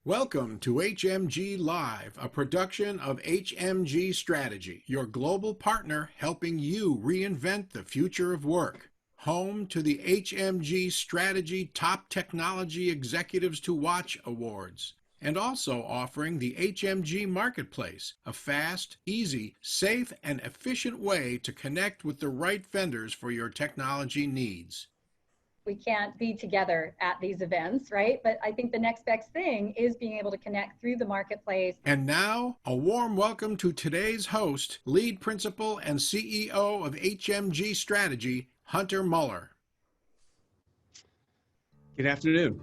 Welcome to HMG Live, a production of HMG Strategy, your global partner helping you reinvent the future of work. Home to the HMG Strategy Top Technology Executives to Watch Awards, and also offering the HMG Marketplace, a fast, easy, safe, and efficient way to connect with the right vendors for your technology needs. We can't be together at these events, right? But I think the next best thing is being able to connect through the marketplace. And now, a warm welcome to today's host, Lead Principal and CEO of HMG Strategy, Hunter Muller. Good afternoon.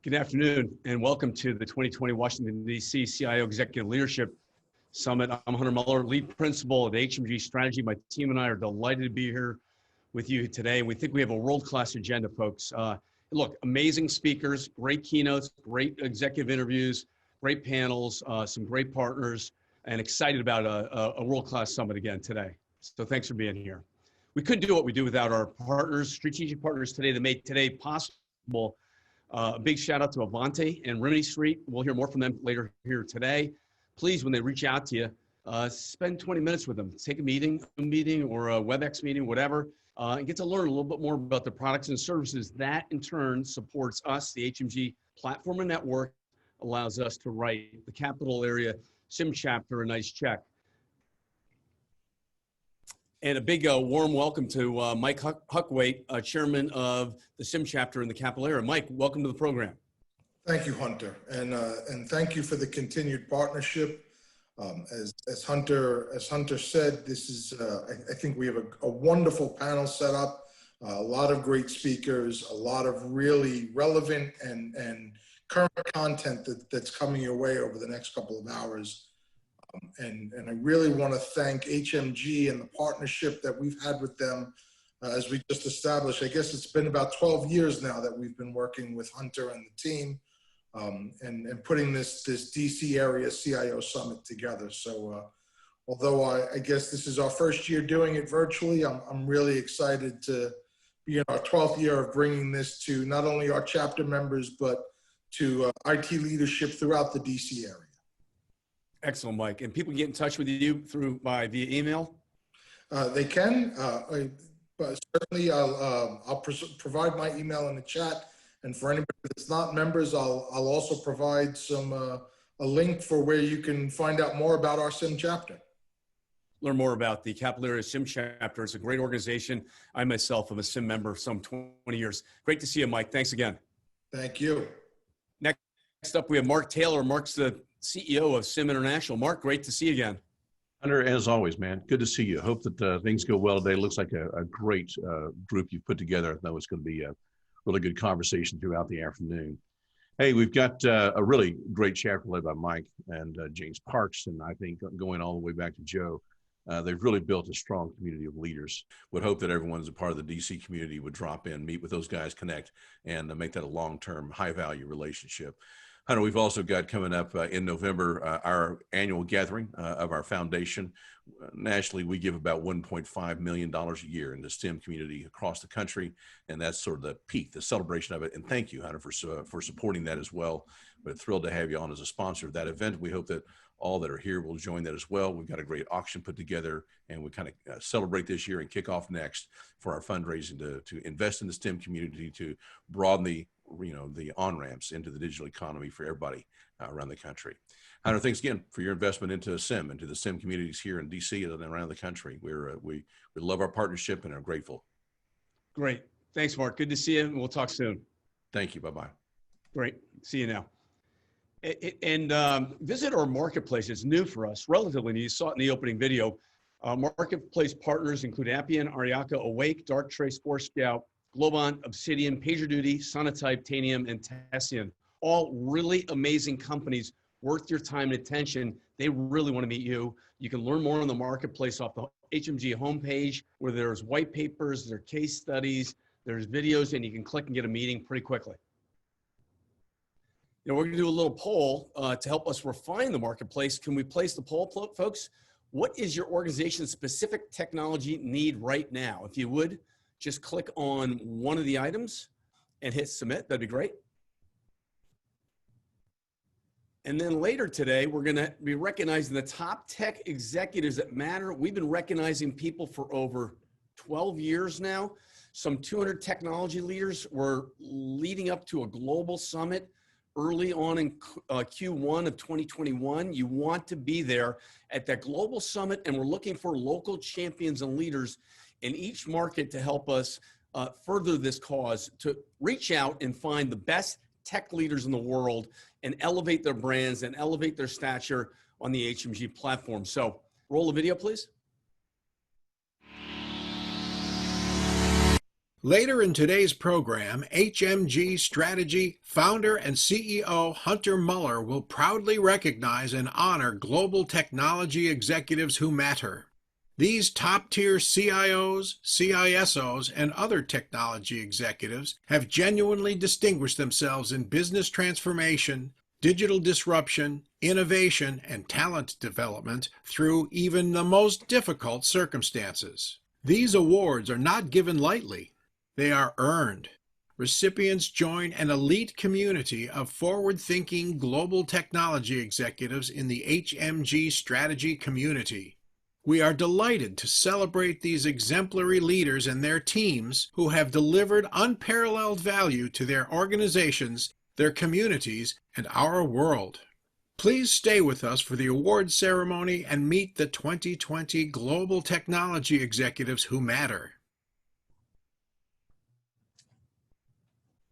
Good afternoon, and welcome to the 2020 Washington, D.C. CIO Executive Leadership Summit. I'm Hunter Muller, Lead Principal at HMG Strategy. My team and I are delighted to be here with you today. We think we have a world-class agenda, folks. Look, amazing speakers, great keynotes, great executive interviews, great panels, some great partners, and excited about a world-class summit again today. So thanks for being here. We couldn't do what we do without our partners, strategic partners today that made today possible. A big shout out to Ivanti and Rimini Street. We'll hear more from them later here today. Please, when they reach out to you, spend 20 minutes with them. Take a meeting or a WebEx meeting, whatever. And get to learn a little bit more about the products and services that in turn supports us, the HMG platform and network, allows us to write the capital area SIM chapter a nice check. And a big warm welcome to Mike Huthwaite, Chairman of the SIM chapter in the capital area. Mike, welcome to the program. Thank you, Hunter, and thank you for the continued partnership. As Hunter said, this is I think we have a wonderful panel set up, a lot of great speakers, a lot of really relevant and current content that's coming your way over the next couple of hours. And I really want to thank HMG and the partnership that we've had with them as we just established. I guess it's been about 12 years now that we've been working with Hunter and the team. And putting this DC area CIO summit together. So although I guess this is our first year doing it virtually, I'm really excited to be in our 12th year of bringing this to not only our chapter members, but to IT leadership throughout the DC area. Excellent, Mike. And people get in touch with you via email? They can, but certainly I'll provide my email in the chat. And for anybody that's not members, I'll also provide a link for where you can find out more about our SIM chapter. Learn more about the Capital Area SIM chapter. It's a great organization. I myself am a SIM member for some 20 years. Great to see you, Mike. Thanks again. Thank you. Next up, we have Mark Taylor. Mark's the CEO of SIM International. Mark, great to see you again. Hunter, as always, man, good to see you. Hope that things go well today. Looks like a great group you've put together. I know it's going to be a really good conversation throughout the afternoon. Hey, we've got a really great chapter led by Mike and James Parks, and I think going all the way back to Joe, they've really built a strong community of leaders. Would hope that everyone as a part of the DC community would drop in, meet with those guys, connect, and make that a long-term, high-value relationship. Hunter, we've also got coming up in November our annual gathering of our foundation. Nationally, we give about $1.5 million a year in the STEM community across the country, and that's sort of the peak, the celebration of it. And thank you, Hunter, for supporting that as well. We're thrilled to have you on as a sponsor of that event. We hope that all that are here will join that as well. We've got a great auction put together, and we kind of celebrate this year and kick off next for our fundraising to invest in the STEM community, to broaden the on-ramps into the digital economy for everybody around the country. Hunter, thanks again for your investment into SIM, into the SIM communities here in DC and around the country. We love our partnership and are grateful. Great. Thanks, Mark. Good to see you, and we'll talk soon. Thank you. Bye-bye. Great. See you now. And visit our marketplace. It's new for us, relatively new. You saw it in the opening video. Marketplace partners include Appian, Ariaka, Awake, Darktrace, Forescout, Globant, Obsidian, PagerDuty, Sonatype, Tanium, and Tessian. All really amazing companies worth your time and attention. They really want to meet you. You can learn more on the marketplace off the HMG homepage, where there's white papers, there are case studies, there's videos, and you can click and get a meeting pretty quickly. We're going to do a little poll to help us refine the marketplace. Can we place the poll, folks? What is your organization's specific technology need right now? If you would, just click on one of the items and hit submit. That'd be great. And then later today, we're going to be recognizing the top tech executives that matter. We've been recognizing people for over 12 years now. Some 200 technology leaders were leading up to a global summit early on in Q1 of 2021. You want to be there at that global summit, and we're looking for local champions and leaders in each market to help us further this cause, to reach out and find the best tech leaders in the world and elevate their brands and elevate their stature on the HMG platform. So roll the video, please. Later in today's program, HMG Strategy founder and CEO Hunter Muller will proudly recognize and honor global technology executives who matter. These top-tier CIOs, CISOs, and other technology executives have genuinely distinguished themselves in business transformation, digital disruption, innovation, and talent development through even the most difficult circumstances. These awards are not given lightly. They are earned. Recipients join an elite community of forward-thinking global technology executives in the HMG Strategy community. We are delighted to celebrate these exemplary leaders and their teams who have delivered unparalleled value to their organizations, their communities, and our world. Please stay with us for the award ceremony and meet the 2020 Global Technology Executives who matter.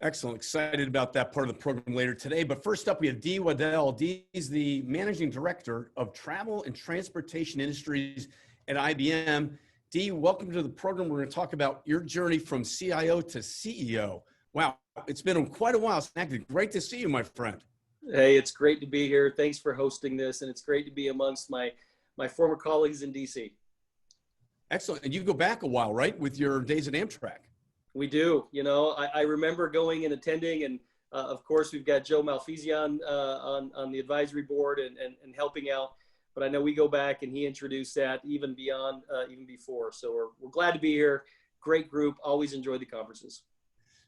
Excellent. Excited about that part of the program later today. But first up, we have Dee Waddell. Dee is the Managing Director of Travel and Transportation Industries at IBM. Dee, welcome to the program. We're going to talk about your journey from CIO to CEO. Wow, it's been quite a while. It's great to see you, my friend. Hey, it's great to be here. Thanks for hosting this. And it's great to be amongst my former colleagues in DC. Excellent. And you go back a while, right, with your days at Amtrak? We do. You know, I remember going and attending, and of course we've got Joe Malfeasian on the advisory board and helping out. But I know we go back and he introduced that even beyond, even before. So we're glad to be here. Great group. Always enjoy the conferences.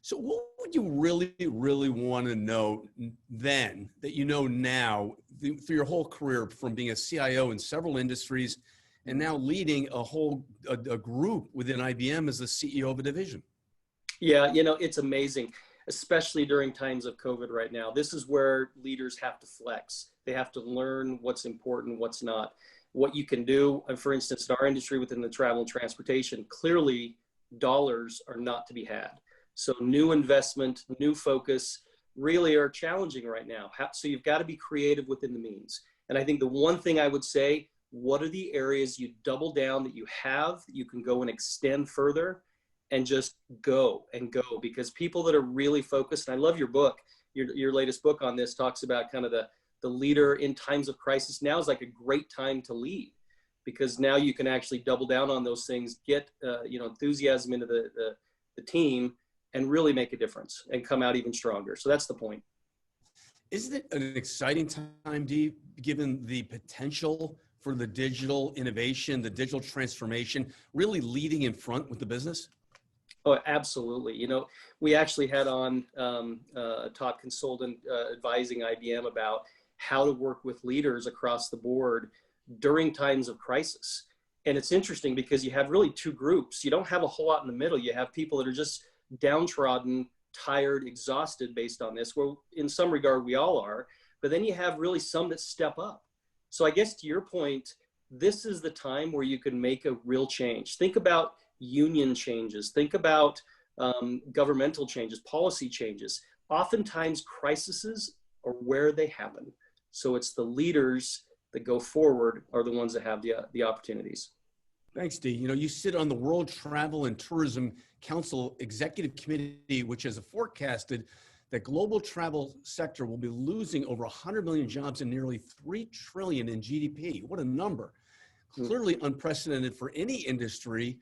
So what would you really, really want to know then that you know now through your whole career, from being a CIO in several industries and now leading a group within IBM as the CEO of a division? Yeah, you know, it's amazing, especially during times of COVID right now. This is where leaders have to flex. They have to learn what's important, what's not, what you can do. And for instance, in our industry within the travel and transportation, clearly dollars are not to be had. So new investment, new focus really are challenging right now. So you've got to be creative within the means. And I think the one thing I would say, what are the areas you double down that you have, that you can go and extend further? And just go and go, because people that are really focused, and I love your book, your latest book on this talks about kind of the leader in times of crisis. Now is like a great time to lead, because now you can actually double down on those things, get enthusiasm into the team, and really make a difference and come out even stronger. So that's the point. Isn't it an exciting time, Dee, given the potential for the digital innovation, the digital transformation, really leading in front with the business? Oh, absolutely. You know, we actually had on a top consultant advising IBM about how to work with leaders across the board during times of crisis. And it's interesting because you have really two groups. You don't have a whole lot in the middle. You have people that are just downtrodden, tired, exhausted based on this. Well, in some regard, we all are. But then you have really some that step up. So I guess to your point, this is the time where you can make a real change. Think about union changes. Think about governmental changes, policy changes. Oftentimes crises are where they happen. So it's the leaders that go forward are the ones that have the opportunities. Thanks, Dee. You know, you sit on the World Travel and Tourism Council Executive Committee, which has forecasted that global travel sector will be losing over 100 million jobs and nearly 3 trillion in GDP. What a number. Clearly unprecedented for any industry.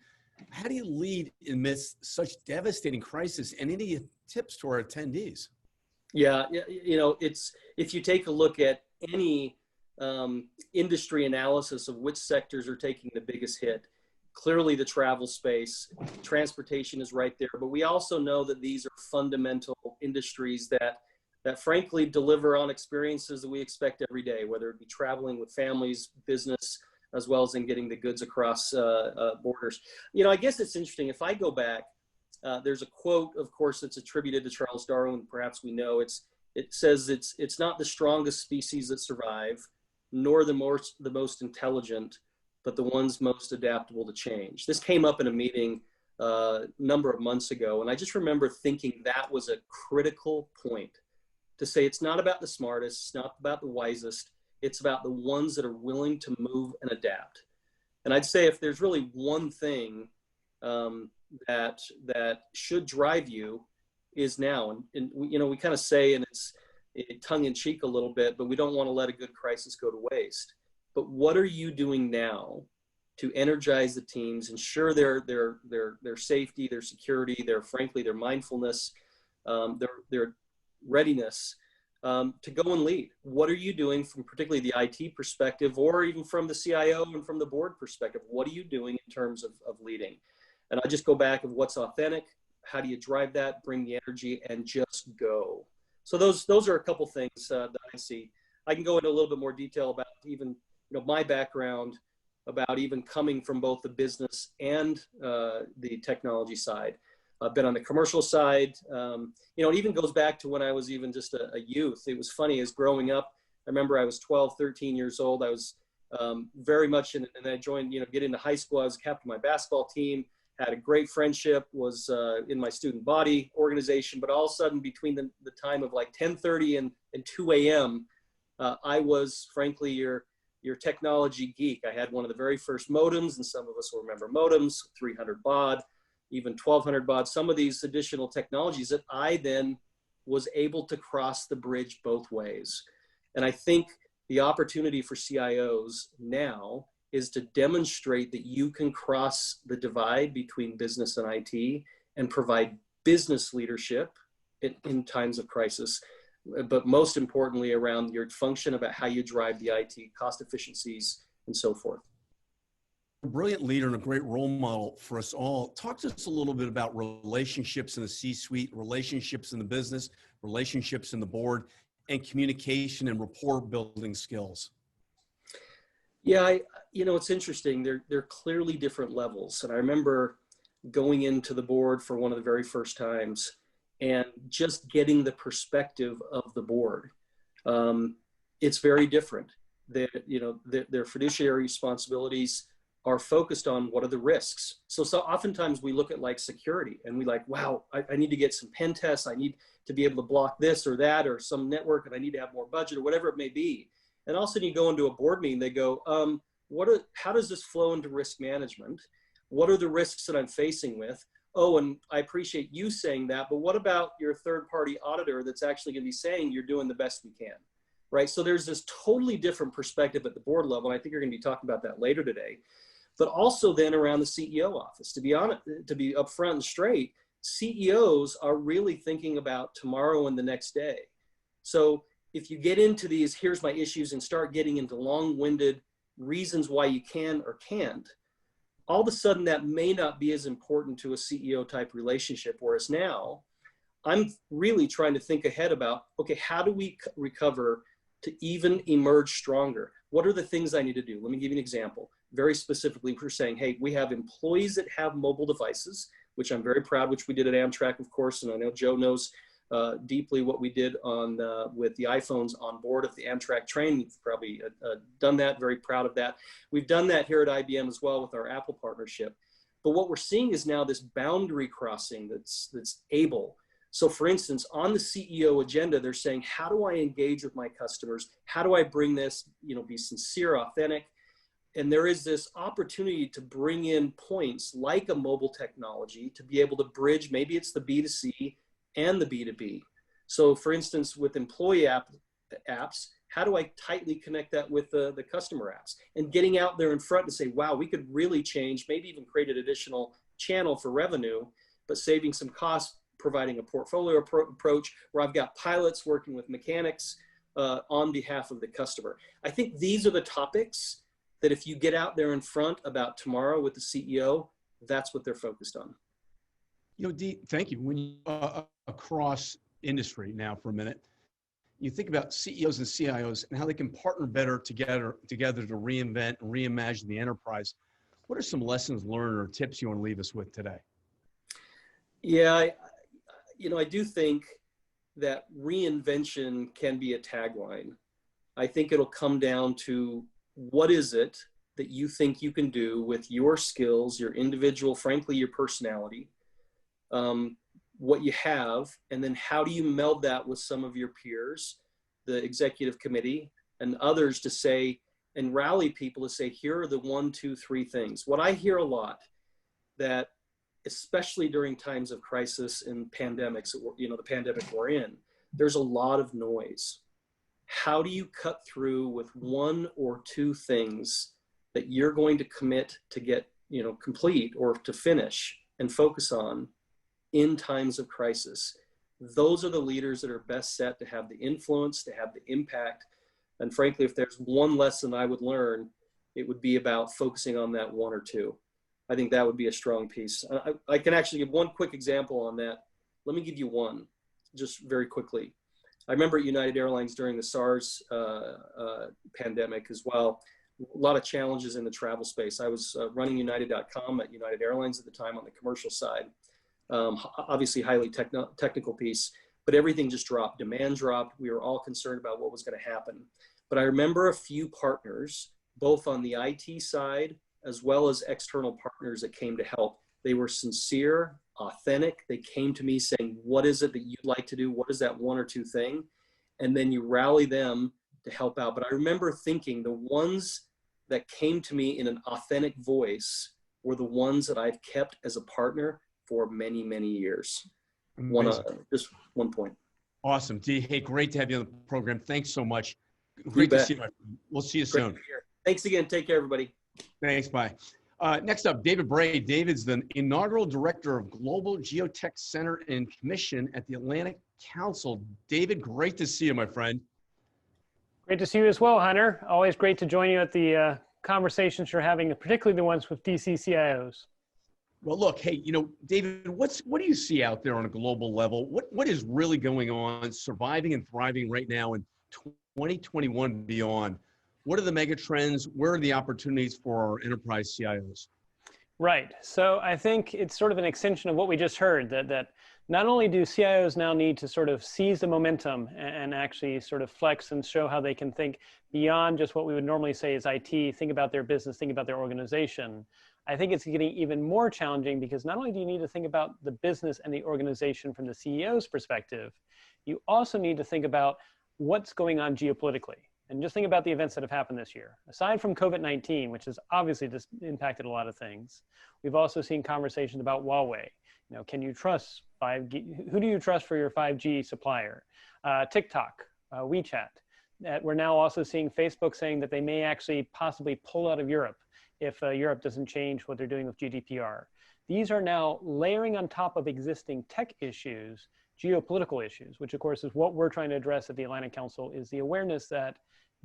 How do you lead amidst such devastating crisis, and any tips to our attendees? Yeah, you know, if you take a look at any industry analysis of which sectors are taking the biggest hit, clearly the travel space, transportation is right there. But we also know that these are fundamental industries that that frankly deliver on experiences that we expect every day, whether it be traveling with families, business, as well as in getting the goods across borders. You know, I guess it's interesting. If I go back, there's a quote, of course, that's attributed to Charles Darwin. Perhaps we know it says it's not the strongest species that survive, nor the most intelligent, but the ones most adaptable to change. This came up in a meeting a number of months ago, and I just remember thinking that was a critical point to say it's not about the smartest, it's not about the wisest, it's about the ones that are willing to move and adapt. And I'd say if there's really one thing that should drive you is now, and you know, we kind of say, and it's tongue in cheek a little bit, but we don't want to let a good crisis go to waste. But what are you doing now to energize the teams, ensure their safety, their security, frankly, their mindfulness, their readiness to go and lead? What are you doing from particularly the IT perspective, or even from the CIO and from the board perspective? What are you doing in terms of leading? And I just go back of what's authentic. How do you drive that, bring the energy, and just go? So those are a couple things that I see. I can go into a little bit more detail about even my background, about even coming from both the business and the technology side. I've been on the commercial side. It even goes back to when I was even just a youth. It was funny, as growing up, I remember I was 12, 13 years old. I was very much and I joined, get into high school. I was captain of my basketball team, had a great friendship, was in my student body organization, but all of a sudden between the time of like 10:30 and 2 a.m., I was frankly your technology geek. I had one of the very first modems, and some of us will remember modems, 300 baud, even 1200 baud, some of these additional technologies that I then was able to cross the bridge both ways. And I think the opportunity for CIOs now is to demonstrate that you can cross the divide between business and IT and provide business leadership in times of crisis, but most importantly around your function about how you drive the IT cost efficiencies and so forth. A brilliant leader and a great role model for us all. Talk to us a little bit about relationships in the C-suite, relationships in the business, relationships in the board, and communication and rapport building skills. Yeah, it's interesting. They're clearly different levels. And I remember going into the board for one of the very first times and just getting the perspective of the board. It's very different. Their fiduciary responsibilities are focused on what are the risks. So oftentimes we look at like security and we like, wow, I need to get some pen tests. I need to be able to block this or that or some network, and I need to have more budget or whatever it may be. And all of a sudden you go into a board meeting, they go, how does this flow into risk management? What are the risks that I'm facing with? Oh, and I appreciate you saying that, but what about your third-party auditor that's actually going to be saying you're doing the best we can, right? So there's this totally different perspective at the board level, and I think you're going to be talking about that later today. But also then around the CEO office, to be honest, to be upfront and straight, CEOs are really thinking about tomorrow and the next day. So if you get into these, here's my issues, and start getting into long-winded reasons why you can or can't, all of a sudden that may not be as important to a CEO type relationship. Whereas now I'm really trying to think ahead about, okay, how do we recover to even emerge stronger? What are the things I need to do? Let me give you an example. Very specifically, we're saying, hey, we have employees that have mobile devices, which I'm very proud, which we did at Amtrak, of course, and I know Joe knows deeply what we did on with the iPhones on board of the Amtrak train. You've probably done that, very proud of that. We've done that here at IBM as well with our Apple partnership. But what we're seeing is now this boundary crossing that's able. So for instance, on the CEO agenda, they're saying, how do I engage with my customers? How do I bring this, be sincere, authentic? And there is this opportunity to bring in points like a mobile technology to be able to bridge, maybe it's the B2C and the B2B. So for instance, with employee apps, how do I tightly connect that with the customer apps? And getting out there in front to say, wow, we could really change, maybe even create an additional channel for revenue, but saving some costs, providing a portfolio approach where I've got pilots working with mechanics on behalf of the customer. I think these are the topics that if you get out there in front about tomorrow with the CEO, that's what they're focused on. Dee, thank you. When you across industry now for a minute, you think about CEOs and CIOs and how they can partner better together to reinvent and reimagine the enterprise. What are some lessons learned or tips you want to leave us with today? Yeah, I do think that reinvention can be a tagline. I think it'll come down to what is it that you think you can do with your skills, your individual, frankly, your personality, what you have, and then how do you meld that with some of your peers, the executive committee, and others to say, and rally people to say, here are the 1, 2, 3 things. What I hear a lot, that especially during times of crisis and pandemics, the pandemic we're in, there's a lot of noise. How do you cut through with 1 or 2 things that you're going to commit to get, complete or to finish and focus on in times of crisis? Those are the leaders that are best set to have the influence, to have the impact. And frankly, if there's one lesson I would learn, it would be about focusing on that 1 or 2. I think that would be a strong piece. I can actually give one quick example on that. Let me give you one, just very quickly. I remember at United Airlines during the SARS pandemic as well, a lot of challenges in the travel space. I was running United.com at United Airlines at the time on the commercial side. Obviously highly technical piece, but everything just dropped. Demand dropped. We were all concerned about what was going to happen. But I remember a few partners, both on the IT side as well as external partners that came to help. They were sincere, authentic. They came to me saying, what is it that you'd like to do? What is that 1 or 2 thing? And then you rally them to help out. But I remember thinking the ones that came to me in an authentic voice were the ones that I've kept as a partner for many, many years. Just 1 point. Awesome. D, hey, great to have you on the program. Thanks so much. Great to see you. We'll see you soon. Thanks again. Take care, everybody. Thanks. Bye. Next up, David Bray. David's the inaugural director of Global GeoTech Center and Commission at the Atlantic Council. David, great to see you, my friend. Great to see you as well, Hunter. Always great to join you at the conversations you're having, particularly the ones with DC CIOs. Well, look, hey, David, what do you see out there on a global level? What is really going on, surviving and thriving right now in 2021 and beyond? What are the mega trends? Where are the opportunities for our enterprise CIOs? Right. So I think it's sort of an extension of what we just heard, that not only do CIOs now need to sort of seize the momentum and actually sort of flex and show how they can think beyond just what we would normally say is IT, think about their business, think about their organization. I think it's getting even more challenging because not only do you need to think about the business and the organization from the CEO's perspective, you also need to think about what's going on geopolitically. And just think about the events that have happened this year. Aside from COVID-19, which has obviously just impacted a lot of things, we've also seen conversations about Huawei. Can you trust 5G? Who do you trust for your 5G supplier? TikTok, WeChat. We're now also seeing Facebook saying that they may actually possibly pull out of Europe if Europe doesn't change what they're doing with GDPR. These are now layering on top of existing tech issues, geopolitical issues, which of course is what we're trying to address at the Atlantic Council, is the awareness that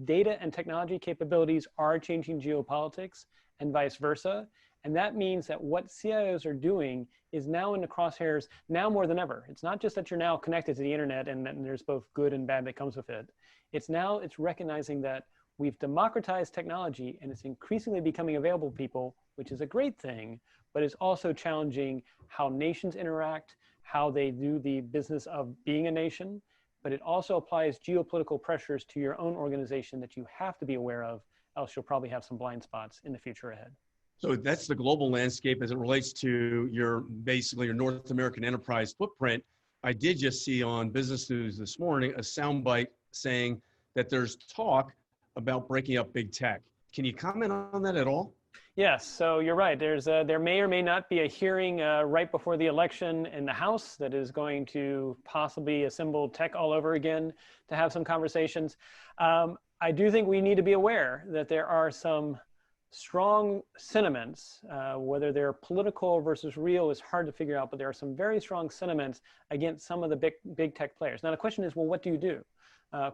data and technology capabilities are changing geopolitics and vice versa. And that means that what CIOs are doing is now in the crosshairs now more than ever. It's not just that you're now connected to the internet and there's both good and bad that comes with it. It's recognizing that we've democratized technology and it's increasingly becoming available to people, which is a great thing, but it's also challenging how nations interact, how they do the business of being a nation, but it also applies geopolitical pressures to your own organization that you have to be aware of, else you'll probably have some blind spots in the future ahead. So that's the global landscape as it relates to basically your North American enterprise footprint. I did just see on Business News this morning a soundbite saying that there's talk about breaking up big tech. Can you comment on that at all? Yes, so you're right. There may or may not be a hearing right before the election in the House that is going to possibly assemble tech all over again to have some conversations. I do think we need to be aware that there are some strong sentiments, whether they're political versus real is hard to figure out, but there are some very strong sentiments against some of the big tech players. Now the question is, well, what do you do?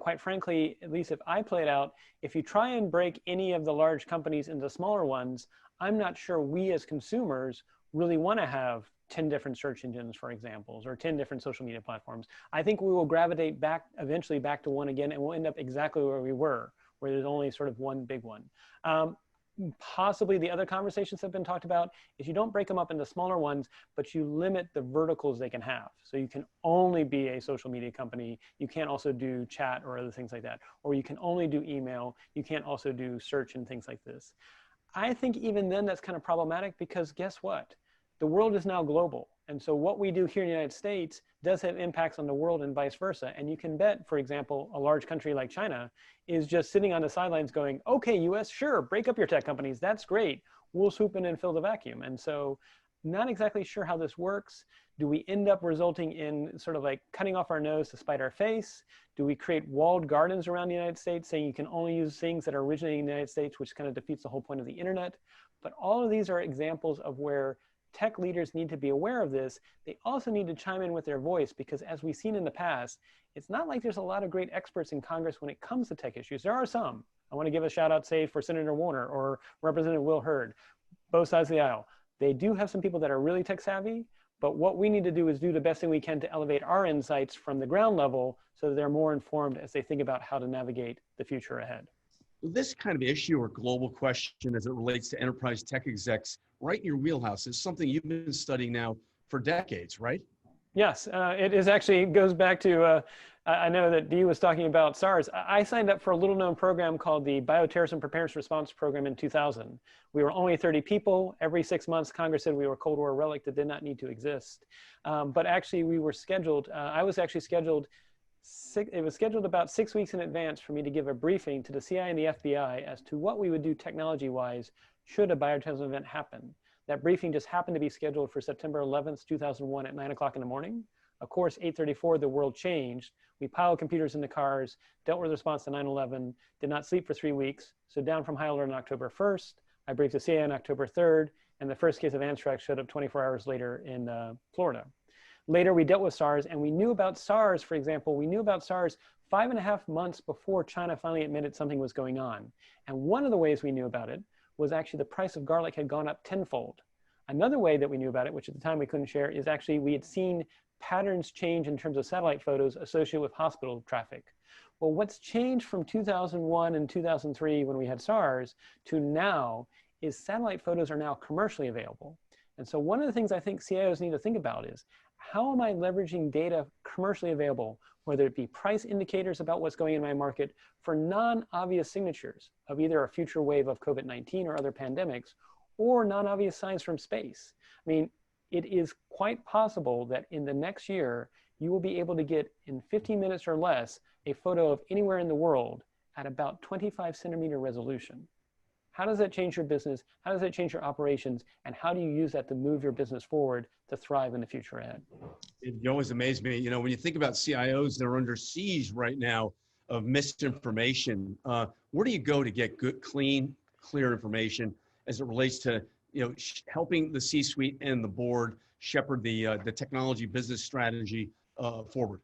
Quite frankly, at least if I play it out, if you try and break any of the large companies into smaller ones, I'm not sure we as consumers really want to have 10 different search engines, for example, or 10 different social media platforms. I think we will gravitate back, eventually back to one again, and we'll end up exactly where we were, where there's only sort of one big one. Possibly the other conversations that have been talked about is you don't break them up into smaller ones, but you limit the verticals they can have. So you can only be a social media company. You can't also do chat or other things like that. Or you can only do email. You can't also do search and things like this. I think even then that's kind of problematic, because guess what? The world is now global. And so what we do here in the United States does have impacts on the world and vice versa. And you can bet, for example, a large country like China is just sitting on the sidelines going, okay, US, sure, break up your tech companies. That's great. We'll swoop in and fill the vacuum. And so not exactly sure how this works. Do we end up resulting in sort of like cutting off our nose to spite our face? Do we create walled gardens around the United States saying you can only use things that are originating in the United States, which kind of defeats the whole point of the internet? But all of these are examples of where tech leaders need to be aware of this. They also need to chime in with their voice, because as we've seen in the past, it's not like there's a lot of great experts in Congress when it comes to tech issues. There are some. I want to give a shout out, say, for Senator Warner or Representative Will Hurd, both sides of the aisle. They do have some people that are really tech savvy, but what we need to do is do the best thing we can to elevate our insights from the ground level so that they're more informed as they think about how to navigate the future ahead. This kind of issue or global question as it relates to enterprise tech execs, right in your wheelhouse, is something you've been studying now for decades, right? Yes, it is actually, goes back to, I know that Dee was talking about SARS. I signed up for a little known program called the Bioterrorism Preparedness Response Program in 2000. We were only 30 people. Every 6 months, Congress said we were a Cold War relic that did not need to exist. But actually we were scheduled, I was actually scheduled, it was scheduled about 6 weeks in advance for me to give a briefing to the CIA and the FBI as to what we would do technology-wise should a bioterrorism event happen. That briefing just happened to be scheduled for September 11th, 2001 at 9 o'clock in the morning. Of course, 8:34, the world changed. We piled computers in the cars, dealt with the response to 9/11, did not sleep for 3 weeks. So down from high alert on October 1st, I briefed the CIA on October 3rd, and the first case of anthrax showed up 24 hours later in Florida. Later, we dealt with SARS, and we knew about SARS, for example, we knew about SARS 5.5 months before China finally admitted something was going on. And one of the ways we knew about it was actually the price of garlic had gone up tenfold. Another way that we knew about it, which at the time we couldn't share, is actually we had seen patterns change in terms of satellite photos associated with hospital traffic. Well, what's changed from 2001 and 2003 when we had SARS to now is satellite photos are now commercially available. And so one of the things I think CIOs need to think about is, how am I leveraging data commercially available, whether it be price indicators about what's going in my market for non-obvious signatures of either a future wave of COVID-19 or other pandemics, or non-obvious signs from space. I mean, it is quite possible that in the next year, you will be able to get in 15 minutes or less a photo of anywhere in the world at about 25-centimeter resolution. How does that change your business? How does that change your operations? And how do you use that to move your business forward to thrive in the future ahead? It always amazed me, you know, when you think about CIOs that are under siege right now of misinformation, where do you go to get good, clean, clear information as it relates to, you know, helping the C-suite and the board shepherd the technology business strategy forward?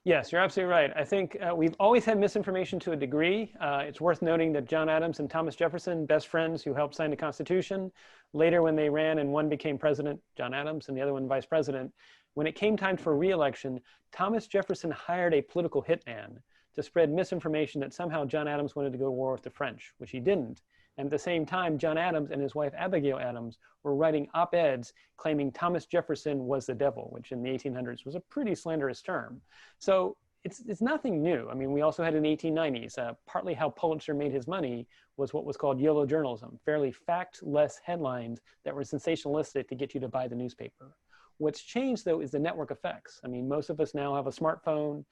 Yes, you're absolutely right. I think we've always had misinformation to a degree. It's worth noting that John Adams and Thomas Jefferson, best friends who helped sign the Constitution, later when they ran and one became president, John Adams, and the other one vice president, when it came time for re-election, Thomas Jefferson hired a political hitman to spread misinformation that somehow John Adams wanted to go to war with the French, which he didn't. And at the same time, John Adams and his wife Abigail Adams were writing op-eds claiming Thomas Jefferson was the devil, which in the 1800s was a pretty slanderous term. So it's nothing new. I mean, we also had in the 1890s, partly how Pulitzer made his money was what was called yellow journalism, fairly fact-less headlines that were sensationalistic to get you to buy the newspaper. What's changed, though, is the network effects. I mean, most of us now have a smartphone.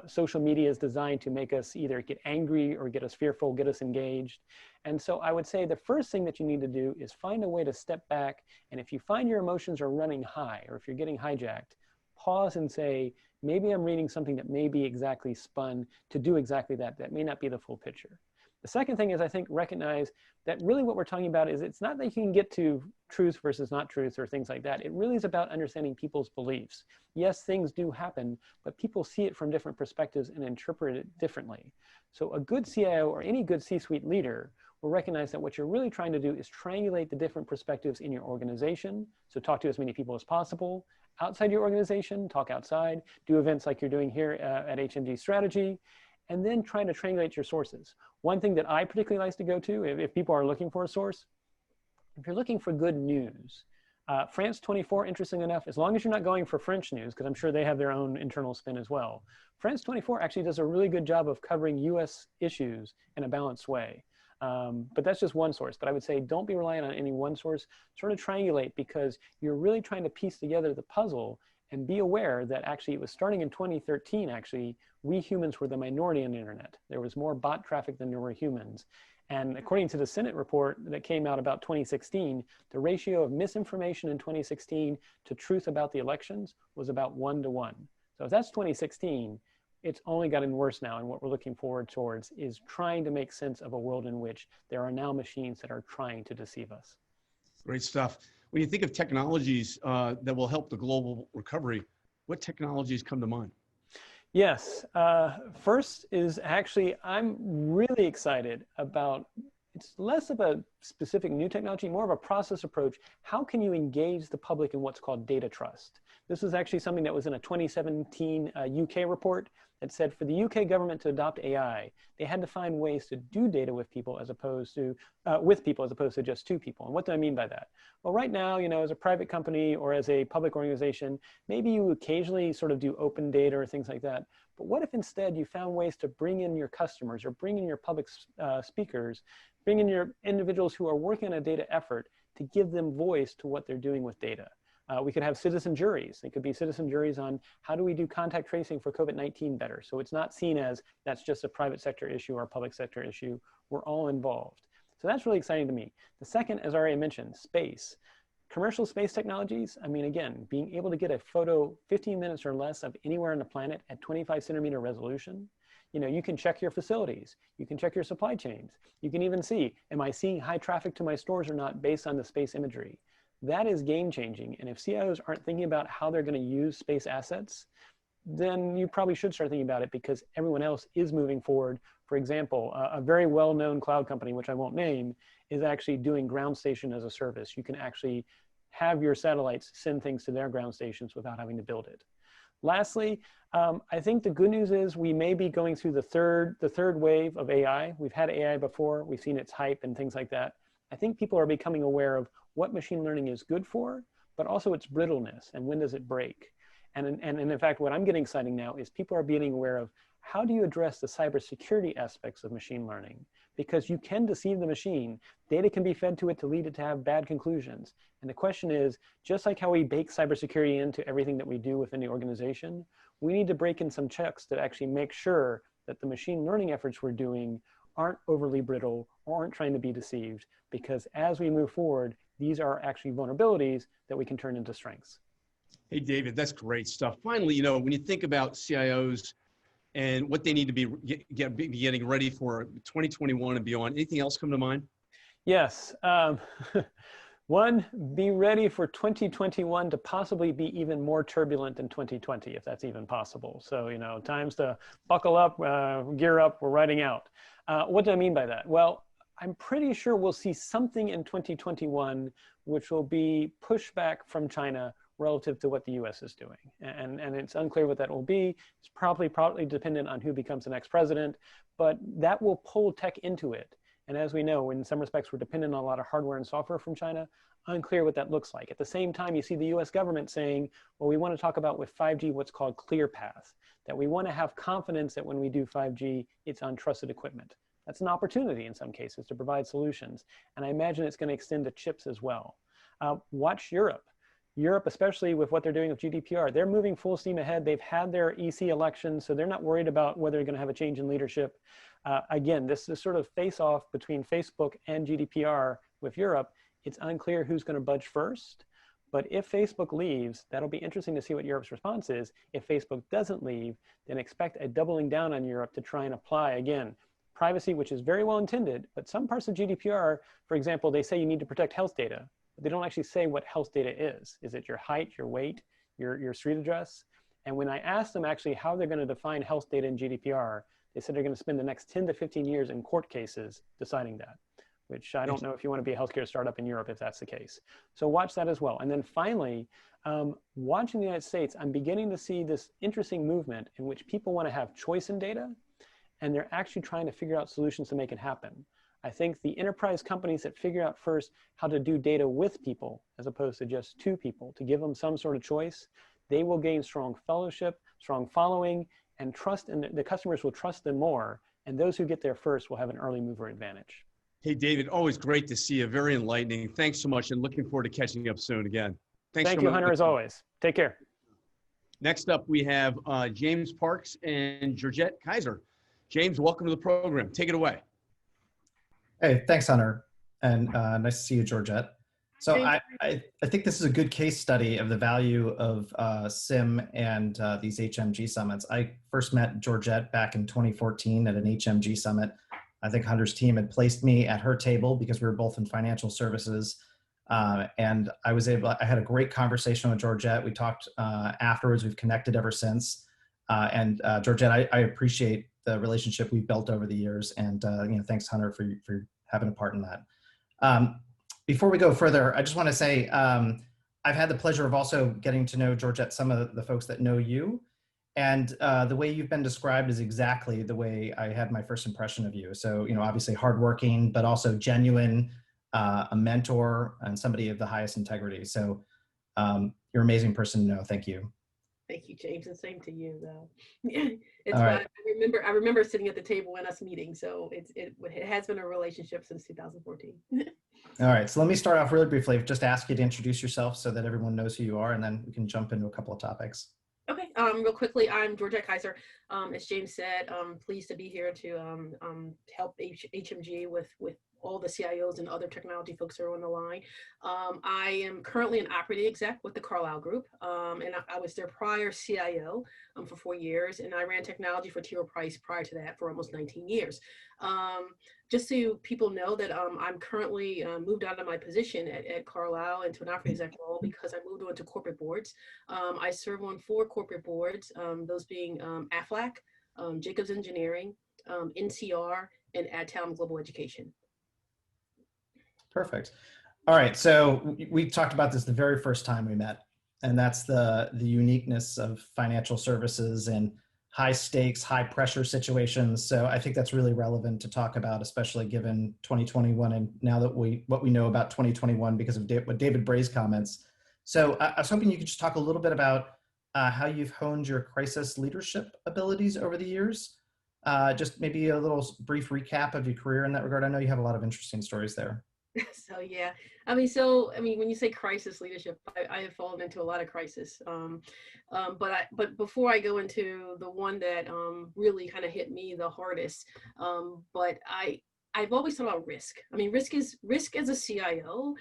Social media is designed to make us either get angry or get us fearful, get us engaged. And so I would say the first thing that you need to do is find a way to step back. And if you find your emotions are running high, or if you're getting hijacked, pause and say, maybe I'm reading something that may be exactly spun to do exactly that. That may not be the full picture. The second thing is, I think, recognize that really what we're talking about is it's not that you can get to truth versus not truth or things like that. It really is about understanding people's beliefs. Yes, things do happen, but people see it from different perspectives and interpret it differently. So a good CIO or any good C-suite leader will recognize that what you're really trying to do is triangulate the different perspectives in your organization. So talk to as many people as possible. Outside your organization, talk outside, do events like you're doing here at HMG Strategy, and then try to triangulate your sources. One thing that I particularly like to go to, if people are looking for a source, if you're looking for good news, France 24, interesting enough, as long as you're not going for French news, because I'm sure they have their own internal spin as well. France 24 actually does a really good job of covering US issues in a balanced way. But that's just one source. But I would say don't be reliant on any one source. Sort of triangulate, because you're really trying to piece together the puzzle and be aware that actually it was starting in 2013, actually, we humans were the minority on the internet. There was more bot traffic than there were humans. And according to the Senate report that came out about 2016, the ratio of misinformation in 2016 to truth about the elections was about 1 to 1. So if that's 2016, it's only gotten worse now. And what we're looking forward towards is trying to make sense of a world in which there are now machines that are trying to deceive us. Great stuff. When you think of technologies that will help the global recovery, what technologies come to mind? Yes, first is actually, I'm really excited about, it's less of a specific new technology, more of a process approach. How can you engage the public in what's called data trust? This is actually something that was in a 2017 UK report that said for the UK government to adopt AI, they had to find ways to do data with people as opposed to just to people. And what do I mean by that? Well, right now, you know, as a private company or as a public organization, maybe you occasionally sort of do open data or things like that. But what if instead you found ways to bring in your customers or bring in your public speakers, bring in your individuals who are working on a data effort to give them voice to what they're doing with data? We could have citizen juries. It could be citizen juries on how do we do contact tracing for COVID-19 better. So it's not seen as that's just a private sector issue or a public sector issue. We're all involved. So that's really exciting to me. The second, as I already mentioned, space. Commercial space technologies, I mean, again, being able to get a photo 15 minutes or less of anywhere on the planet at 25 centimeter resolution. You know, you can check your facilities. You can check your supply chains. You can even see, am I seeing high traffic to my stores or not based on the space imagery? That is game changing. And if CIOs aren't thinking about how they're going to use space assets, then you probably should start thinking about it, because everyone else is moving forward. For example, a very well-known cloud company, which I won't name, is actually doing ground station as a service. You can actually have your satellites send things to their ground stations without having to build it. Lastly, I think the good news is we may be going through the third wave of AI. We've had AI before. We've seen its hype and things like that. I think people are becoming aware of what machine learning is good for, but also its brittleness and when does it break. And in fact, what I'm getting exciting now is people are being aware of how do you address the cybersecurity aspects of machine learning? Because you can deceive the machine. Data can be fed to it to lead it to have bad conclusions. And the question is, just like how we bake cybersecurity into everything that we do within the organization, we need to break in some checks that actually make sure that the machine learning efforts we're doing aren't overly brittle or aren't trying to be deceived. Because as we move forward, these are actually vulnerabilities that we can turn into strengths. Hey, David, that's great stuff. Finally, you know, when you think about CIOs and what they need to be getting ready for 2021 and beyond, anything else come to mind? Yes. One, be ready for 2021 to possibly be even more turbulent than 2020, if that's even possible. So, you know, times to buckle up, gear up, we're riding out. What do I mean by that? Well, I'm pretty sure we'll see something in 2021 which will be pushback from China relative to what the US is doing. And it's unclear what that will be. It's probably dependent on who becomes the next president, but that will pull tech into it. And as we know, in some respects, we're dependent on a lot of hardware and software from China. Unclear what that looks like. At the same time, you see the US government saying, well, we want to talk about with 5G what's called clear path, that we want to have confidence that when we do 5G, it's on trusted equipment. That's an opportunity in some cases to provide solutions. And I imagine it's going to extend to chips as well. Watch Europe. Europe, especially with what they're doing with GDPR, they're moving full steam ahead. They've had their EC elections, so they're not worried about whether they're going to have a change in leadership. Again, this is sort of face-off between Facebook and GDPR with Europe. It's unclear who's going to budge first. But if Facebook leaves, that'll be interesting to see what Europe's response is. If Facebook doesn't leave, then expect a doubling down on Europe to try and apply, again, privacy, which is very well intended, but some parts of GDPR, for example, they say you need to protect health data, but they don't actually say what health data is. Is it your height, your weight, your street address? And when I asked them actually how they're going to define health data in GDPR, they said they're going to spend the next 10 to 15 years in court cases deciding that. which I don't know if you want to be a healthcare startup in Europe if that's the case. So watch that as well. And then finally, watching the United States, I'm beginning to see this interesting movement in which people want to have choice in data, and they're actually trying to figure out solutions to make it happen. I think the enterprise companies that figure out first how to do data with people as opposed to just to people, to give them some sort of choice, they will gain strong fellowship, strong following, and trust, and the customers will trust them more. And those who get there first will have an early mover advantage. Hey, David, always great to see you. Very enlightening. Thanks so much, and looking forward to catching up soon again. Thank you, Hunter, as always. Take care. Next up, we have James Parks and Georgette Kiser. James, welcome to the program. Take it away. Hey, thanks, Hunter. And nice to see you, Georgette. So I think this is a good case study of the value of SIM and these HMG summits. I first met Georgette back in 2014 at an HMG summit. I think Hunter's team had placed me at her table because we were both in financial services. And I had a great conversation with Georgette. We talked afterwards. We've connected ever since. And Georgette, I appreciate the relationship we've built over the years. And thanks, Hunter, for having a part in that. Before we go further, I just want to say I've had the pleasure of also getting to know, Georgette, some of the folks that know you. And the way you've been described is exactly the way I had my first impression of you. So, obviously hardworking, but also genuine, a mentor, and somebody of the highest integrity. So you're an amazing person to know. Thank you. Thank you, James, and same to you, though. It's All right. I remember sitting at the table and us meeting, so it has been a relationship since 2014. All right, so let me start off really briefly. Just ask you to introduce yourself so that everyone knows who you are, and then we can jump into a couple of topics. Okay, real quickly, I'm Georgette Kiser. As James said, pleased to be here to help HMG with all the CIOs and other technology folks who are on the line. I am currently an operating exec with the Carlyle Group, and I was their prior CIO for 4 years, and I ran technology for T. Rowe Price prior to that for almost 19 years. Just so people know that I'm currently moved out of my position at Carlyle into an operating exec role because I moved on to corporate boards. I serve on 4 corporate boards, those being AFLAC, Jacobs Engineering, NCR, and Adtalem Global Education. Perfect. All right, so we talked about this the very first time we met, and that's the uniqueness of financial services and high stakes, high pressure situations. So I think that's really relevant to talk about, especially given 2021 and now that what we know about 2021 because of what David Bray's comments. So I was hoping you could just talk a little bit about how you've honed your crisis leadership abilities over the years. Just maybe a little brief recap of your career in that regard. I know you have a lot of interesting stories there. So yeah, I mean, when you say crisis leadership, I have fallen into a lot of crisis. But before I go into the one that really kind of hit me the hardest, but I've always thought about risk. I mean, risk as a CIO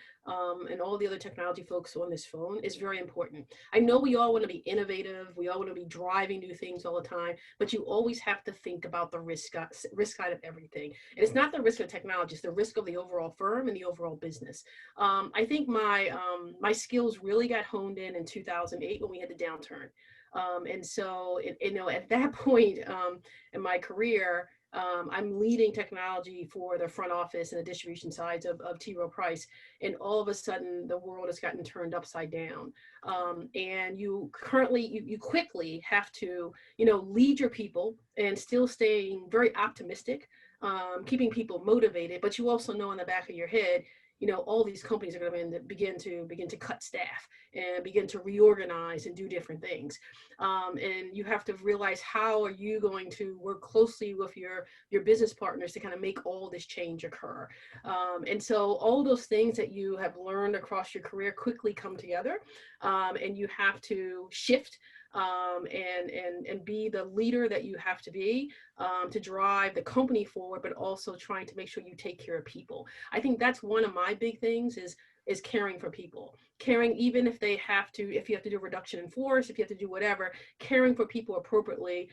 and all the other technology folks on this phone is very important. I know we all want to be innovative. We all want to be driving new things all the time, but you always have to think about the risk side of everything. And it's not the risk of technology, it's the risk of the overall firm and the overall business. I think my skills really got honed in 2008 when we had the downturn. And so, at that point in my career, I'm leading technology for the front office and the distribution sides of T. Rowe Price. And all of a sudden, the world has gotten turned upside down. And you quickly have to, lead your people and still staying very optimistic, keeping people motivated. But you also know in the back of your head, all these companies are going to begin to cut staff and begin to reorganize and do different things. And you have to realize, how are you going to work closely with your business partners to kind of make all this change occur? And so all those things that you have learned across your career quickly come together, and you have to shift and be the leader that you have to be to drive the company forward, but also trying to make sure you take care of people. I think that's one of my big things is caring for people. Caring, even if you have to do a reduction in force, if you have to do whatever, caring for people appropriately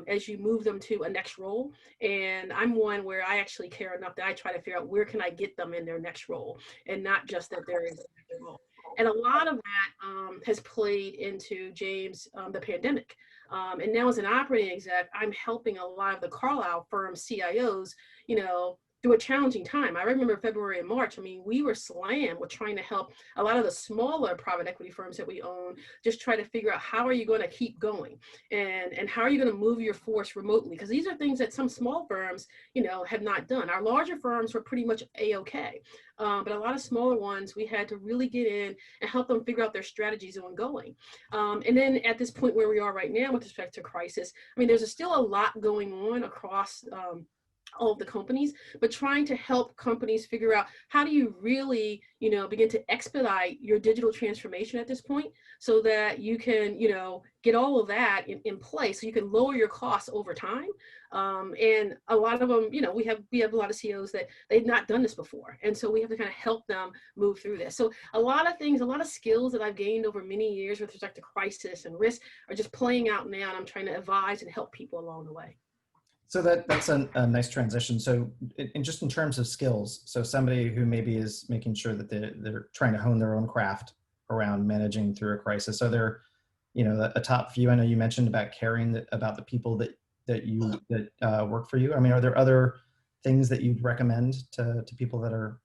as you move them to a next role. And I'm one where I actually care enough that I try to figure out where can I get them in their next role, and not just that they're in their role. And a lot of that has played into, James, the pandemic. And now as an operating exec, I'm helping a lot of the Carlyle firm CIOs, through a challenging time. I remember February and March, I mean, we were slammed with trying to help a lot of the smaller private equity firms that we own, just try to figure out how are you going to keep going and how are you going to move your force remotely? Because these are things that some small firms, you know, have not done. Our larger firms were pretty much A-okay. But a lot of smaller ones, we had to really get in and help them figure out their strategies on going. And then at this point where we are right now with respect to crisis, I mean, there's still a lot going on across all of the companies, but trying to help companies figure out how do you really, you know, begin to expedite your digital transformation at this point so that you can, you know, get all of that in place so you can lower your costs over time. And a lot of them, you know, we have a lot of CEOs that they've not done this before. And so we have to kind of help them move through this. So a lot of things, a lot of skills that I've gained over many years with respect to crisis and risk are just playing out now. And I'm trying to advise and help people along the way. So that's a nice transition. So just in terms of skills, so somebody who maybe is making sure that they're trying to hone their own craft around managing through a crisis. So they're, you know, a top few. I know you mentioned about caring about the people that work for you. I mean, are there other things that you'd recommend to people that are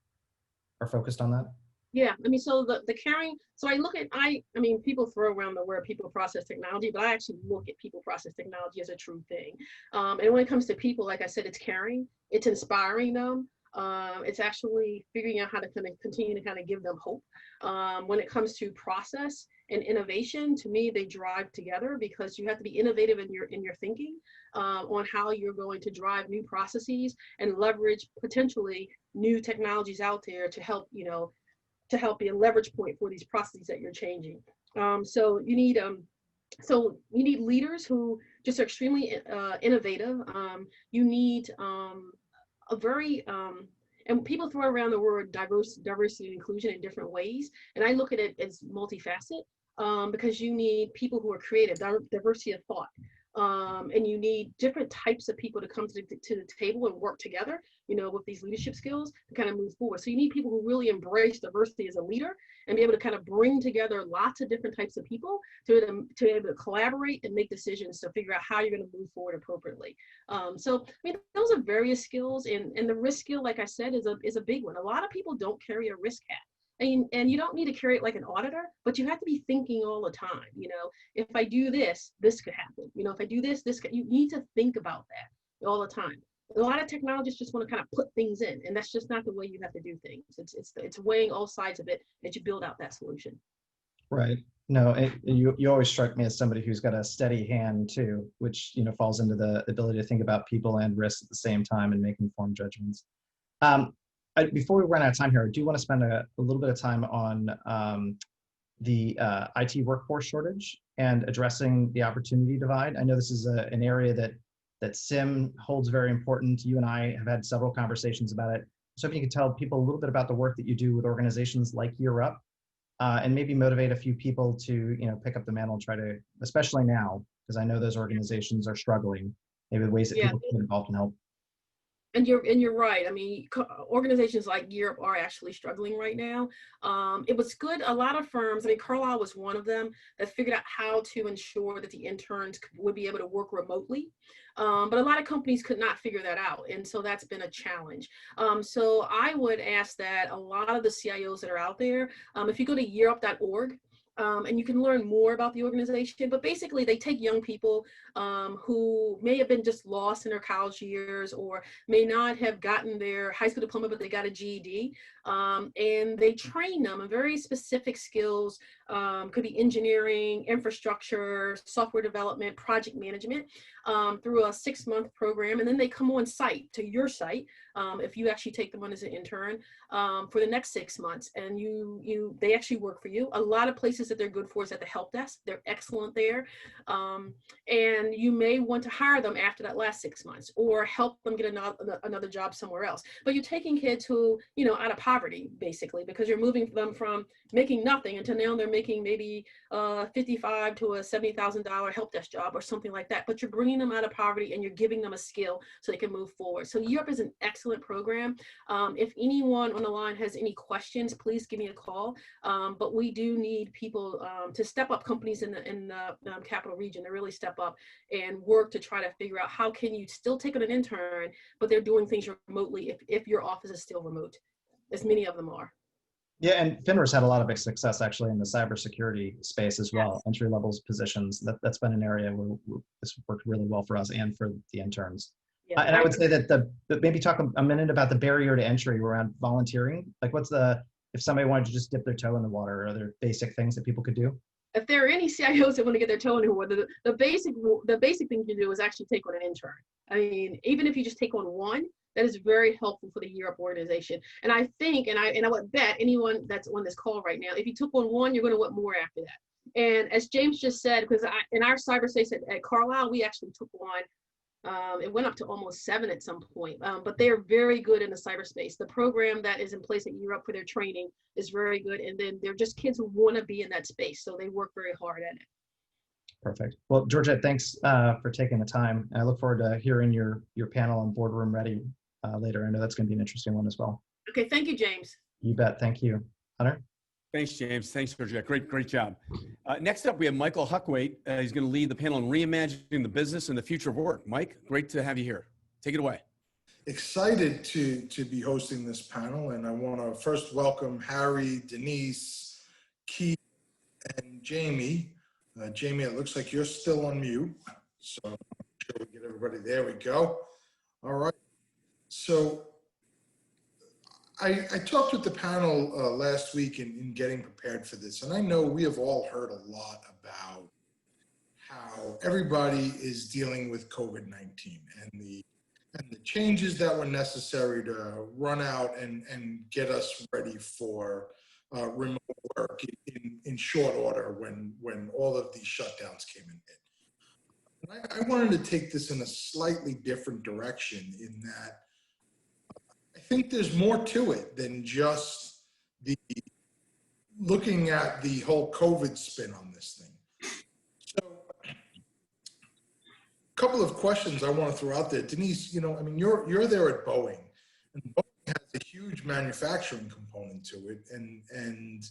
focused on that? Yeah, I mean, so the caring, so I look at, I mean, people throw around the word people process technology, but I actually look at people process technology as a true thing. And when it comes to people, like I said, it's caring, it's inspiring them. It's actually figuring out how to kind of continue to kind of give them hope. When it comes to process and innovation, to me, they drive together because you have to be innovative in your thinking on how you're going to drive new processes and leverage potentially new technologies out there to help, you know, to help be a leverage point for these processes that you're changing. So you need leaders who just are extremely innovative. You need a very and people throw around the word diversity and inclusion in different ways, and I look at it as multifaceted because you need people who are creative, diversity of thought. And you need different types of people to come to the table and work together, you know, with these leadership skills to kind of move forward. So you need people who really embrace diversity as a leader and be able to kind of bring together lots of different types of people to be able to collaborate and make decisions to figure out how you're going to move forward appropriately. So, I mean, those are various skills, and the risk skill, like I said, is a big one. A lot of people don't carry a risk hat. And you don't need to carry it like an auditor, but you have to be thinking all the time. You know, if I do this, this could happen. You know, if I do this, you need to think about that all the time. A lot of technologists just want to kind of put things in, and that's just not the way you have to do things. It's weighing all sides of it as you build out that solution. Right. No, you always strike me as somebody who's got a steady hand too, which, you know, falls into the ability to think about people and risks at the same time and make informed judgments. Before we run out of time here, I do want to spend a little bit of time on the IT workforce shortage and addressing the opportunity divide. I know this is an area that SIM holds very important. You and I have had several conversations about it. So if you could tell people a little bit about the work that you do with organizations like Year Up, and maybe motivate a few people to, you know, pick up the mantle and try to, especially now, because I know those organizations are struggling, maybe the ways that people can get involved and help. And you're right. I mean, organizations like Europe are actually struggling right now. It was good. A lot of firms, I mean, Carlyle was one of them that figured out how to ensure that the interns would be able to work remotely. But a lot of companies could not figure that out. And so that's been a challenge. So I would ask that a lot of the CIOs that are out there, if you go to yearup.org, and you can learn more about the organization, but basically they take young people who may have been just lost in their college years or may not have gotten their high school diploma, but they got a GED, and they train them in very specific skills, could be engineering, infrastructure, software development, project management, through a 6-month program. And then they come on site to your site, if you actually take them on as an intern, for the next 6 months, and they actually work for you. A lot of places that they're good for is at the help desk. They're excellent there. And you may want to hire them after that last 6 months or help them get another job somewhere else. But you're taking kids who, you know, out of poverty, basically, because you're moving them from making nothing until now they're making maybe $55,000 to a $70,000 help desk job or something like that. But you're bringing them out of poverty and you're giving them a skill so they can move forward. So Europe is an excellent program. If anyone on the line has any questions, please give me a call. But we do need people people to step up, companies in the capital region to really step up and work to try to figure out how can you still take on an intern, but they're doing things remotely if your office is still remote, as many of them are. Yeah, and FINRA's had a lot of success actually in the cybersecurity space as well, entry level positions. That's been an area where this worked really well for us and for the interns. Yeah, and I would say that maybe talk a minute about the barrier to entry around volunteering. Like if somebody wanted to just dip their toe in the water, are there basic things that people could do? If there are any CIOs that want to get their toe in the water, the basic thing you do is actually take on an intern. I mean, even if you just take on one, that is very helpful for the Year Up organization. And I think, and I would bet anyone that's on this call right now, if you took on one, you're going to want more after that. And as James just said, because in our cyberspace at Carlyle, we actually took on, it went up to almost 7 at some point, but they are very good in the cyberspace. The program that is in place at Year Up for their training is very good. And then they're just kids who want to be in that space. So they work very hard at it. Perfect. Well, Georgette, thanks for taking the time. And I look forward to hearing your panel on Boardroom Ready later. I know that's going to be an interesting one as well. Okay, thank you, James. You bet. Thank you. Hunter? Thanks, James. Thanks, Georgette. Great job. Next up, we have Michael Huthwaite. He's going to lead the panel on reimagining the business and the future of work. Mike, great to have you here. Take it away. Excited to be hosting this panel, and I want to first welcome Harry, Denise, Keith, and Jamie. Jamie, it looks like you're still on mute, so I'm sure we get everybody. There we go. All right. So I talked with the panel last week in getting prepared for this, and I know we have all heard a lot about how everybody is dealing with COVID-19 and the changes that were necessary to run out and get us ready for remote work in short order when all of these shutdowns came in. And I wanted to take this in a slightly different direction in that I think there's more to it than just looking at the whole COVID spin on this thing. So a couple of questions I want to throw out there. Denise, I mean, you're there at Boeing, and Boeing has a huge manufacturing component to it, and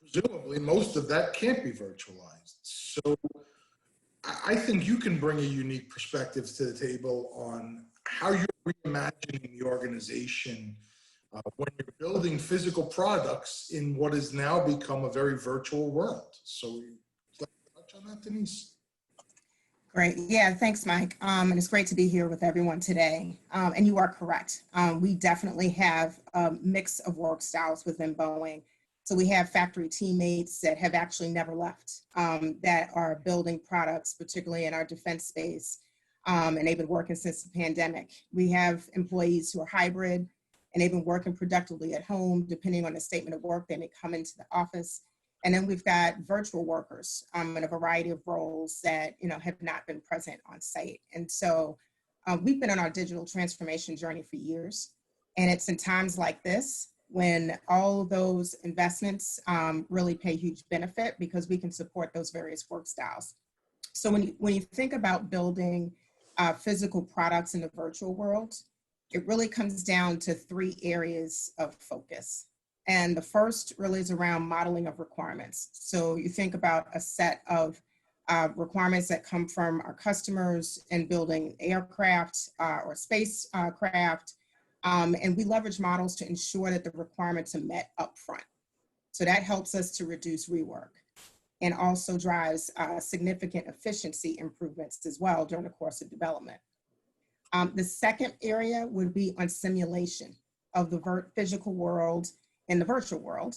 presumably most of that can't be virtualized. So I think you can bring a unique perspective to the table on how you're reimagining the organization when you're building physical products in what has now become a very virtual world. So let's touch on that, Denise. Great. Yeah, thanks, Mike. And it's great to be here with everyone today. And you are correct. We definitely have a mix of work styles within Boeing. So we have factory teammates that have actually never left, that are building products, particularly in our defense space, and they've been working since the pandemic. We have employees who are hybrid, and they've been working productively at home, depending on the statement of work. They may come into the office. And then we've got virtual workers in a variety of roles that have not been present on site. And so we've been on our digital transformation journey for years. And it's in times like this when all those investments really pay huge benefit, because we can support those various work styles. So when you think about building physical products in the virtual world, it really comes down to 3 areas of focus. And the first really is around modeling of requirements. So you think about a set of requirements that come from our customers in building aircraft or spacecraft, and we leverage models to ensure that the requirements are met upfront. So that helps us to reduce rework and also drives significant efficiency improvements as well during the course of development. The second area would be on simulation of the physical world in the virtual world.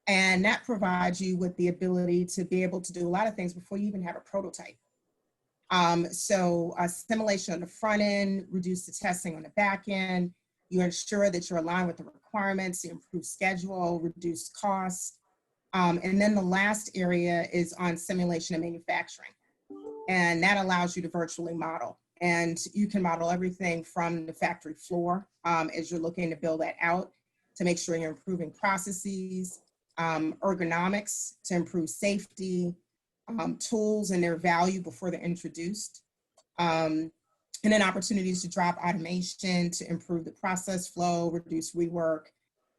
And that provides you with the ability to be able to do a lot of things before you even have a prototype. So simulation on the front end, reduce the testing on the back end. You ensure that you're aligned with the requirements, you improve schedule, reduce costs. And then the last area is on simulation and manufacturing. And that allows you to virtually model. And you can model everything from the factory floor as you're looking to build that out, to make sure you're improving processes, ergonomics to improve safety, tools and their value before they're introduced, and then opportunities to drop automation to improve the process flow, reduce rework,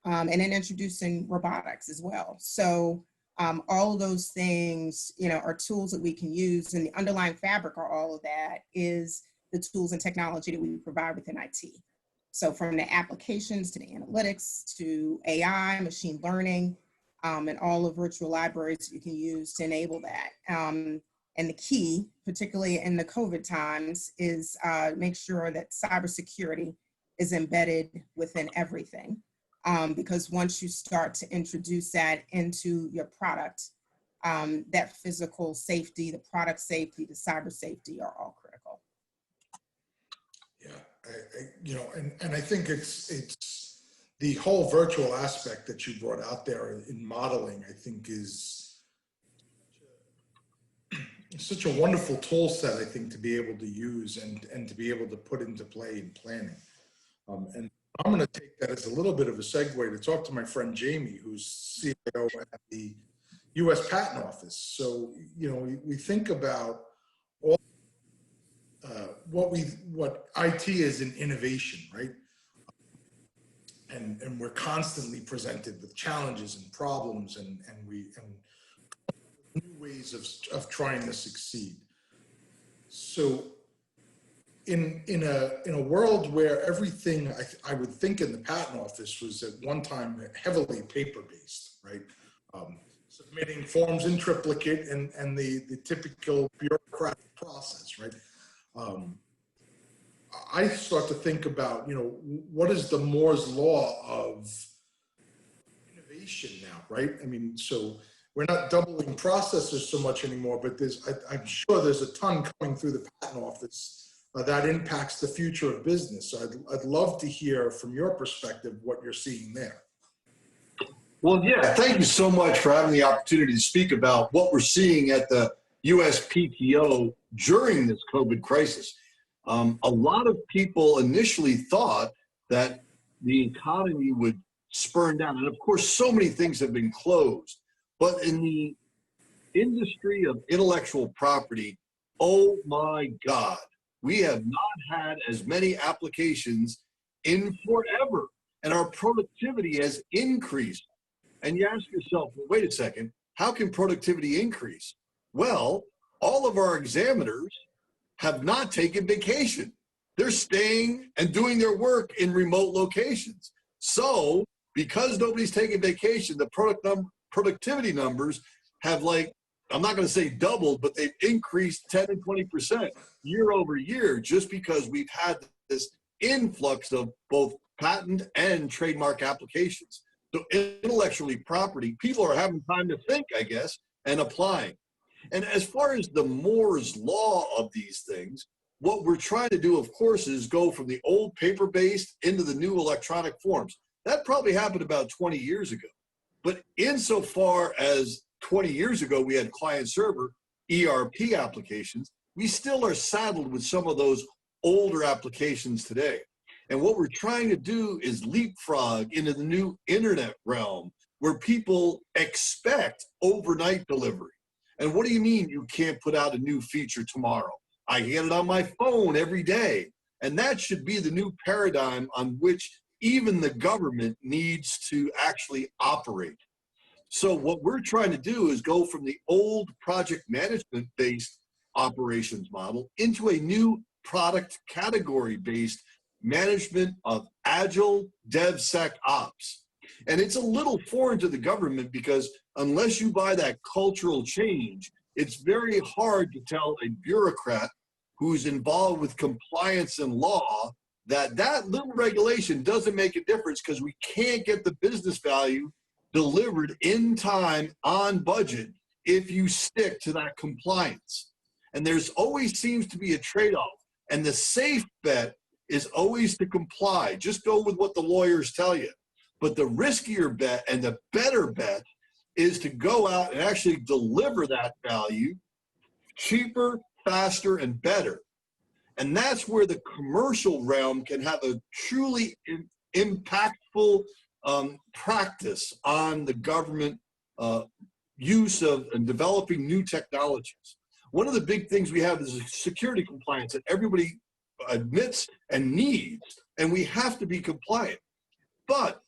and then introducing robotics as well. So All of those things, are tools that we can use, and the underlying fabric of all of that is the tools and technology that we provide within IT. So from the applications to the analytics to AI, machine learning, and all the virtual libraries you can use to enable that. And the key, particularly in the COVID times, is make sure that cybersecurity is embedded within everything. Because once you start to introduce that into your product, that physical safety, the product safety, the cyber safety are all critical. Yeah, and I think it's the whole virtual aspect that you brought out there in modeling, I think is such a wonderful tool set, I think, to be able to use and to be able to put into play in planning. And I'm going to take that as a little bit of a segue to talk to my friend Jamie, who's CIO at the U.S. Patent Office. So, we think about all what IT is in innovation, right? And we're constantly presented with challenges and problems and new ways of trying to succeed. So in a world where everything I would think in the patent office was at one time heavily paper-based, right? Submitting forms in triplicate and the typical bureaucratic process, right? I start to think about, what is the Moore's law of innovation now, right? I mean, so we're not doubling processes so much anymore, but I'm sure there's a ton coming through the patent office that impacts the future of business. So I'd love to hear from your perspective what you're seeing there. Well, yeah, thank you so much for having the opportunity to speak about what we're seeing at the USPTO during this COVID crisis. A lot of people initially thought that the economy would spurn down. And of course, so many things have been closed. But in the industry of intellectual property, oh my God, we have not had as many applications in forever. And our productivity has increased. And you ask yourself, well, wait a second, how can productivity increase? Well, all of our examiners have not taken vacation. They're staying and doing their work in remote locations. So because nobody's taking vacation, the productivity numbers have, like, I'm not going to say doubled, but they've increased 10 and 20% year over year, just because we've had this influx of both patent and trademark applications. So intellectually property, people are having time to think, I guess, and applying. And as far as the Moore's law of these things, what we're trying to do, of course, is go from the old paper-based into the new electronic forms. That probably happened about 20 years ago. But insofar as 20 years ago we had client-server ERP applications, we still are saddled with some of those older applications today. And what we're trying to do is leapfrog into the new internet realm where people expect overnight delivery. And what do you mean you can't put out a new feature tomorrow? I get it on my phone every day. And that should be the new paradigm on which even the government needs to actually operate. So what we're trying to do is go from the old project management-based operations model into a new product category-based management of agile DevSecOps. And it's a little foreign to the government because unless you buy that cultural change, it's very hard to tell a bureaucrat who's involved with compliance and law that that little regulation doesn't make a difference because we can't get the business value delivered in time on budget if you stick to that compliance. And there's always seems to be a trade-off. And the safe bet is always to comply. Just go with what the lawyers tell you. But the riskier bet and the better bet is to go out and actually deliver that value cheaper, faster, and better. And that's where the commercial realm can have a truly impactful practice on the government use of and developing new technologies. One of the big things we have is security compliance that everybody admits and needs, and we have to be compliant. But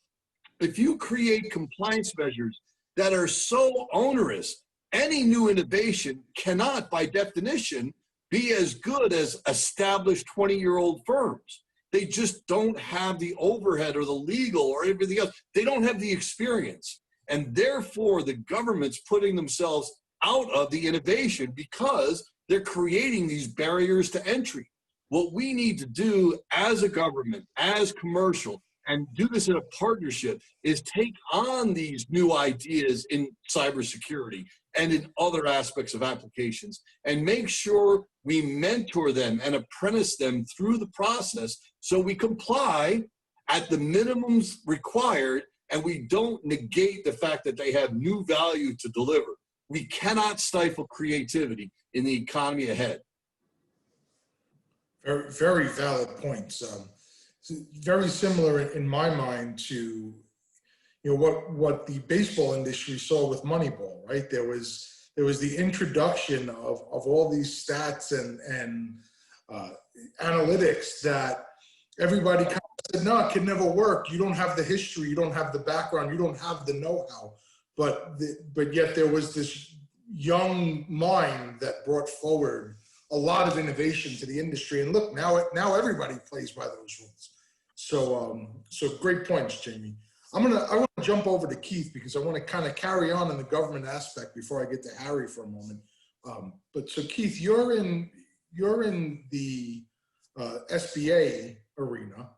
if you create compliance measures that are so onerous. Any new innovation cannot, by definition, be as good as established 20-year-old firms. They just don't have the overhead or the legal or everything else. They don't have the experience. And therefore, the government's putting themselves out of the innovation because they're creating these barriers to entry. What we need to do as a government, as commercial, and do this in a partnership, is take on these new ideas in cybersecurity and in other aspects of applications, and make sure we mentor them and apprentice them through the process so we comply at the minimums required and we don't negate the fact that they have new value to deliver. We cannot stifle creativity in the economy ahead. Very, very valid points. Very similar in my mind to what the baseball industry saw with Moneyball, right? There was the introduction of all these stats and analytics that everybody kind of said, no, it can never work. You don't have the history, you don't have the background, you don't have the know-how. But yet there was this young mind that brought forward a lot of innovation to the industry. And look, now everybody plays by those rules. So great points, Jamie. I want to jump over to Keith because I want to kind of carry on in the government aspect before I get to Harry for a moment. But so Keith, you're in the SBA arena.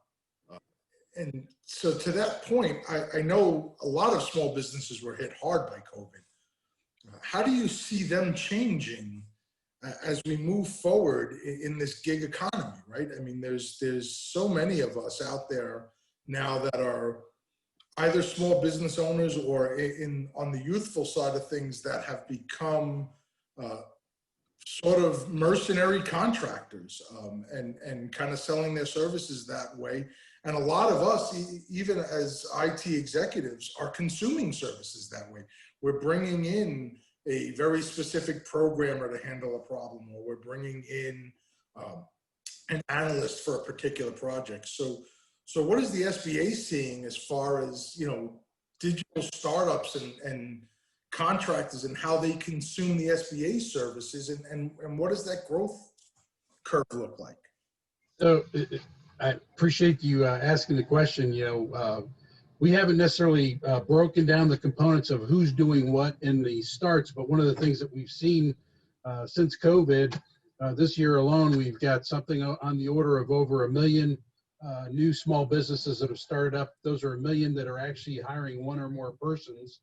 And so to that point, I know a lot of small businesses were hit hard by COVID. How do you see them changing as we move forward in this gig economy, right? I mean, there's so many of us out there now that are either small business owners or on the youthful side of things that have become sort of mercenary contractors and kind of selling their services that way. And a lot of us, even as IT executives, are consuming services that way. We're bringing in a very specific programmer to handle a problem, or we're bringing in an analyst for a particular project. So what is the SBA seeing as far as, digital startups and contractors and how they consume the SBA services, and what does that growth curve look like? So I appreciate you asking the question. We haven't necessarily broken down the components of who's doing what in the starts, but one of the things that we've seen since COVID, this year alone, we've got something on the order of over 1 million new small businesses that have started up. Those are 1 million that are actually hiring one or more persons.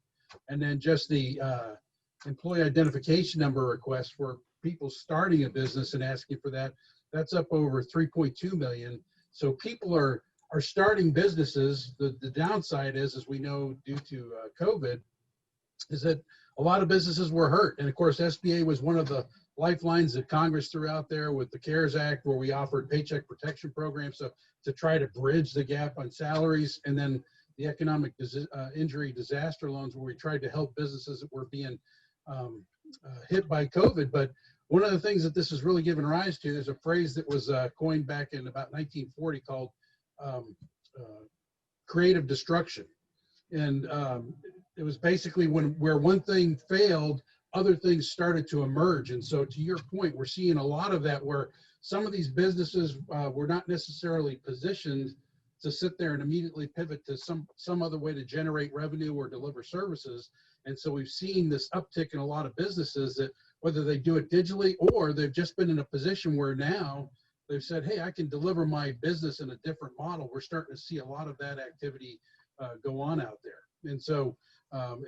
And then just the employee identification number requests for people starting a business and asking for that, that's up over 3.2 million. So people are starting businesses. The downside is, as we know, due to COVID, is that a lot of businesses were hurt. And of course, SBA was one of the lifelines that Congress threw out there with the CARES Act, where we offered paycheck protection programs to try to bridge the gap on salaries, and then the economic injury disaster loans, where we tried to help businesses that were being hit by COVID. But one of the things that this has really given rise to is a phrase that was coined back in about 1940 called creative destruction. And it was basically where one thing failed, other things started to emerge. And so to your point, we're seeing a lot of that, where some of these businesses were not necessarily positioned to sit there and immediately pivot to some other way to generate revenue or deliver services. And so we've seen this uptick in a lot of businesses that, whether they do it digitally or they've just been in a position where now they've said, hey, I can deliver my business in a different model. We're starting to see a lot of that activity go on out there. And so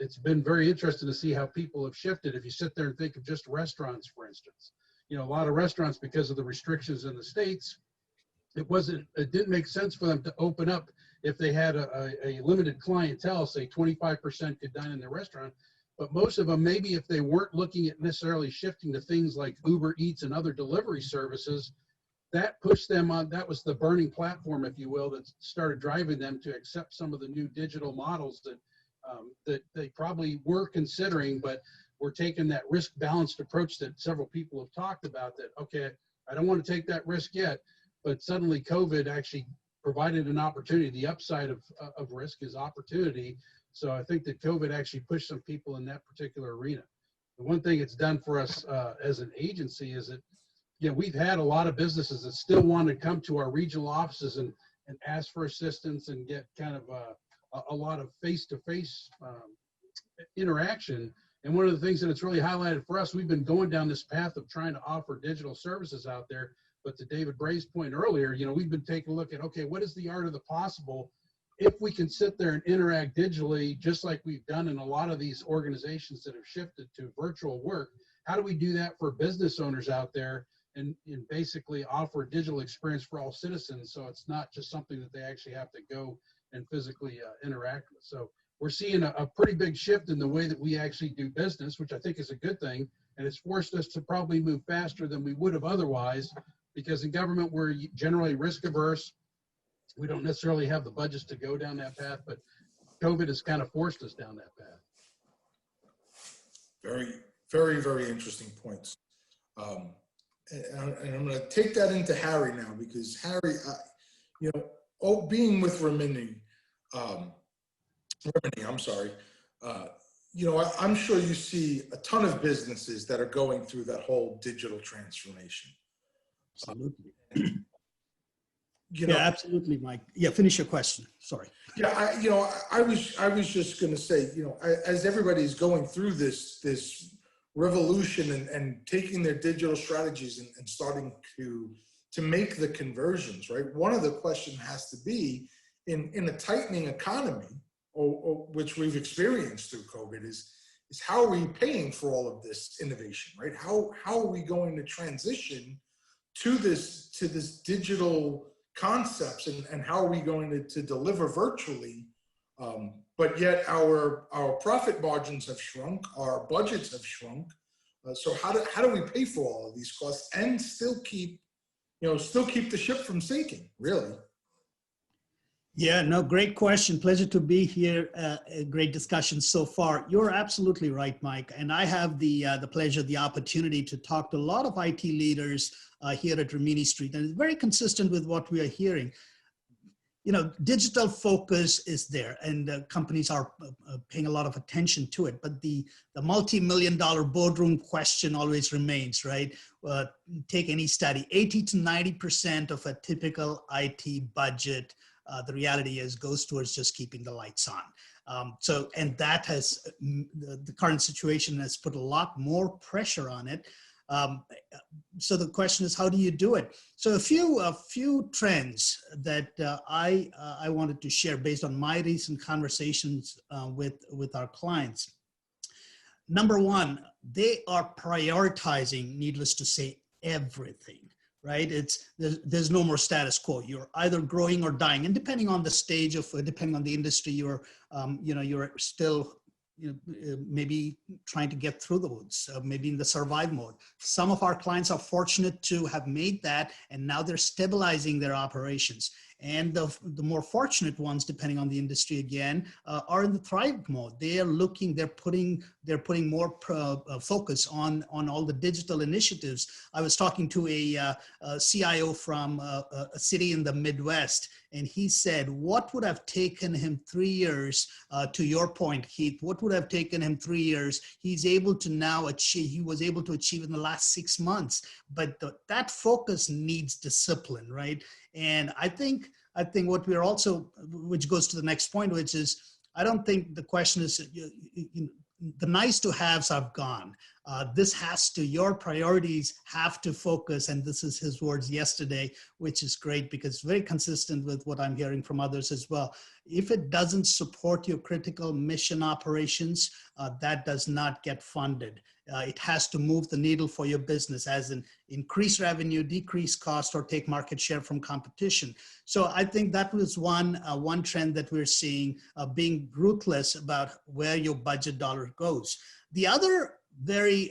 it's been very interesting to see how people have shifted. If you sit there and think of just restaurants, for instance, a lot of restaurants, because of the restrictions in the States, it didn't make sense for them to open up if they had a limited clientele, say 25% could dine in their restaurant. But most of them, maybe if they weren't looking at necessarily shifting to things like Uber Eats and other delivery services, that pushed them on. That was the burning platform, if you will, that started driving them to accept some of the new digital models that they probably were considering, but were taking that risk-balanced approach that several people have talked about, that, okay, I don't want to take that risk yet, but suddenly COVID actually provided an opportunity. The upside of risk is opportunity. So I think that COVID actually pushed some people in that particular arena. The one thing it's done for us as an agency is that, we've had a lot of businesses that still want to come to our regional offices and ask for assistance and get kind of a lot of face-to-face interaction. And one of the things that it's really highlighted for us, we've been going down this path of trying to offer digital services out there. But to David Bray's point earlier, we've been taking a look at, okay, what is the art of the possible if we can sit there and interact digitally, just like we've done in a lot of these organizations that have shifted to virtual work? How do we do that for business owners out there and basically offer a digital experience for all citizens, so it's not just something that they actually have to go and physically interact with? So we're seeing a pretty big shift in the way that we actually do business, which I think is a good thing. And it's forced us to probably move faster than we would have otherwise, because in government, we're generally risk averse. We don't necessarily have the budgets to go down that path, but COVID has kind of forced us down that path. Very, very, very interesting points. And I'm going to take that into Harry now, because Harry, being with Rimini, I'm sorry, I'm sure you see a ton of businesses that are going through that whole digital transformation. Absolutely. Yeah, absolutely, Mike. Yeah, finish your question. Sorry. Yeah, I was just going to say, as everybody's going through this revolution and taking their digital strategies and starting to make the conversions, right? One of the questions has to be, in a tightening economy, or which we've experienced through COVID, is how are we paying for all of this innovation, right? How are we going to transition to this digital concepts, and how are we going to deliver virtually? But yet our profit margins have shrunk, our budgets have shrunk. So how do we pay for all of these costs and still keep the ship from sinking, really? Yeah, no, great question. Pleasure to be here. A great discussion so far. You're absolutely right, Mike. And I have the pleasure, the opportunity to talk to a lot of IT leaders here at Rimini Street, and it's very consistent with what we are hearing. Digital focus is there, and companies are paying a lot of attention to it. But the multi-million-dollar boardroom question always remains, right? Take any study, 80 to 90% of a typical IT budget, the reality is, goes towards just keeping the lights on. And that has, the current situation has put a lot more pressure on it. So the question is, how do you do it? So a few trends that I wanted to share based on my recent conversations with our clients. Number one, they are prioritizing, needless to say, everything. Right? There's no more status quo. You're either growing or dying, and depending on the stage depending on the industry, you're still maybe trying to get through the woods, maybe in the survive mode. Some of our clients are fortunate to have made that, and now they're stabilizing their operations. And the more fortunate ones, depending on the industry again, are in the thrive mode. They're putting more focus on all the digital initiatives. I was talking to a CIO from a city in the Midwest, and he said, what would have taken him 3 years, to your point, Keith, what would have taken him 3 years, he was able to achieve in the last 6 months. But that focus needs discipline, right? And I think what we're also, which goes to the next point, which is, I don't think the question is, the nice to haves have gone. Your priorities have to focus, and this is his words yesterday, which is great because it's very consistent with what I'm hearing from others as well. If it doesn't support your critical mission operations, that does not get funded. It has to move the needle for your business, as in increase revenue, decrease cost, or take market share from competition. So I think that was one trend that we're seeing, being ruthless about where your budget dollar goes. The other very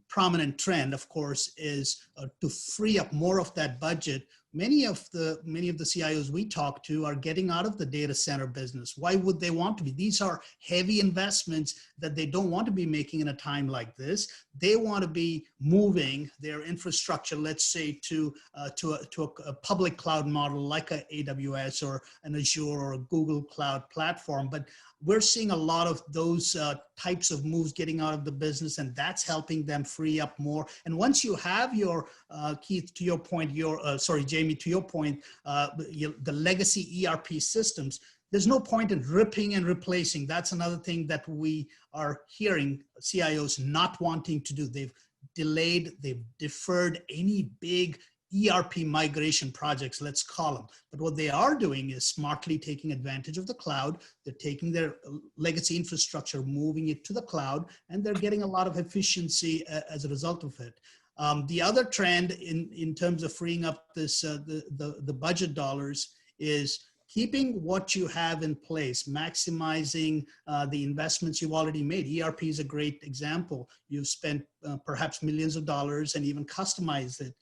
prominent trend, of course, is to free up more of that budget many of the CIOs we talk to are getting out of the data center business. Why would they want to be? These are heavy investments that they don't want to be making in a time like this. They want to be moving their infrastructure, let's say, to a public cloud model like a AWS or an Azure or a Google Cloud platform. But we're seeing a lot of those types of moves getting out of the business, and that's helping them free up more. And once you have your, Keith, to your point, Jamie, to your point, the legacy ERP systems, there's no point in ripping and replacing. That's another thing that we are hearing CIOs not wanting to do. They've delayed, they've deferred any big ERP migration projects, let's call them. But what they are doing is smartly taking advantage of the cloud. They're taking their legacy infrastructure, moving it to the cloud, and they're getting a lot of efficiency as a result of it. The other trend in terms of freeing up this the budget dollars is keeping what you have in place, maximizing the investments you've already made. ERP is a great example. You've spent perhaps millions of dollars and even customized it.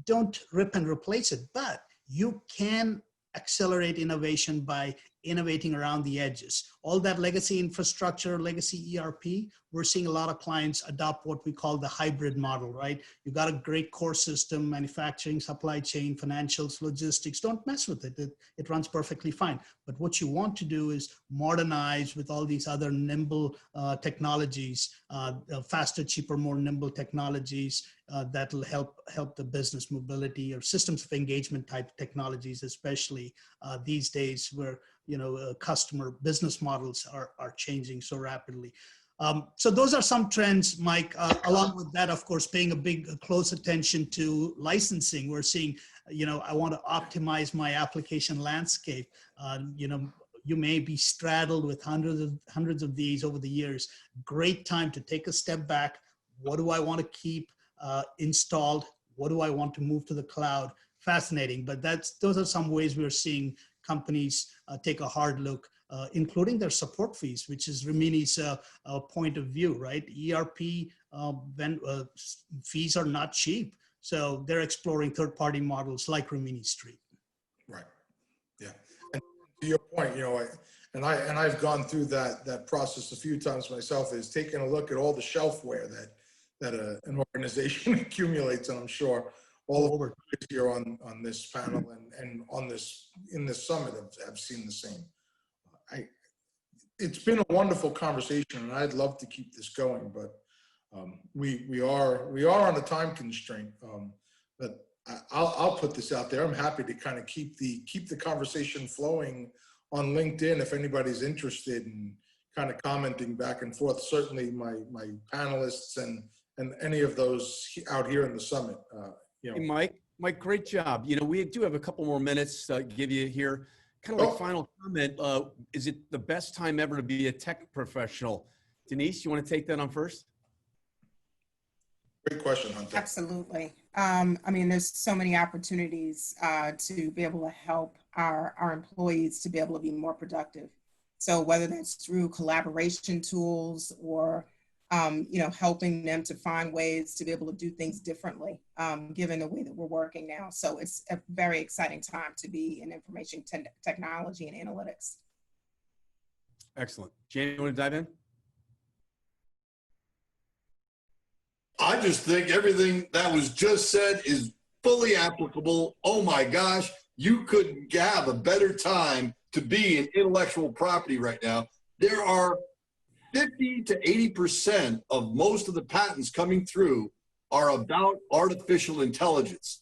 Don't rip and replace it, but you can accelerate innovation by innovating around the edges. All that legacy infrastructure, legacy ERP, we're seeing a lot of clients adopt what we call the hybrid model, right? You got a great core system, manufacturing, supply chain, financials, logistics, don't mess with it. It runs perfectly fine. But what you want to do is modernize with all these other nimble technologies, faster, cheaper, more nimble technologies that'll help the business mobility or systems of engagement type technologies, especially these days where customer business models are changing so rapidly. So those are some trends, Mike. Along with that, of course, paying a close attention to licensing. We're seeing, I want to optimize my application landscape. You may be straddled with hundreds of these over the years. Great time to take a step back. What do I want to keep installed? What do I want to move to the cloud? Fascinating, but those are some ways we're seeing companies take a hard look, including their support fees, which is Rimini's point of view, right? ERP fees are not cheap. So they're exploring third-party models like Rimini Street. Right, yeah. And to your point, I've gone through that process a few times myself, is taking a look at all the shelfware that an organization accumulates, and I'm sure all over here on this panel and in this summit have seen the same. It's been a wonderful conversation, and I'd love to keep this going, but we are on a time constraint. But I'll put this out there. I'm happy to kind of keep the conversation flowing on LinkedIn if anybody's interested in kind of commenting back and forth. Certainly my panelists and any of those out here in the summit. Hey, Mike, great job. We do have a couple more minutes to give you here. Kind of like final comment, is it the best time ever to be a tech professional? Denise, you want to take that on first? Great question, Hunter. Absolutely. There's so many opportunities to be able to help our employees to be able to be more productive. So whether that's through collaboration tools or helping them to find ways to be able to do things differently, given the way that we're working now. So it's a very exciting time to be in information technology and analytics. Excellent. Jamie, you want to dive in? I just think everything that was just said is fully applicable. Oh my gosh, you couldn't have a better time to be in intellectual property right now. There are 50 to 80% of most of the patents coming through are about artificial intelligence.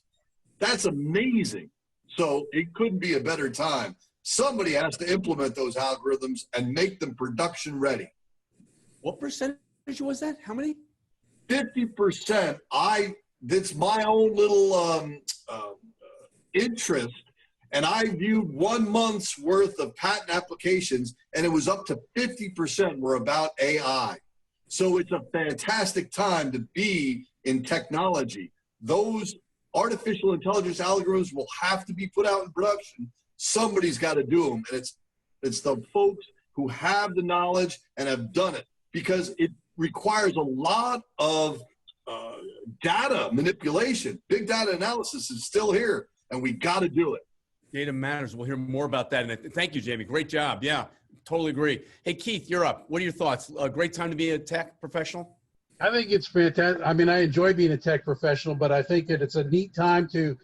That's amazing. So it couldn't be a better time. Somebody has to implement those algorithms and make them production ready. What percentage was that? How many? 50%. That's my own little interest. And I viewed 1 month's worth of patent applications, and it was up to 50% were about AI. So it's a fantastic time to be in technology. Those artificial intelligence algorithms will have to be put out in production. Somebody's got to do them. And it's the folks who have the knowledge and have done it, because it requires a lot of data manipulation. Big data analysis is still here. and we got to do it. Data matters. We'll hear more about that. And thank you, Jamie. Great job. Yeah, totally agree. Hey, Keith, you're up. What are your thoughts? A great time to be a tech professional? I think it's fantastic. I mean, I enjoy being a tech professional, but I think that it's a neat time to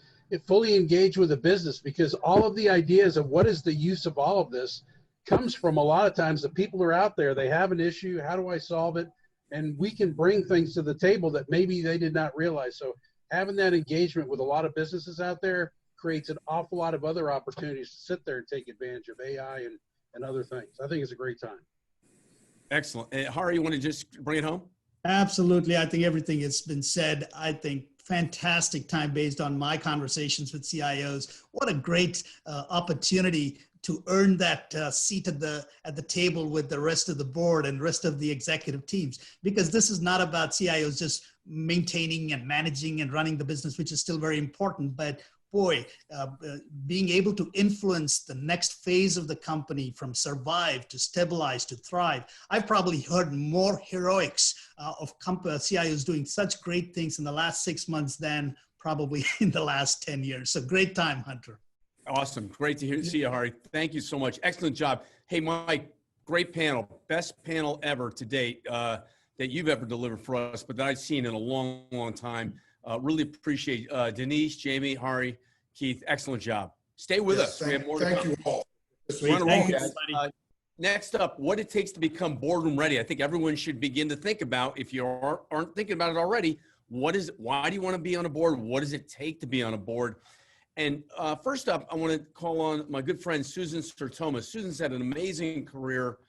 fully engage with the business, because all of the ideas of what is the use of all of this comes from a lot of times the people are out there. They have an issue. How do I solve it? And we can bring things to the table that maybe they did not realize. So having that engagement with a lot of businesses out there creates an awful lot of other opportunities to sit there and take advantage of AI and other things. I think it's a great time. Excellent. Hari, you want to just bring it home? Absolutely. I think everything has been said. I think fantastic time based on my conversations with CIOs. What a great opportunity to earn that seat at the table with the rest of the board and rest of the executive teams, because this is not about CIOs just maintaining and managing and running the business, which is still very important, but boy, being able to influence the next phase of the company from survive to stabilize to thrive. I've probably heard more heroics of CIOs doing such great things in the last 6 months than probably in the last 10 years. So great time, Hunter. Awesome. Great to see you, Hari. Thank you so much. Excellent job. Hey, Mike, great panel. Best panel ever to date that you've ever delivered for us, but that I've seen in a long, long time. Really appreciate Denise, Jamie, Hari, Keith. Excellent job. Stay with us. We have more to come. Thank you all. Thank you, guys. Next up, what it takes to become boardroom ready. I think everyone should begin to think about, if you aren't thinking about it already, why do you want to be on a board? What does it take to be on a board? And first up, I want to call on my good friend, Susan Certoma. Susan's had an amazing career,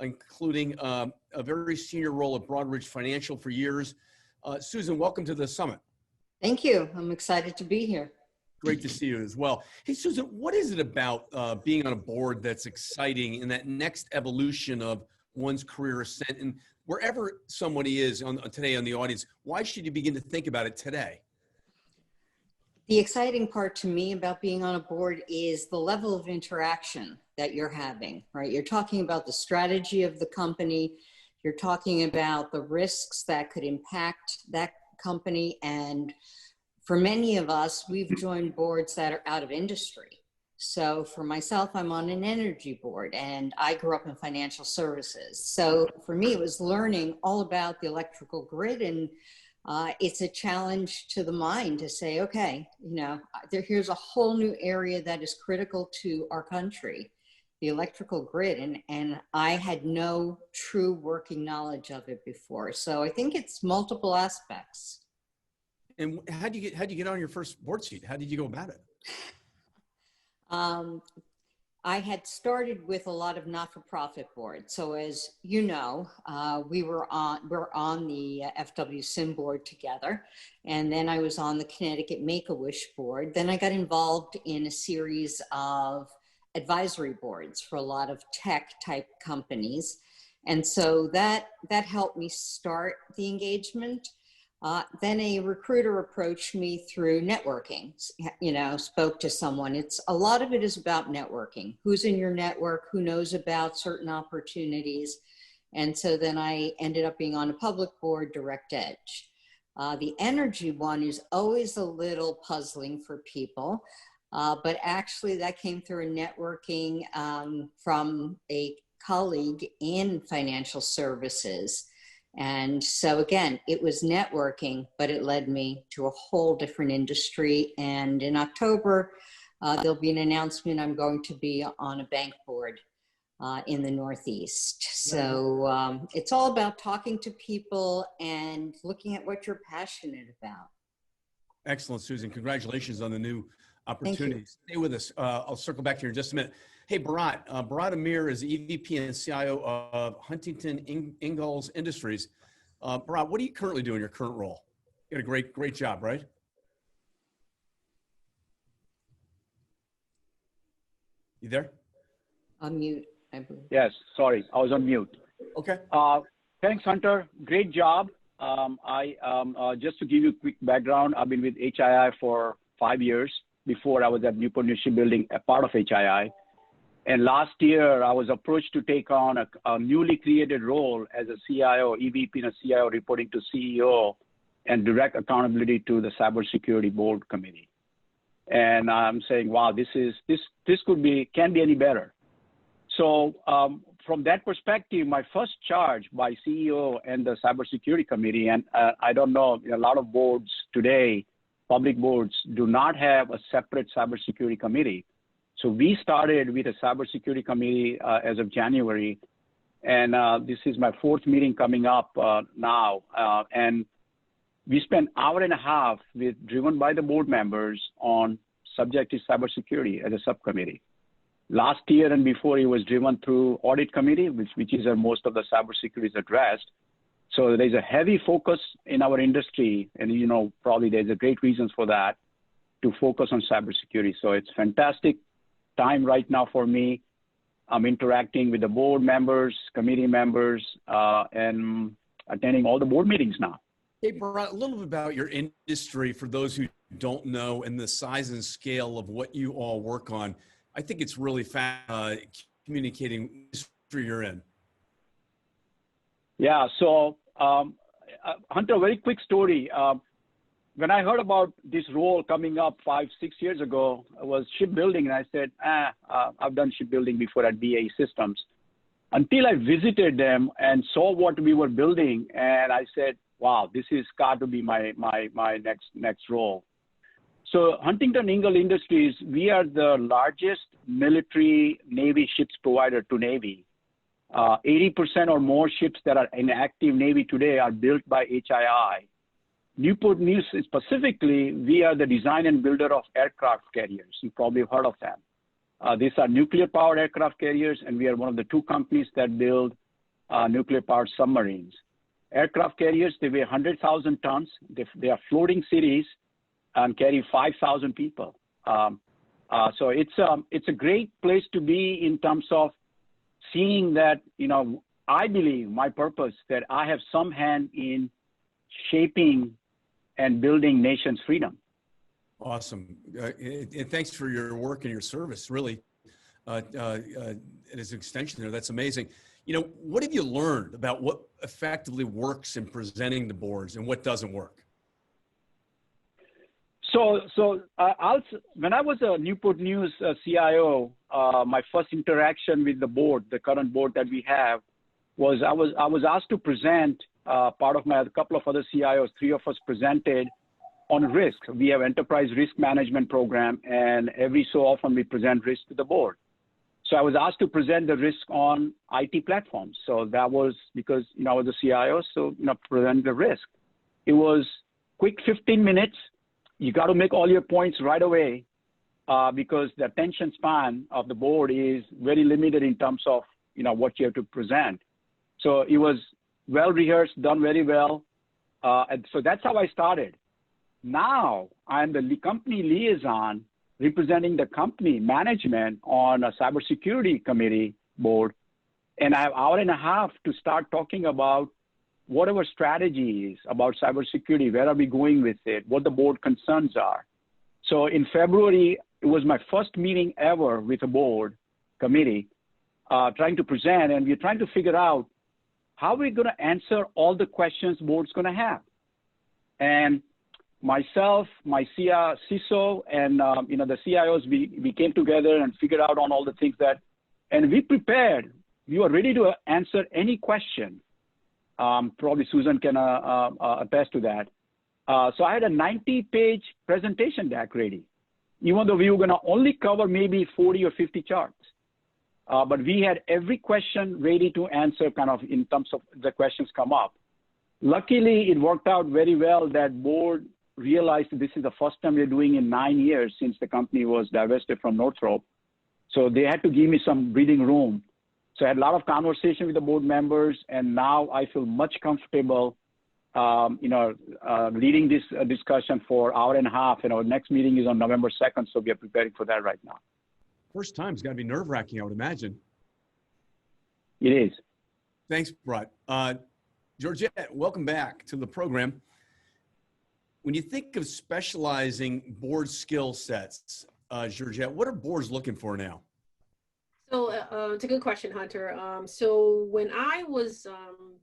including a very senior role at Broadridge Financial for years. Susan, welcome to the summit. Thank you. I'm excited to be here. Great to see you as well. Hey, Susan, what is it about being on a board that's exciting in that next evolution of one's career ascent? And wherever somebody is today on the audience, why should you begin to think about it today? The exciting part to me about being on a board is the level of interaction that you're having, right? You're talking about the strategy of the company. You're talking about the risks that could impact that company. And for many of us, we've joined boards that are out of industry. So for myself, I'm on an energy board and I grew up in financial services. So for me, it was learning all about the electrical grid, and it's a challenge to the mind to say, okay, here's a whole new area that is critical to our country, the electrical grid. And I had no true working knowledge of it before. So I think it's multiple aspects. And how'd you get on your first board seat? How did you go about it? I had started with a lot of not-for-profit boards. So as you know, we're on the FWSIM board together. And then I was on the Connecticut Make-A-Wish board. Then I got involved in a series of advisory boards for a lot of tech type companies. And so that helped me start the engagement. Then a recruiter approached me through networking, spoke to someone. A lot of it is about networking. Who's in your network? Who knows about certain opportunities? And so then I ended up being on a public board, Direct Edge. The energy one is always a little puzzling for people, but actually that came through a networking from a colleague in financial services. And so again, it was networking, but it led me to a whole different industry. And in October, there'll be an announcement. I'm going to be on a bank board in the Northeast. So it's all about talking to people and looking at what you're passionate about. Excellent, Susan. Congratulations on the new opportunities. Stay with us. I'll circle back here in just a minute. Hey, Bharat. Bharat Amir is the EVP and CIO of Huntington Ingalls Industries. Bharat, what are you currently doing in your current role? You got a great job, right? You there? On mute, I believe. Yes, sorry, I was on mute. Okay. Thanks, Hunter. Great job. Just to give you a quick background, I've been with HII for 5 years. Before I was at Newport News Shipbuilding, a part of HII. And last year, I was approached to take on a newly created role as a CIO, EVP and a CIO reporting to CEO and direct accountability to the Cybersecurity Board Committee. And I'm saying, wow, this can be any better. So from that perspective, my first charge by CEO and the cybersecurity committee, and I don't know, a lot of boards today, public boards, do not have a separate cybersecurity committee. So we started with a cybersecurity committee as of January, and this is my 4th meeting coming up now. And we spent an hour and a half driven by the board members on subject is cybersecurity as a subcommittee. Last year and before, it was driven through audit committee, which is where most of the cybersecurity is addressed. So there's a heavy focus in our industry, and probably there's a great reasons for that, to focus on cybersecurity. So it's fantastic time right now for me. I'm interacting with the board members, committee members, and attending all the board meetings now. Hey, Bharat, a little bit about your industry for those who don't know and the size and scale of what you all work on. I think it's really communicating the industry you're in. Yeah, so Hunter, very quick story. When I heard about this role coming up 5-6 years ago, it was shipbuilding, and I said, I've done shipbuilding before at BAE Systems. Until I visited them and saw what we were building, and I said, wow, this is got to be my next role. So Huntington Ingalls Industries, we are the largest military Navy ships provider to Navy. 80% or more ships that are in active Navy today are built by HII. Newport News specifically, we are the design and builder of aircraft carriers. You probably have heard of them. These are nuclear-powered aircraft carriers, and we are one of the 2 companies that build nuclear-powered submarines. Aircraft carriers, they weigh 100,000 tons. They are floating cities and carry 5,000 people. So it's a great place to be in terms of seeing that, I believe my purpose that I have some hand in shaping and building nation's freedom. Awesome. And thanks for your work and your service, really, as an extension there. That's amazing. What have you learned about what effectively works in presenting the boards and what doesn't work? So when I was a Newport News CIO, my first interaction with the board, the current board that we have, was I was asked to present part of a couple of other CIOs. 3 of us presented on risk. We have enterprise risk management program, and every so often we present risk to the board. So I was asked to present the risk on IT platforms. So that was because I was a CIO, so present the risk. It was quick 15 minutes. You got to make all your points right away because the attention span of the board is very limited in terms of what you have to present. So it was well rehearsed, done very well. And so that's how I started. Now I'm the company liaison representing the company management on a cybersecurity committee board. And I have an hour and a half to start talking about what our strategy is about cybersecurity, where are we going with it, what the board concerns are. So in February, it was my first meeting ever with a board committee trying to present, and we're trying to figure out how we're going to answer all the questions board's going to have. And myself, my CISO, and the CIOs, we came together and figured out on all the things and we prepared. We were ready to answer any question. Probably Susan can attest to that. So I had a 90-page presentation deck ready, even though we were going to only cover maybe 40 or 50 charts. But we had every question ready to answer kind of in terms of the questions come up. Luckily, it worked out very well that board realized this is the first time we're doing in 9 years since the company was divested from Northrop. So they had to give me some breathing room. So I had a lot of conversation with the board members, and now I feel much comfortable, leading this discussion for an hour and a half. And our next meeting is on November 2nd, so we are preparing for that right now. First time has got to be nerve-wracking, I would imagine. It is. Thanks, Bharat. Georgette, welcome back to the program. When you think of specializing board skill sets, Georgette, what are boards looking for now? So it's a good question, Hunter. So when I was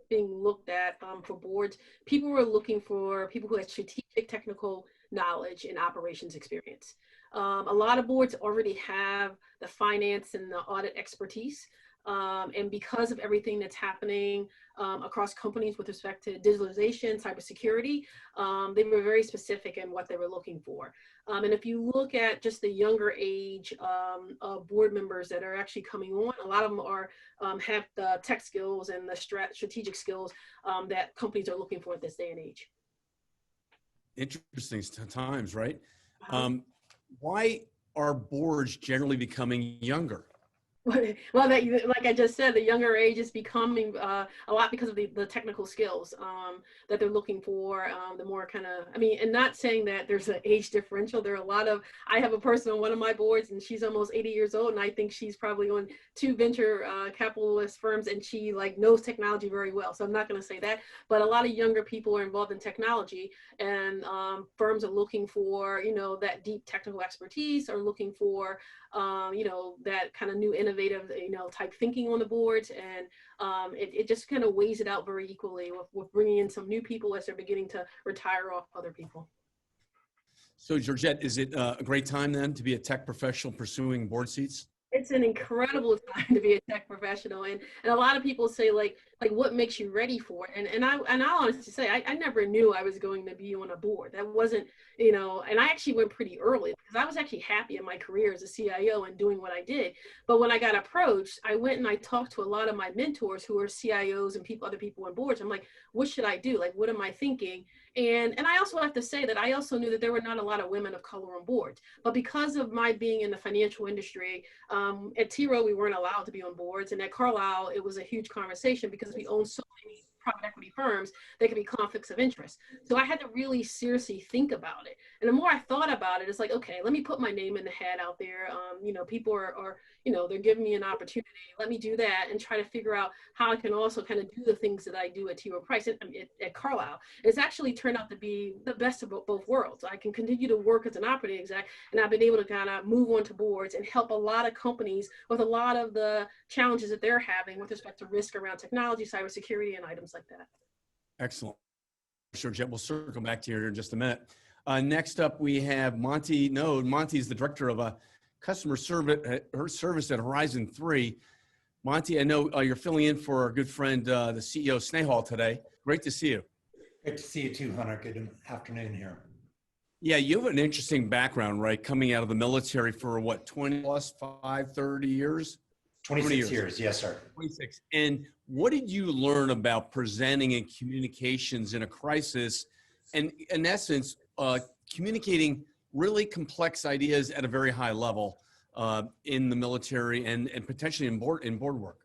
being looked at for boards, people were looking for people who had strategic technical knowledge and operations experience. A lot of boards already have the finance and the audit expertise. And because of everything that's happening across companies with respect to digitalization, cybersecurity, they were very specific in what they were looking for. And if you look at just the younger age of board members that are actually coming on, a lot of them are have the tech skills and the strategic skills that companies are looking for at this day and age. Interesting times, right? Why are boards generally becoming younger? Well, like I just said, the younger age is becoming a lot because of the technical skills that they're looking for. The more kind of, I mean, and not saying that there's an age differential. There are a lot of, I have a person on one of my boards and she's almost 80 years old. And I think she's probably on 2 venture capitalist firms and she like knows technology very well. So I'm not going to say that, but a lot of younger people are involved in technology and firms are looking for, you know, that deep technical expertise, are looking for, you know, that kind of new innovative, you know, type thinking on the boards, and it just kind of weighs it out very equally with bringing in some new people as they're beginning to retire off other people. So Georgette, is it a great time then to be a tech professional pursuing board seats? It's an incredible time to be a tech professional, and a lot of people say like what makes you ready for it, and I'll honestly say I never knew I was going to be on a board. That wasn't, you know, and I actually went pretty early because I was actually happy in my career as a CIO and doing what I did. But when I got approached, I went and I talked to a lot of my mentors who are CIOs and other people on boards. I'm like, what should I do? Like, what am I thinking? And I also have to say that I also knew that there were not a lot of women of color on boards, but because of my being in the financial industry, at T. Rowe, we weren't allowed to be on boards, and at Carlyle, it was a huge conversation because we own so many private equity firms, there could be conflicts of interest. So I had to really seriously think about it. And the more I thought about it, it's like, okay, let me put my name in the hat out there. You know, people are, you know, they're giving me an opportunity. Let me do that and try to figure out how I can also kind of do the things that I do at T. Rowe Price at Carlyle. It's actually turned out to be the best of both worlds. I can continue to work as an operating exec, and I've been able to kind of move on to boards and help a lot of companies with a lot of the challenges that they're having with respect to risk around technology, cybersecurity, and items like that. Excellent. Georgette, we'll circle back to you here in just a minute. Next up, we have Monti Knode. Monti is the director of customer service at Horizon 3. Monti, I know you're filling in for our good friend, the CEO Snehal today. Great to see you. Great to see you too, Hunter. Good afternoon here. Yeah, you have an interesting background, right? Coming out of the military for what, 20 plus 30 years? 26 years, yes, sir. 26. And what did you learn about presenting and communications in a crisis? And in essence, communicating really complex ideas at a very high level in the military and potentially in board work.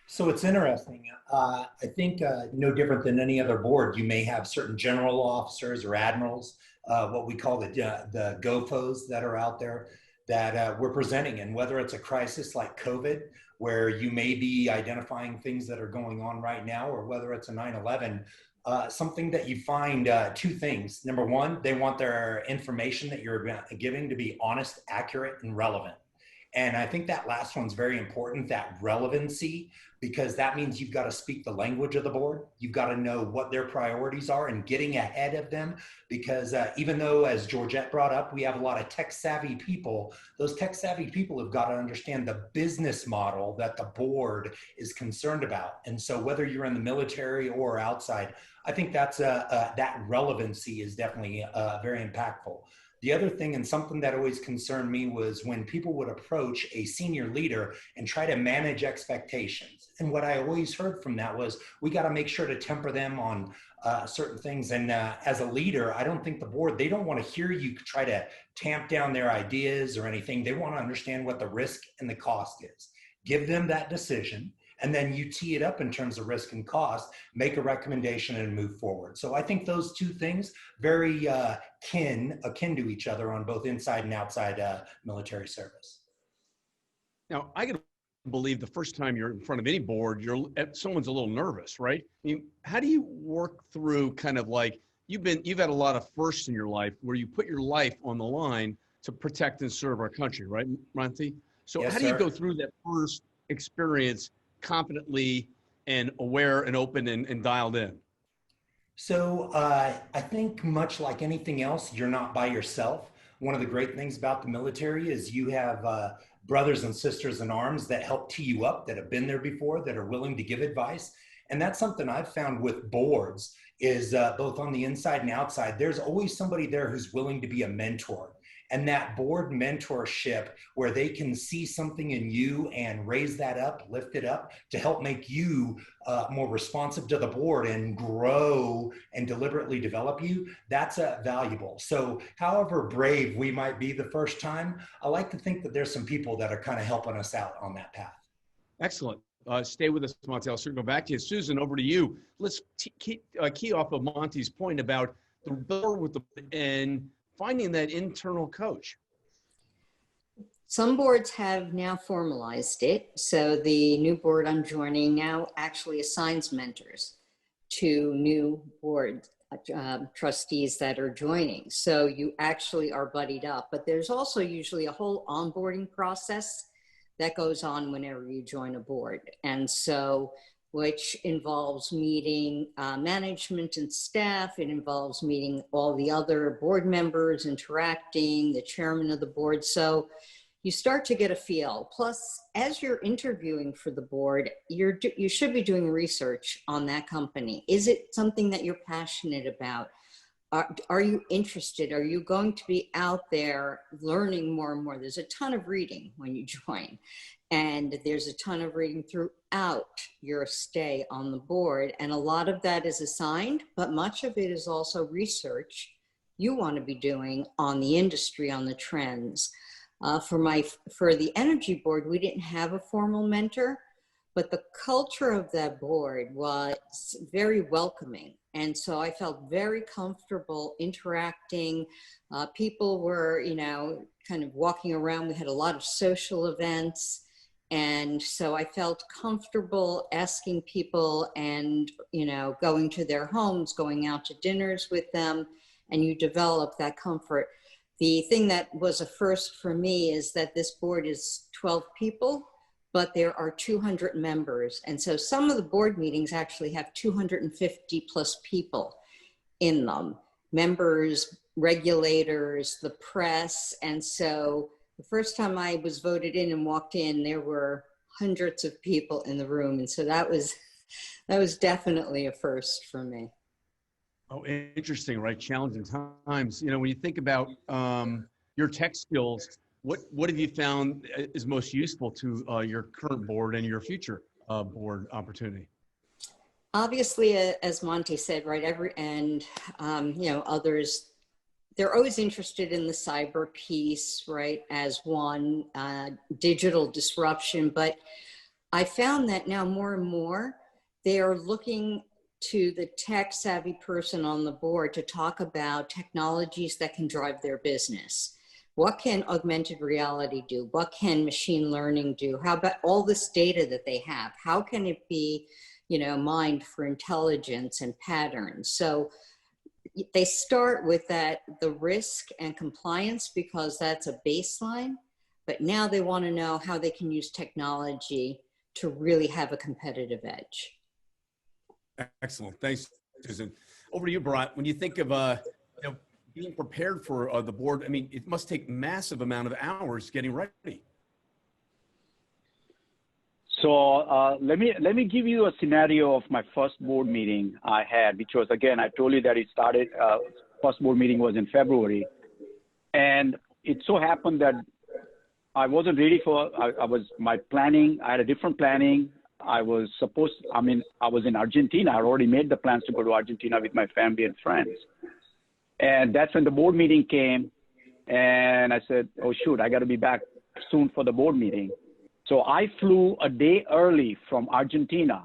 So it's interesting. I think no different than any other board, you may have certain general officers or admirals, what we call the GOFOs that are out there that we're presenting. And whether it's a crisis like COVID, where you may be identifying things that are going on right now, or whether it's a 9/11, something that you find, 2 things. Number one, they want their information that you're giving to be honest, accurate, and relevant. And I think that last one's very important, that relevancy, because that means you've got to speak the language of the board. You've got to know what their priorities are and getting ahead of them, because even though, as Georgette brought up, we have a lot of tech savvy people, those tech savvy people have got to understand the business model that the board is concerned about. And so whether you're in the military or outside, I think that's that relevancy is definitely very impactful. The other thing, and something that always concerned me, was when people would approach a senior leader and try to manage expectations. And what I always heard from that was, we got to make sure to temper them on certain things. And as a leader, I don't think the board, they don't want to hear you try to tamp down their ideas or anything. They want to understand what the risk and the cost is. Give them that decision, and then you tee it up in terms of risk and cost, make a recommendation and move forward. So I think those 2 things, very akin to each other on both inside and outside military service. Now, I can believe the first time you're in front of any board, someone's a little nervous, right? I mean, how do you work through kind of like, you've had a lot of firsts in your life where you put your life on the line to protect and serve our country, right, Monti? So Yes, how do you sir. go through that first experience confidently and aware and open and dialed in? So I think much like anything else, you're not by yourself. One of the great things about the military is you have brothers and sisters in arms that help tee you up, that have been there before, that are willing to give advice. And that's something I've found with boards is both on the inside and outside, there's always somebody there who's willing to be a mentor. And that board mentorship where they can see something in you and raise that up, lift it up to help make you more responsive to the board and grow and deliberately develop you, that's valuable. So however brave we might be the first time, I like to think that there's some people that are kind of helping us out on that path. Excellent. Stay with us, Monti. I'll circle back to you. Susan, over to you. Let's key off of Monty's point about the board with the and finding that internal coach. Some boards have now formalized it. So the new board I'm joining now actually assigns mentors to new board trustees that are joining. So you actually are buddied up, but there's also usually a whole onboarding process that goes on whenever you join a board. And so, which involves meeting management and staff. It involves meeting all the other board members, interacting, the chairman of the board. So you start to get a feel. Plus, as you're interviewing for the board, you should be doing research on that company. Is it something that you're passionate about? Are you interested? Are you going to be out there learning more and more? There's a ton of reading when you join. And there's a ton of reading throughout your stay on the board. And a lot of that is assigned, but much of it is also research you want to be doing on the industry, on the trends. For the energy board, we didn't have a formal mentor, but the culture of that board was very welcoming. And so I felt very comfortable interacting. People were, kind of walking around. We had a lot of social events. And so I felt comfortable asking people and, going to their homes, going out to dinners with them, and you develop that comfort. The thing that was a first for me is that this board is 12 people, but there are 200 members. And so some of the board meetings actually have 250 plus people in them, members, regulators, the press. And so the first time I was voted in and walked in, there were hundreds of people in the room. And so that was definitely a first for me. Oh, interesting, right? Challenging times. When you think about your tech skills, what have you found is most useful to your current board and your future board opportunity? Obviously, as Monty said, right, others, they're always interested in the cyber piece, right, as one, digital disruption. But I found that now more and more, they are looking to the tech savvy person on the board to talk about technologies that can drive their business. What can augmented reality do? What can machine learning do? How about all this data that they have? How can it be, mined for intelligence and patterns? So they start with the risk and compliance because that's a baseline, but now they want to know how they can use technology to really have a competitive edge. Excellent. Thanks, Susan. Over to you, Bharat. When you think of being prepared for the board, it must take massive amount of hours getting ready. So let me give you a scenario of my first board meeting I had, which was, again, I told you that it started, first board meeting was in February. And it so happened that I wasn't ready for, my planning, I had a different planning. I was in Argentina. I already made the plans to go to Argentina with my family and friends. And that's when the board meeting came. And I said, oh, shoot, I got to be back soon for the board meeting. So I flew a day early from Argentina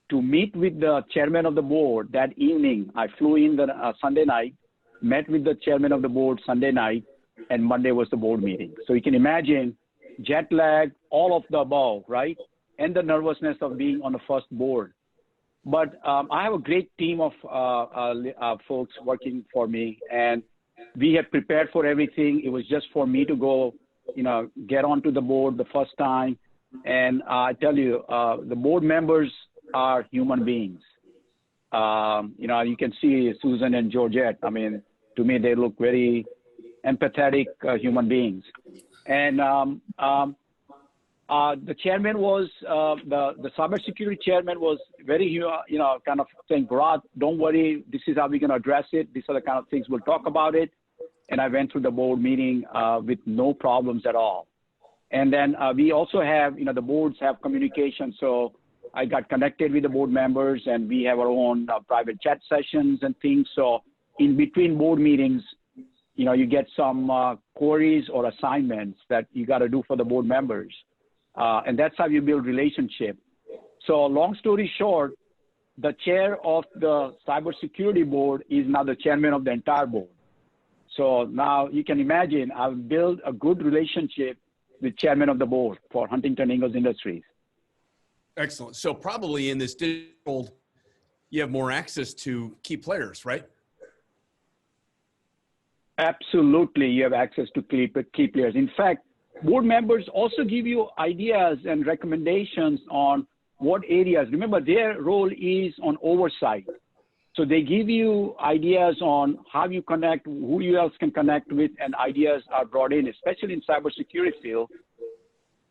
to meet with the chairman of the board that evening. I flew in the Sunday night, met with the chairman of the board Sunday night, and Monday was the board meeting. So you can imagine jet lag, all of the above, right? And the nervousness of being on the first board. But I have a great team of folks working for me, and we had prepared for everything. It was just for me to go, get onto the board the first time. And I tell you, the board members are human beings. You can see Susan and Georgette. To me, they look very empathetic human beings. And the chairman was, the cybersecurity chairman was very, kind of saying, Bharat, don't worry, this is how we're going to address it. These are the kind of things we'll talk about it. And I went through the board meeting with no problems at all. And then we also have, the boards have communication. So I got connected with the board members, and we have our own private chat sessions and things. So in between board meetings, you get some queries or assignments that you got to do for the board members. And that's how you build relationship. So long story short, the chair of the cybersecurity board is now the chairman of the entire board. So now you can imagine I've built a good relationship with chairman of the board for Huntington Ingalls Industries. Excellent. So probably in this digital world, you have more access to key players, right? Absolutely, you have access to key players. In fact, board members also give you ideas and recommendations on what areas. Remember, their role is on oversight. So they give you ideas on how you connect, who you else can connect with, and ideas are brought in, especially in cybersecurity field.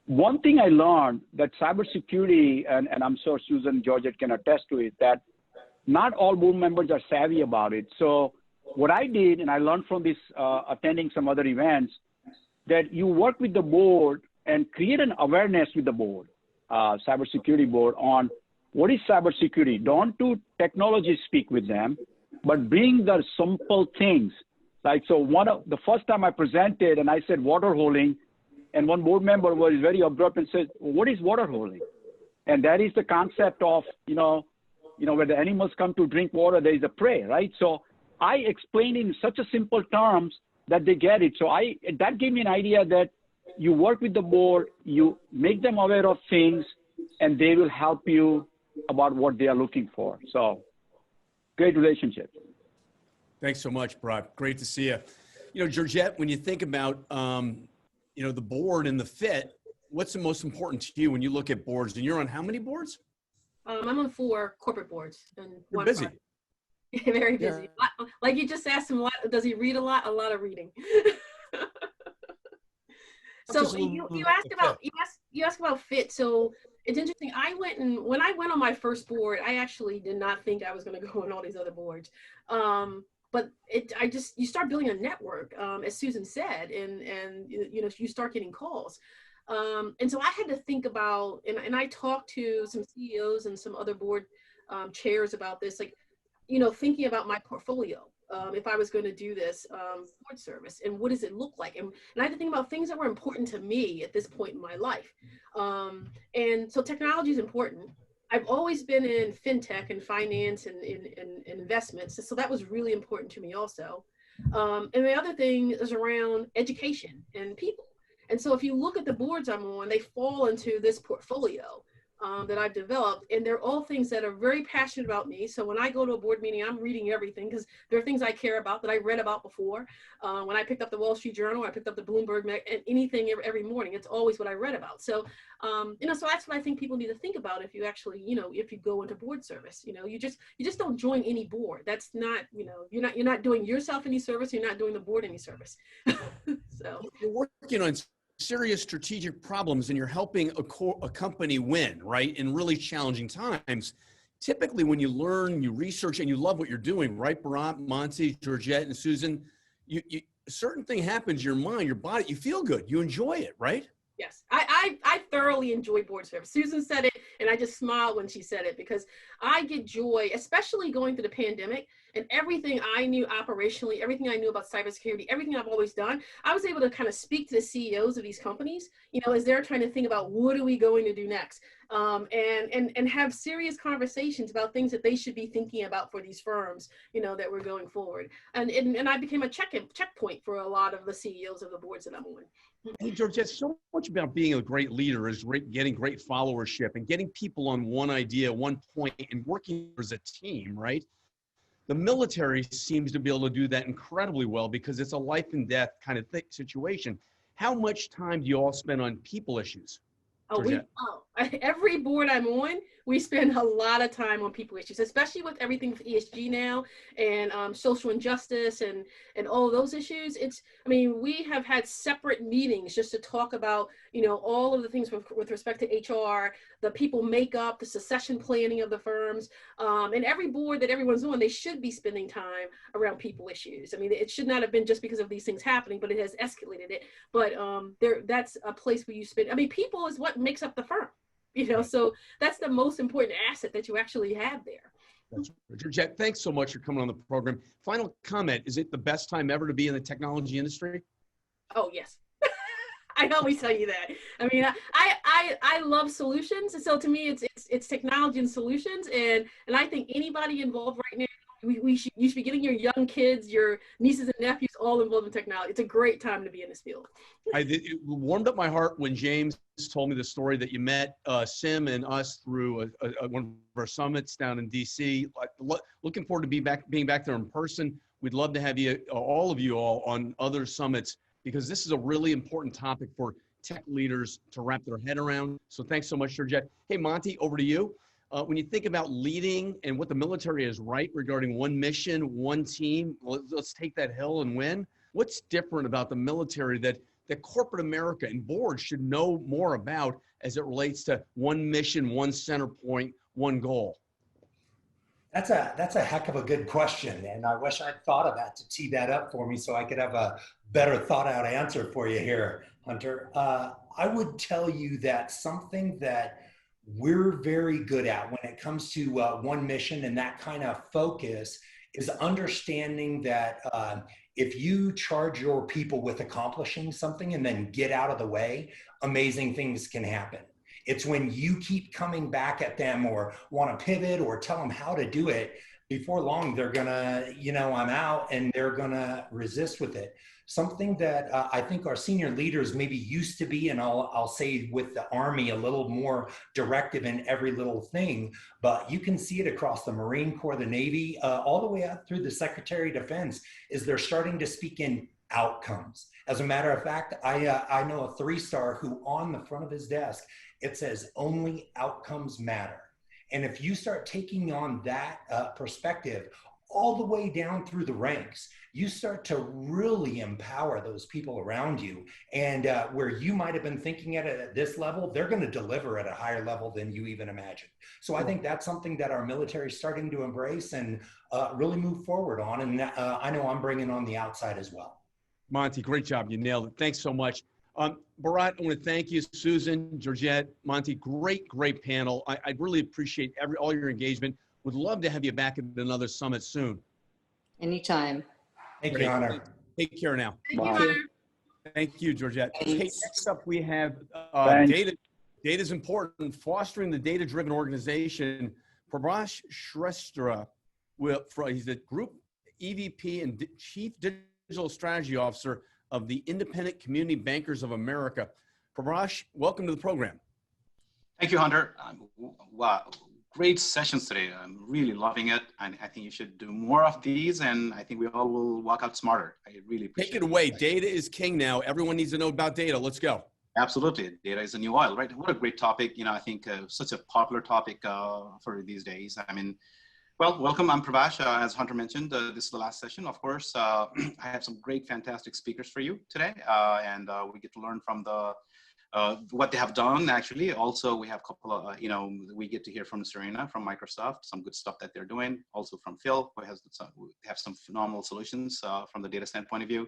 One thing I learned that cybersecurity, and I'm sure Susan and Georgette can attest to it, that not all board members are savvy about it. So what I did, and I learned from this attending some other events, that you work with the board and create an awareness with the board, cybersecurity board, on what is cybersecurity. Don't do technology speak with them, but bring the simple things. Like, so the first time I presented and I said water holing, and one board member was very abrupt and said, what is water holing? And that is the concept of, where the animals come to drink water, there is a prey, right? So I explained in such a simple terms that they get it. So that gave me an idea that you work with the board, you make them aware of things, and they will help you about what they are looking for. So great relationship. Thanks so much, Bharat. Great to see you. Georgette, when you think about, the board and the fit, what's the most important to you when you look at boards? And you're on how many boards? I'm on 4 corporate boards. And You're busy. Very busy. Yeah. Like you just asked him, does he read a lot? A lot of reading. So you asked about fit. So it's interesting. When I went on my first board, I actually did not think I was going to go on all these other boards. But you start building a network, as Susan said, and you start getting calls. And so I had to think about, and I talked to some CEOs and some other board chairs about this, like, thinking about my portfolio, if I was going to do this board service, and what does it look like? And I had to think about things that were important to me at this point in my life. And so technology is important. I've always been in fintech and finance and investments. So that was really important to me also. And the other thing is around education and people. And so if you look at the boards I'm on, they fall into this portfolio that I've developed, and they're all things that are very passionate about me. So when I go to a board meeting, I'm reading everything because there are things I care about that I read about before. When I picked up the Wall Street Journal, I picked up the Bloomberg, and anything every morning, it's always what I read about. So, so that's what I think people need to think about if you actually, if you go into board service. You just don't join any board. That's not, you're not doing yourself any service. You're not doing the board any service. So you're working on serious strategic problems, and you're helping a company win, right, in really challenging times. Typically, when you learn, you research, and you love what you're doing, right, Bharat, Monti, Georgette, and Susan, a certain thing happens in your mind, your body, you feel good, you enjoy it, right? Yes, I thoroughly enjoy board service. Susan said it, and I just smiled when she said it, because I get joy, especially going through the pandemic, and everything I knew operationally, everything I knew about cybersecurity, everything I've always done, I was able to kind of speak to the CEOs of these companies, as they're trying to think about what are we going to do next, and have serious conversations about things that they should be thinking about for these firms, that we're going forward. And I became a checkpoint for a lot of the CEOs of the boards that I'm on. Hey, Georgette, so much about being a great leader is getting great followership and getting people on one idea, one point, and working as a team, right? The military seems to be able to do that incredibly well because it's a life and death kind of situation. How much time do you all spend on people issues? Every board I'm on, we spend a lot of time on people issues, especially with everything with ESG now and social injustice and all of those issues. We have had separate meetings just to talk about, all of the things with respect to HR, the people makeup, the succession planning of the firms, and every board that everyone's on, they should be spending time around people issues. It should not have been just because of these things happening, but it has escalated it. But that's a place where you spend, people is what makes up the firm. So that's the most important asset that you actually have there. That's right. Georgette, thanks so much for coming on the program. Final comment, is it the best time ever to be in the technology industry? Oh, yes. I always tell you that. I love solutions. So to me, it's technology and solutions. And I think anybody involved right now, you should be getting your young kids, your nieces and nephews all involved in technology. It's a great time to be in this field. It warmed up my heart when James told me the story that you met Sim and us through one of our summits down in DC. Looking forward to being back there in person. We'd love to have you, all of you all, on other summits, because this is a really important topic for tech leaders to wrap their head around. So thanks so much, Georgette. Hey, Monti, over to you. When you think about leading and what the military is right regarding one mission, one team, let's take that hill and win. What's different about the military that corporate America and boards should know more about as it relates to one mission, one center point, one goal? That's a heck of a good question. And I wish I'd thought of that to tee that up for me so I could have a better thought out answer for you here, Hunter. I would tell you that something that we're very good at when it comes to one mission and that kind of focus is understanding that if you charge your people with accomplishing something and then get out of the way, amazing things can happen. It's when you keep coming back at them or want to pivot or tell them how to do it, before long, they're gonna, I'm out, and they're gonna resist with it. Something that I think our senior leaders maybe used to be, and I'll say with the Army, a little more directive in every little thing, but you can see it across the Marine Corps, the Navy, all the way up through the Secretary of Defense, is they're starting to speak in outcomes. As a matter of fact, I know a 3-star who on the front of his desk, it says only outcomes matter. And if you start taking on that perspective all the way down through the ranks, you start to really empower those people around you. And where you might have been thinking at it at this level, they're going to deliver at a higher level than you even imagined. So I think that's something that our military is starting to embrace and really move forward on. And I know I'm bringing on the outside as well. Monti, great job. You nailed it. Thanks so much. Bharat, I want to thank you. Susan, Georgette, Monti, great panel. I really appreciate all your engagement. Would love to have you back at another summit soon. Anytime. Thank you, Hunter. Take care now. Thank you. Thank you, Georgette. Hey, next up we have data. Data is important. Fostering the data-driven organization. Prabhash Shrestha, he's the Group EVP and Chief Digital Strategy Officer of the Independent Community Bankers of America. Prabhash, welcome to the program. Thank you, Hunter. Wow, great sessions today. I'm really loving it. And I think you should do more of these, and I think we all will walk out smarter. I really appreciate it. Take it away. Data is king now. Everyone needs to know about data. Let's go. Absolutely. Data is the new oil, right? What a great topic. I think such a popular topic for these days. Well, welcome. I'm Prabhash. As Hunter mentioned, this is the last session. Of course, I have some great, fantastic speakers for you today, and we get to learn from what they have done. Actually, also we have a couple of, we get to hear from Serena from Microsoft, some good stuff that they're doing. Also from Phil, who have some phenomenal solutions from the data standpoint of view.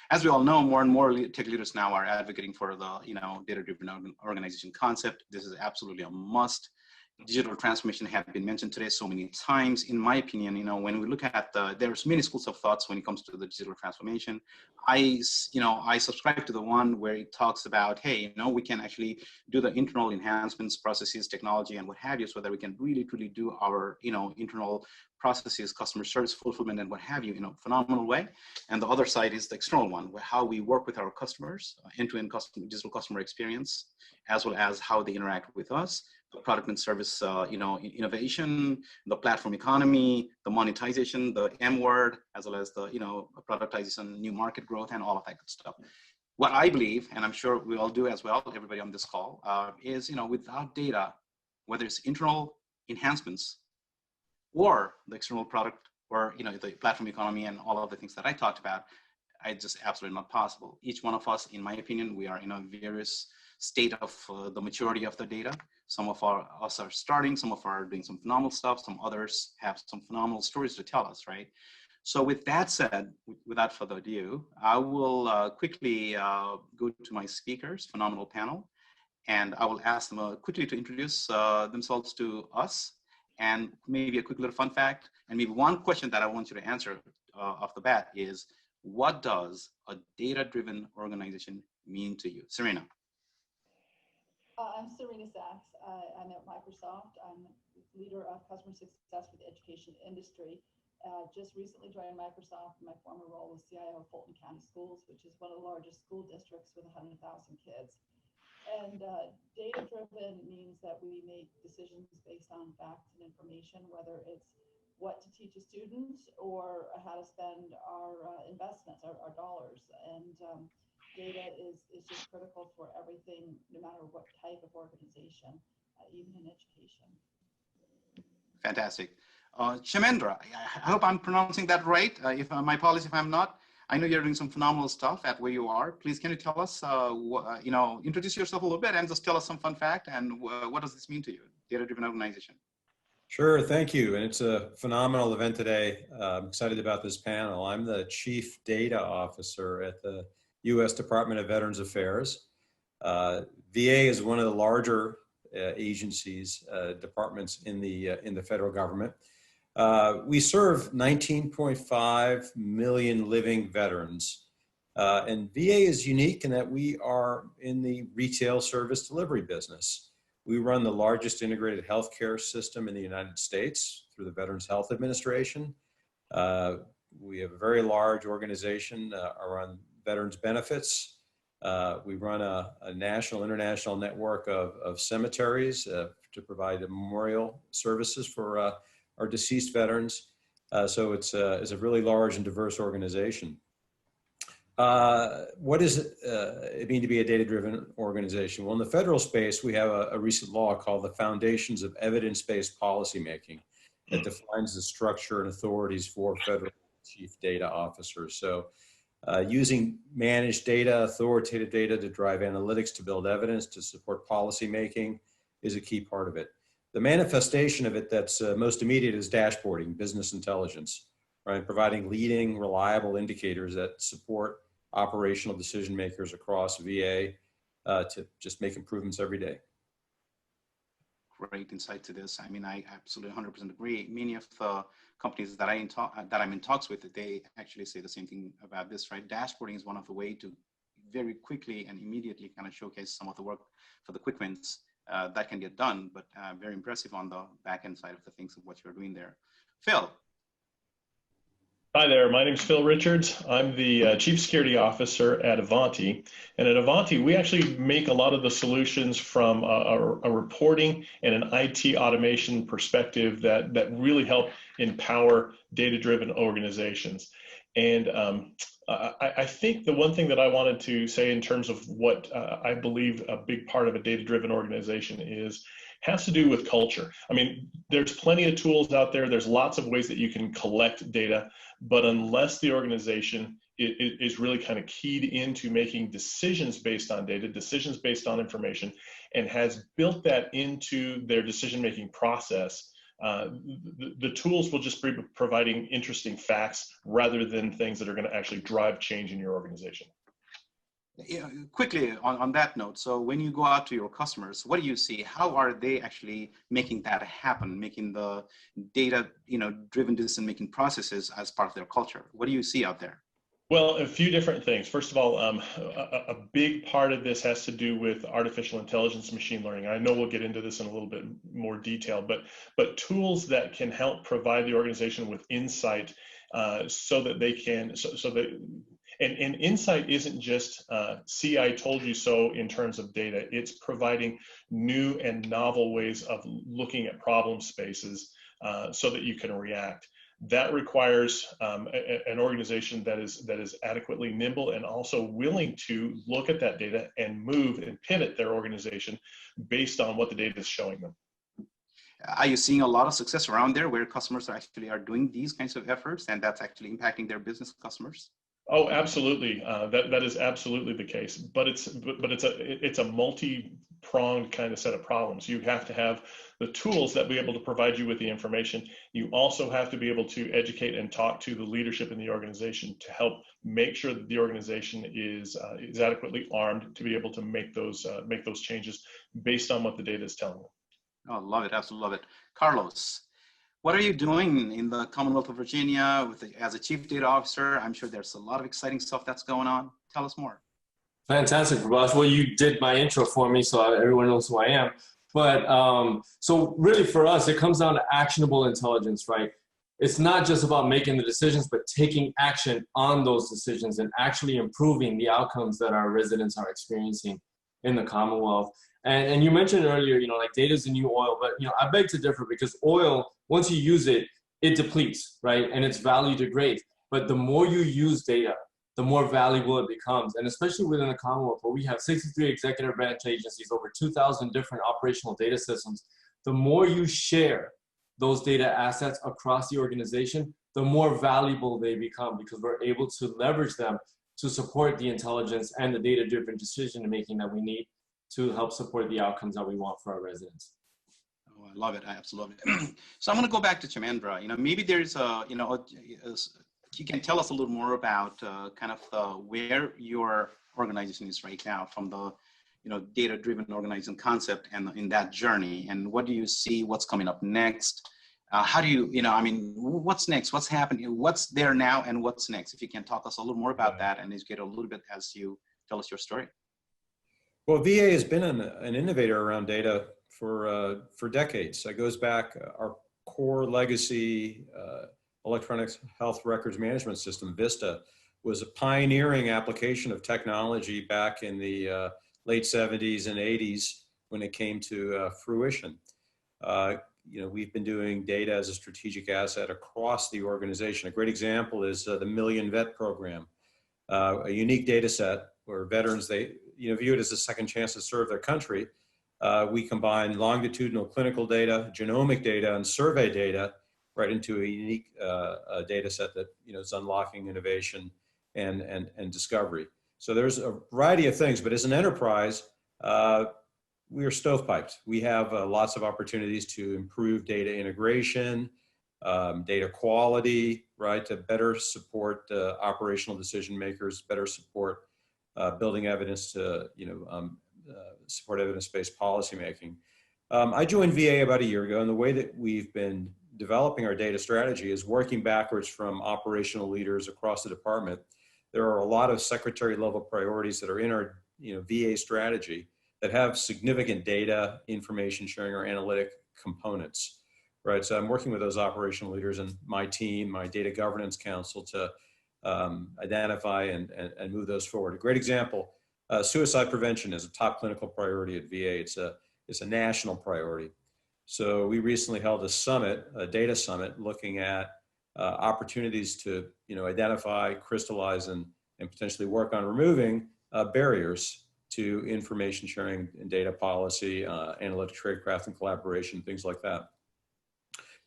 As we all know, more and more tech leaders now are advocating for the data-driven organization concept. This is absolutely a must. Digital transformation have been mentioned today so many times. In my opinion, when we look at there's many schools of thoughts when it comes to the digital transformation. I subscribe to the one where it talks about, hey, we can actually do the internal enhancements, processes, technology, and what have you, so that we can really, truly do our, internal processes, customer service fulfillment, and what have you, in a phenomenal way. And the other side is the external one, where how we work with our customers, end-to-end digital customer experience, as well as how they interact with us. Product and service, innovation, the platform economy, the monetization, the M word, as well as the, productization, new market growth, and all of that good stuff. what I believe, and I'm sure we all do as well, everybody on this call, is, without data, whether it's internal enhancements or the external product or, the platform economy and all of the things that I talked about, it's just absolutely not possible. Each one of us, in my opinion, we are in a various state of the maturity of the data. Some of us are starting, some of us are doing some phenomenal stuff, some others have some phenomenal stories to tell us, right? So with that said, without further ado, I will quickly go to my speakers, phenomenal panel, and I will ask them quickly to introduce themselves to us, and maybe a quick little fun fact, and maybe one question that I want you to answer off the bat is, what does a data-driven organization mean to you? Serena. I'm Serena Sachs. I'm at Microsoft. I'm leader of customer success for the education industry. Just recently joined Microsoft. My former role was CIO of Fulton County Schools, which is one of the largest school districts with 100,000 kids. And data-driven means that we make decisions based on facts and information, whether it's what to teach a student or how to spend our investments, our dollars. And data is just critical for everything, no matter what type of organization, even in education. Fantastic. Kshemendra, I hope I'm pronouncing that right. My apologies if I'm not. I know you're doing some phenomenal stuff at where you are. Please, can you tell us, introduce yourself a little bit and just tell us some fun fact and what does this mean to you, data-driven organization? Sure, thank you. And it's a phenomenal event today. I'm excited about this panel. I'm the Chief Data Officer at the U.S. Department of Veterans Affairs. VA is one of the larger agencies, departments in the federal government. We serve 19.5 million living veterans. And VA is unique in that we are in the retail service delivery business. We run the largest integrated healthcare system in the United States through the Veterans Health Administration. We have a very large organization around veterans benefits. We run a national, international network of cemeteries to provide memorial services for our deceased veterans. So it's a really large and diverse organization. What does it mean to be a data-driven organization? Well, in the federal space, we have a recent law called the Foundations of Evidence-Based Policymaking that defines the structure and authorities for federal chief data officers. So using managed data, authoritative data to drive analytics, to build evidence, to support policymaking is a key part of it. The manifestation of it that's most immediate is dashboarding, business intelligence, right? Providing leading, reliable indicators that support operational decision makers across VA to just make improvements every day. Great insight to this. I mean, I absolutely 100% agree. Many of the companies that I'm in talks with, they actually say the same thing about this, right? Dashboarding is one of the ways to very quickly and immediately kind of showcase some of the work for the quick wins that can get done, but very impressive on the back end side of the things of what you're doing there. Phil. Hi there, my name is Phil Richards. I'm the Chief Security Officer at Ivanti. And at Ivanti, we actually make a lot of the solutions from a reporting and an IT automation perspective that really help empower data-driven organizations. And I think the one thing that I wanted to say in terms of what I believe a big part of a data-driven organization has to do with culture. I mean, there's plenty of tools out there. There's lots of ways that you can collect data, but unless the organization is really kind of keyed into making decisions based on data, decisions based on information, and has built that into their decision-making process, the tools will just be providing interesting facts rather than things that are going to actually drive change in your organization. Yeah, quickly on that note, so when you go out to your customers, what do you see? How are they actually making that happen, making the data, driven decision-making processes as part of their culture? What do you see out there? Well, a few different things. First of all, a big part of this has to do with artificial intelligence, machine learning. I know we'll get into this in a little bit more detail, but tools that can help provide the organization with insight so that they can, and insight isn't just see, I told you so in terms of data. It's providing new and novel ways of looking at problem spaces so that you can react. That requires an organization that is adequately nimble and also willing to look at that data and move and pivot their organization based on what the data is showing them. Are you seeing a lot of success around there where customers are doing these kinds of efforts and that's actually impacting their business customers? Oh, absolutely. That is absolutely the case. But it's a multi-pronged kind of set of problems. You have to have the tools that be able to provide you with the information. You also have to be able to educate and talk to the leadership in the organization to help make sure that the organization is adequately armed to be able to make those changes based on what the data is telling them. Oh, love it. Absolutely love it. Carlos, what are you doing in the Commonwealth of Virginia as a Chief Data Officer? I'm sure there's a lot of exciting stuff that's going on. Tell us more. Fantastic, Prabhas. Well, you did my intro for me, so everyone knows who I am. But so really for us, it comes down to actionable intelligence, right? It's not just about making the decisions, but taking action on those decisions and actually improving the outcomes that our residents are experiencing in the Commonwealth. And you mentioned earlier, like data is the new oil, but I beg to differ because oil, once you use it, it depletes, right? And its value degrades. But the more you use data, the more valuable it becomes. And especially within the Commonwealth, where we have 63 executive branch agencies, over 2,000 different operational data systems, the more you share those data assets across the organization, the more valuable they become because we're able to leverage them to support the intelligence and the data-driven decision-making that we need to help support the outcomes that we want for our residents. Oh, I love it. I absolutely love it. So I'm going to go back to Kshemendra. Maybe there's you can tell us a little more about where your organization is right now from the data-driven organizing concept and in that journey, and what do you see? What's coming up next? How do you what's next? What's happening? What's there now, and what's next? If you can talk us a little more about that and educate a little bit as you tell us your story. Well, VA has been an innovator around data for decades. It goes back, our core legacy electronic health records management system, VISTA, was a pioneering application of technology back in the late 70s and 80s when it came to fruition. We've been doing data as a strategic asset across the organization. A great example is the Million Vet program, a unique data set where veterans, they view it as a second chance to serve their country. We combine longitudinal clinical data, genomic data, and survey data right into a unique data set that is unlocking innovation and discovery. So there's a variety of things, but as an enterprise, we are stovepiped. We have lots of opportunities to improve data integration, data quality, right, to better support operational decision makers, better support building evidence to support evidence-based policymaking. I joined VA about a year ago, and the way that we've been developing our data strategy is working backwards from operational leaders across the department. There are a lot of secretary level priorities that are in our VA strategy that have significant data, information sharing, or analytic components, right? So I'm working with those operational leaders and my team, my data governance council, to identify and move those forward. A great example, suicide prevention is a top clinical priority at VA. It's a national priority. So we recently held a summit, a data summit, looking at opportunities to identify, crystallize, and potentially work on removing barriers to information sharing and data policy, analytic tradecraft and collaboration, things like that.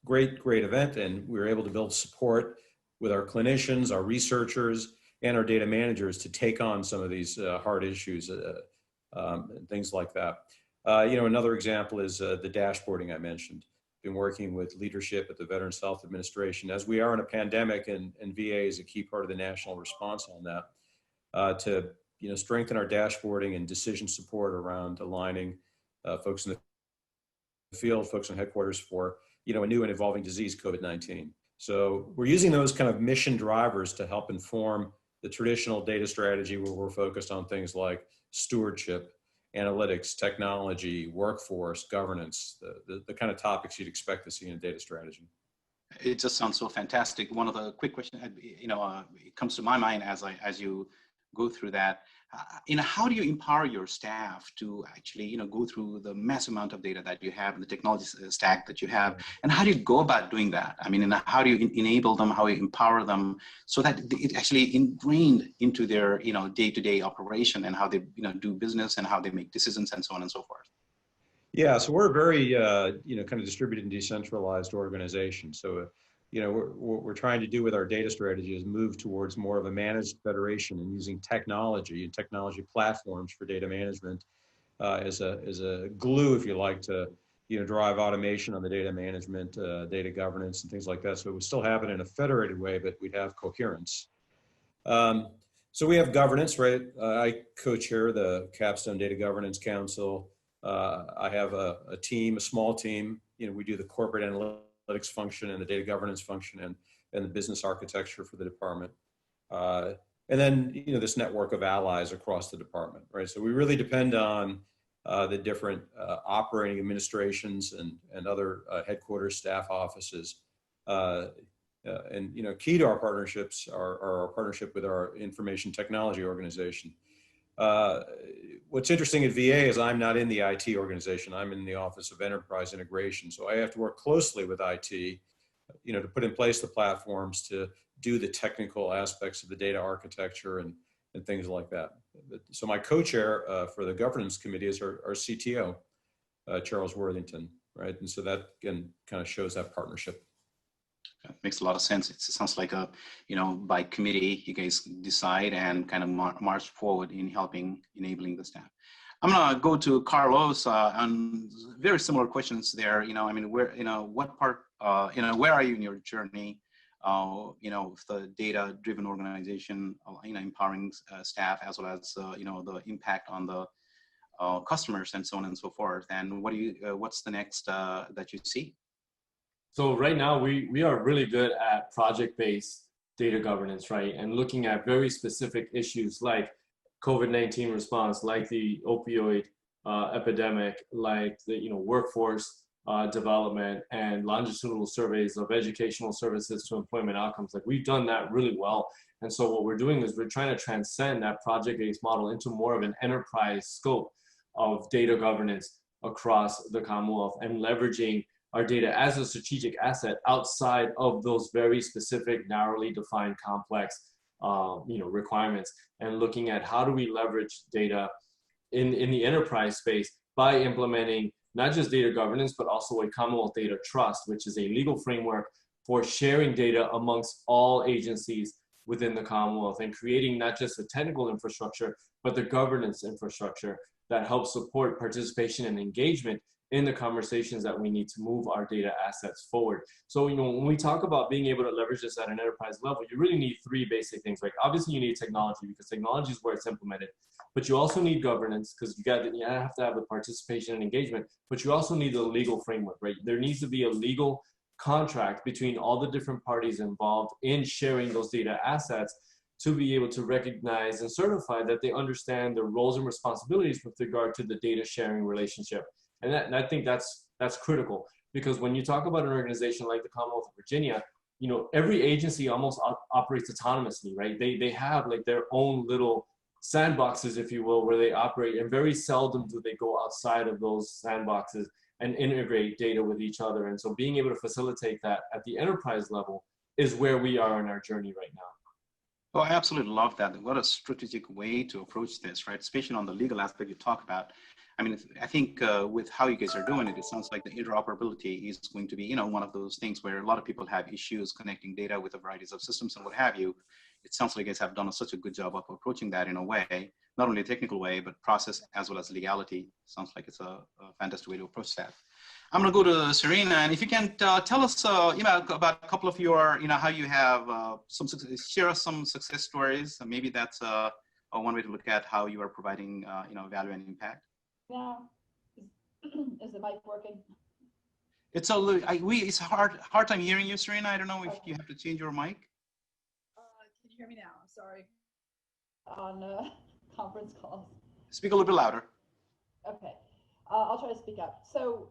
Great event, and we were able to build support with our clinicians, our researchers, and our data managers to take on some of these hard issues and things like that. Another example is the dashboarding I mentioned. Been working with leadership at the Veterans Health Administration, as we are in a pandemic, and VA is a key part of the national response on that, to strengthen our dashboarding and decision support around aligning folks in the field, folks in headquarters for a new and evolving disease, COVID-19. So we're using those kind of mission drivers to help inform the traditional data strategy, where we're focused on things like stewardship, analytics, technology, workforce, governance, the kind of topics you'd expect to see in a data strategy. It just sounds so fantastic. One of the quick questions, it comes to my mind as you go through that. how do you empower your staff to actually, go through the massive amount of data that you have and the technology stack that you have, and how do you go about doing that? I mean, and how do you enable them, how you empower them so that it actually ingrained into their, day-to-day operation and how they, do business and how they make decisions and so on and so forth? Yeah, so we're a very, kind of distributed and decentralized organization. So, what we're trying to do with our data strategy is move towards more of a managed federation and using technology and technology platforms for data management as a glue, if you like, to drive automation on the data management, data governance, and things like that. So we still have it in a federated way, but we'd have coherence. So we have governance, right? I co-chair the Capstone Data Governance Council. I have a team, a small team. We do the corporate analytics function and the data governance function and the business architecture for the department. And then, this network of allies across the department, right? So we really depend on the different operating administrations and other headquarters staff offices. And key to our partnerships are our partnership with our information technology organization. What's interesting at VA is I'm not in the IT organization. I'm in the Office of Enterprise Integration. So I have to work closely with IT, to put in place the platforms to do the technical aspects of the data architecture and things like that. So my co-chair for the governance committee is our CTO, Charles Worthington, right? And so that again kind of shows that partnership. It makes a lot of sense. It sounds like by committee, you guys decide and kind of march forward in enabling the staff. I'm gonna go to Carlos on very similar questions there. I mean, where, what part, where are you in your journey? With the data-driven organization, empowering staff as well as the impact on the customers and so on and so forth. And what's the next that you see? So right now we are really good at project-based data governance, right? And looking at very specific issues like COVID-19 response, like the opioid epidemic, like the workforce development and longitudinal surveys of educational services to employment outcomes. Like we've done that really well. And so what we're doing is we're trying to transcend that project-based model into more of an enterprise scope of data governance across the Commonwealth and leveraging our data as a strategic asset outside of those very specific, narrowly defined, complex, requirements, and looking at how do we leverage data in the enterprise space by implementing not just data governance, but also a Commonwealth Data Trust, which is a legal framework for sharing data amongst all agencies within the Commonwealth and creating not just the technical infrastructure, but the governance infrastructure that helps support participation and engagement in the conversations that we need to move our data assets forward. So, when we talk about being able to leverage this at an enterprise level, you really need three basic things, right? Obviously, you need technology because technology is where it's implemented, but you also need governance because you have to have the participation and engagement, but you also need the legal framework, right? There needs to be a legal contract between all the different parties involved in sharing those data assets to be able to recognize and certify that they understand their roles and responsibilities with regard to the data sharing relationship. And I think that's critical because when you talk about an organization like the Commonwealth of Virginia, every agency almost operates autonomously, right? They have like their own little sandboxes, if you will, where they operate, and very seldom do they go outside of those sandboxes and integrate data with each other. And so being able to facilitate that at the enterprise level is where we are in our journey right now. Oh, I absolutely love that. What a strategic way to approach this, right? Especially on the legal aspect you talk about. I mean, I think with how you guys are doing it, it sounds like the interoperability is going to be, one of those things where a lot of people have issues connecting data with a variety of systems and what have you. It sounds like you guys have done such a good job of approaching that in a way, not only a technical way, but process as well as legality. Sounds like it's a fantastic way to approach that. I'm going to go to Serena, and if you can tell us, about a couple of your, how you have share some success stories. And maybe that's one way to look at how you are providing, value and impact. Yeah, is the mic working? It's it's a hard time hearing you, Serena. I don't know if you have to change your mic. Can you hear me now? I'm sorry. On conference calls. Speak a little bit louder. Okay, I'll try to speak up. So,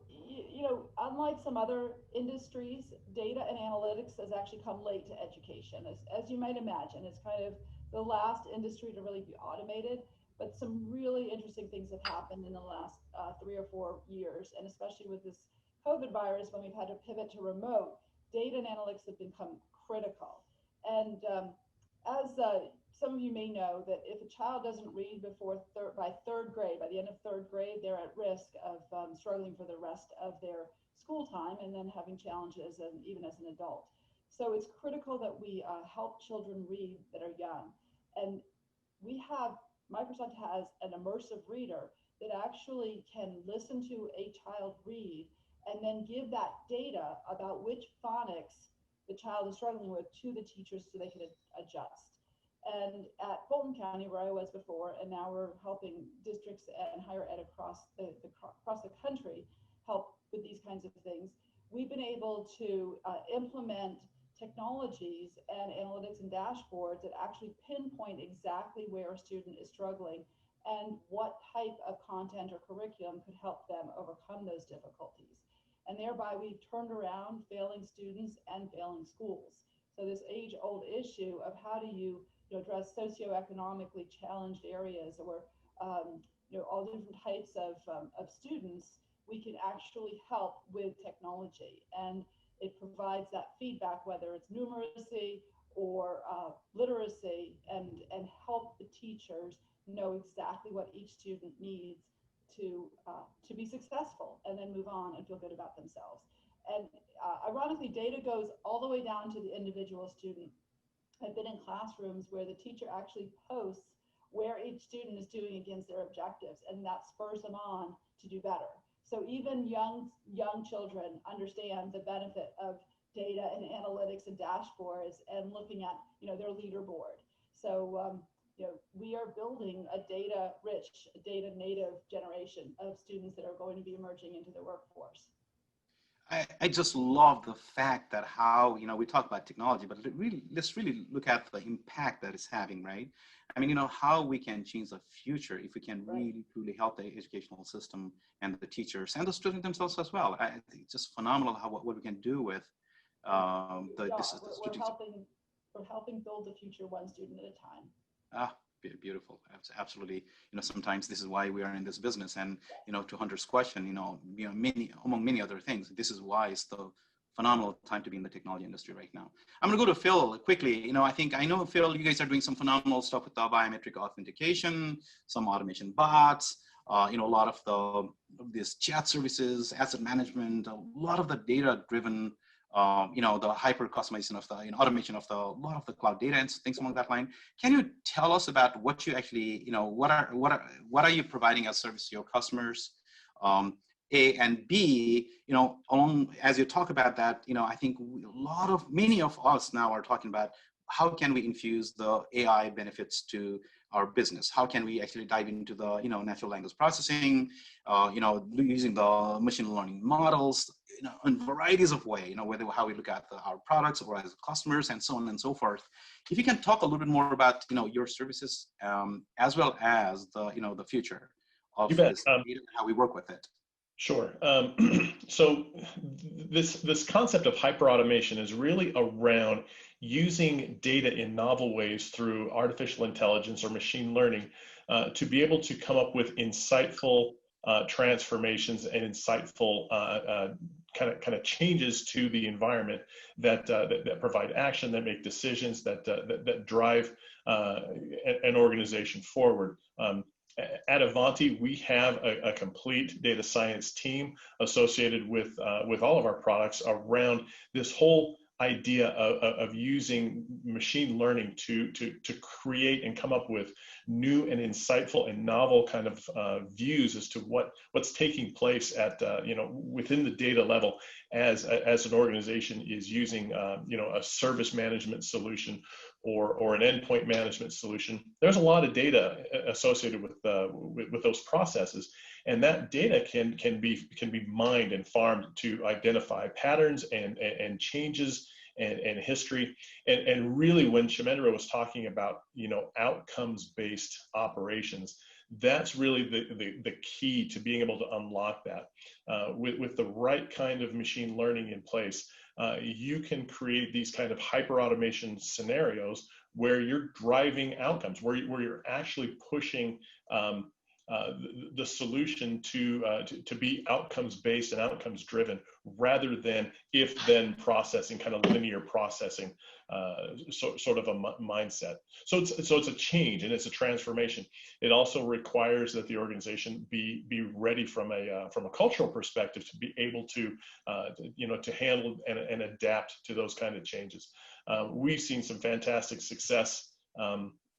unlike some other industries, data and analytics has actually come late to education. As you might imagine, it's kind of the last industry to really be automated. but some really interesting things have happened in the last 3 or 4 years, and especially with this COVID virus, when we've had to pivot to remote, data and analytics have become critical. And as some of you may know, that if a child doesn't read by third grade, by the end of third grade, they're at risk of struggling for the rest of their school time and then having challenges, and even as an adult. So it's critical that we help children read that are young. And Microsoft has an immersive reader that actually can listen to a child read and then give that data about which phonics the child is struggling with to the teachers so they can adjust. And at Fulton County, where I was before, and now we're helping districts and higher ed across the country help with these kinds of things, we've been able to implement technologies and analytics and dashboards that actually pinpoint exactly where a student is struggling and what type of content or curriculum could help them overcome those difficulties. And thereby we've turned around failing students and failing schools. So this age-old issue of how do you address socioeconomically challenged areas, or all different types of students, we can actually help with technology. And it provides that feedback, whether it's numeracy or literacy, and help the teachers know exactly what each student needs to be successful, and then move on and feel good about themselves. And ironically, data goes all the way down to the individual student. I've been in classrooms where the teacher actually posts where each student is doing against their objectives, and that spurs them on to do better. So even young children understand the benefit of data and analytics and dashboards and looking at their leaderboard. So we are building a data-rich, data-native generation of students that are going to be emerging into the workforce. I just love the fact that how, we talk about technology, but let's really look at the impact that it's having, right? I mean, how we can change the future if we can really, truly help the educational system and the teachers and the students themselves as well. I think it's just phenomenal what we can do with we're helping build the future one student at a time. Beautiful. Absolutely. Sometimes this is why we are in this business. And, to Hunter's question, among many other things, this is why it's the phenomenal time to be in the technology industry right now. I'm going to go to Phil quickly. I know, Phil, you guys are doing some phenomenal stuff with the biometric authentication, some automation bots, a lot of these chat services, asset management, a lot of the data-driven the hyper customization of the automation of a lot of the cloud data and things along that line. Can you tell us about what you actually, what are you providing as service to your customers? A, and B, as you talk about that, I think many of us now are talking about how can we infuse the AI benefits to our business? How can we actually dive into the natural language processing, using the machine learning models, in varieties of ways, whether how we look at our products or as customers and so on and so forth. If you can talk a little bit more about your services as well as the future of this data and how we work with it. Sure. So this concept of hyperautomation is really around using data in novel ways through artificial intelligence or machine learning to be able to come up with insightful transformations and insightful kind of changes to the environment that provide action, that make decisions, that drive an organization forward. At Ivanti, we have a complete data science team associated with all of our products around this whole idea of using machine learning to create and come up with new and insightful and novel kind of views as to what's taking place at within the data level as an organization is using a service management solution or an endpoint management solution. There's a lot of data associated with those processes, and that data can be mined and farmed to identify patterns and changes and history. And really, when Kshemendra was talking about outcomes-based operations, that's really the key to being able to unlock that with the right kind of machine learning in place. you can create these kind of hyper automation scenarios where you're driving outcomes, where you're actually pushing the solution to be outcomes based and outcomes driven, rather than if then processing, kind of linear processing, sort of a mindset. So it's a change and it's a transformation. It also requires that the organization be ready from a cultural perspective to be able to to handle and adapt to those kind of changes. We've seen some fantastic success,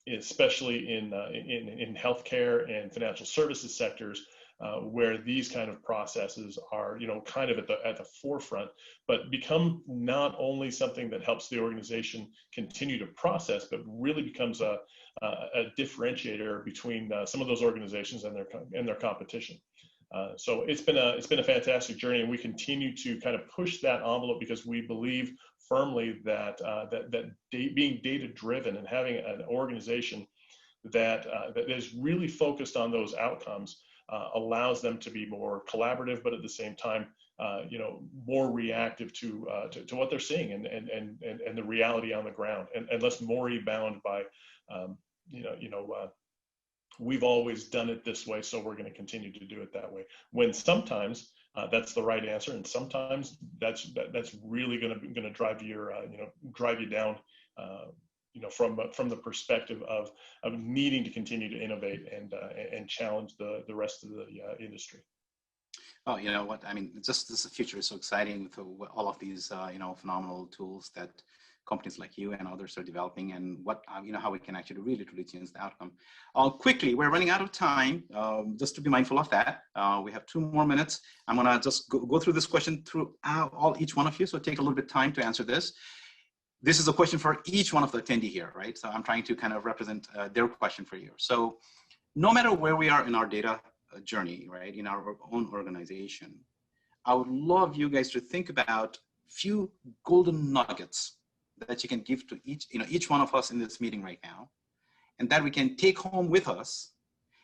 especially in healthcare and financial services sectors, where these kind of processes are, kind of at the forefront, but become not only something that helps the organization continue to process, but really becomes a differentiator between some of those organizations and their competition. So it's been a fantastic journey, and we continue to kind of push that envelope because we believe firmly that being data driven and having an organization that is really focused on those outcomes allows them to be more collaborative, but at the same time, more reactive to what they're seeing and the reality on the ground, and less morally bound by, we've always done it this way, so we're going to continue to do it that way. When sometimes that's the right answer, and sometimes that's really going to drive you down. From the perspective of needing to continue to innovate and challenge the rest of the industry. Oh, you know what? I mean, just this future is so exciting with all of these, phenomenal tools that companies like you and others are developing, and what, how we can actually really change the outcome. Quickly, we're running out of time. Just to be mindful of that, we have 2 more minutes. I'm gonna just go through this question through each one of you, so take a little bit of time to answer this. This is a question for each one of the attendee here, right? So I'm trying to kind of represent their question for you. So no matter where we are in our data journey, right, in our own organization, I would love you guys to think about few golden nuggets that you can give to each one of us in this meeting right now, and that we can take home with us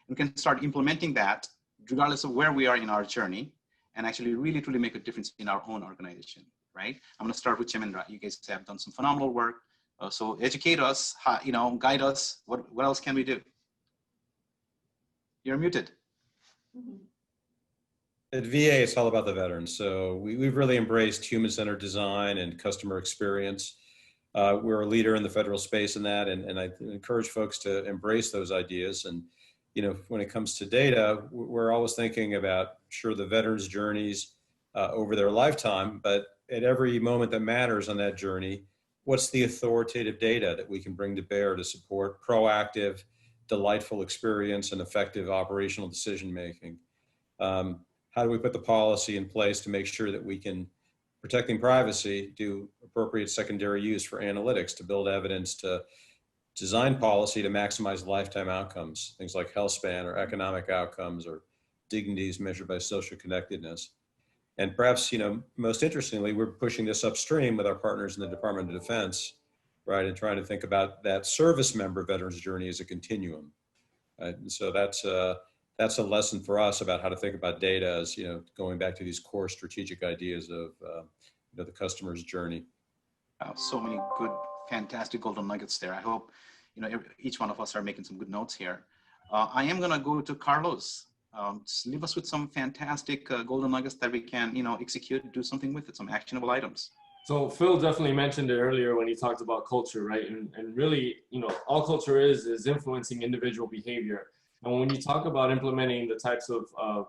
and can start implementing that regardless of where we are in our journey, and actually really truly make a difference in our own organization. Right? I'm going to start with Kshemendra. You guys have done some phenomenal work. So educate us, guide us. What else can we do? You're muted. At VA, it's all about the veterans. So we've really embraced human-centered design and customer experience. We're a leader in the federal space in that, and I encourage folks to embrace those ideas. And when it comes to data, we're always thinking about, sure, the veterans' journeys over their lifetime, but at every moment that matters on that journey, what's the authoritative data that we can bring to bear to support proactive, delightful experience and effective operational decision-making? How do we put the policy in place to make sure that we can, protecting privacy, do appropriate secondary use for analytics to build evidence, to design policy to maximize lifetime outcomes, things like health span or economic outcomes or dignities measured by social connectedness. And perhaps, most interestingly, we're pushing this upstream with our partners in the Department of Defense, right, and trying to think about that service member veterans journey as a continuum. Right? And so that's a lesson for us about how to think about data as, going back to these core strategic ideas of, the customer's journey. So many good, fantastic golden nuggets there. I hope, each one of us are making some good notes here. I am going to go to Carlos. Just leave us with some fantastic golden nuggets that we can, execute, do something with it, some actionable items. So Phil definitely mentioned it earlier when he talked about culture, right? And really, all culture is influencing individual behavior. And when you talk about implementing the types of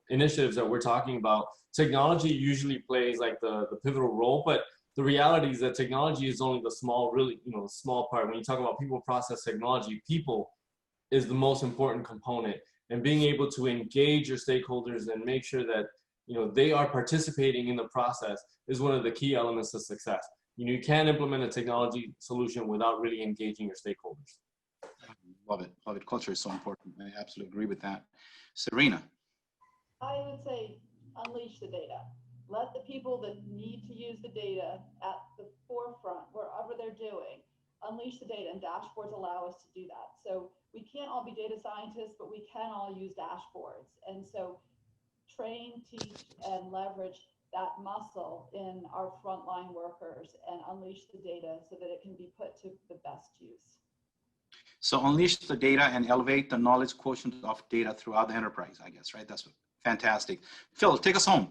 initiatives that we're talking about, technology usually plays like the pivotal role, but the reality is that technology is only the small part. When you talk about people, process, technology, people is the most important component. And being able to engage your stakeholders and make sure that they are participating in the process is one of the key elements of success. You can't implement a technology solution without really engaging your stakeholders. Love it. Love it. Culture is so important. I absolutely agree with that. Serena. I would say unleash the data. Let the people that need to use the data at the forefront, wherever they're doing, unleash the data, and dashboards allow us to do that. So we can't all be data scientists, but we can all use dashboards. And so train, teach, and leverage that muscle in our frontline workers and unleash the data so that it can be put to the best use. So unleash the data and elevate the knowledge quotient of data throughout the enterprise, I guess, right? That's fantastic. Phil, take us home.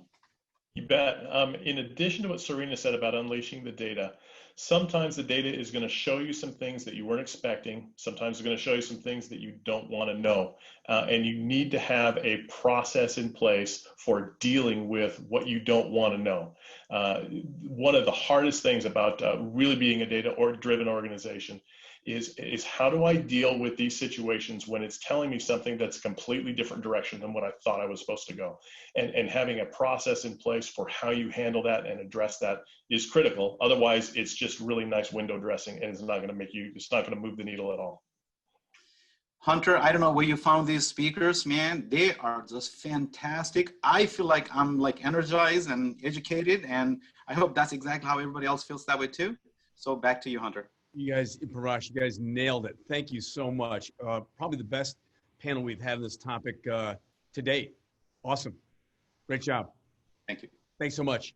You bet. In addition to what Serena said about unleashing the data, sometimes the data is going to show you some things that you weren't expecting. Sometimes it's going to show you some things that you don't want to know. And you need to have a process in place for dealing with what you don't want to know. One of the hardest things about really being a data-driven organization is how do I deal with these situations when it's telling me something that's a completely different direction than what I thought I was supposed to go. And having a process in place for how you handle that and address that is critical. Otherwise, it's just really nice window dressing, and it's not going to move the needle at all. Hunter, I don't know where you found these speakers, man. They are just fantastic. I feel like I'm like energized and educated, and I hope that's exactly how everybody else feels that way too. So back to you, Hunter. You guys, Parash, you guys nailed it. Thank you so much. Probably the best panel we've had on this topic to date. Awesome. Great job. Thank you. Thanks so much.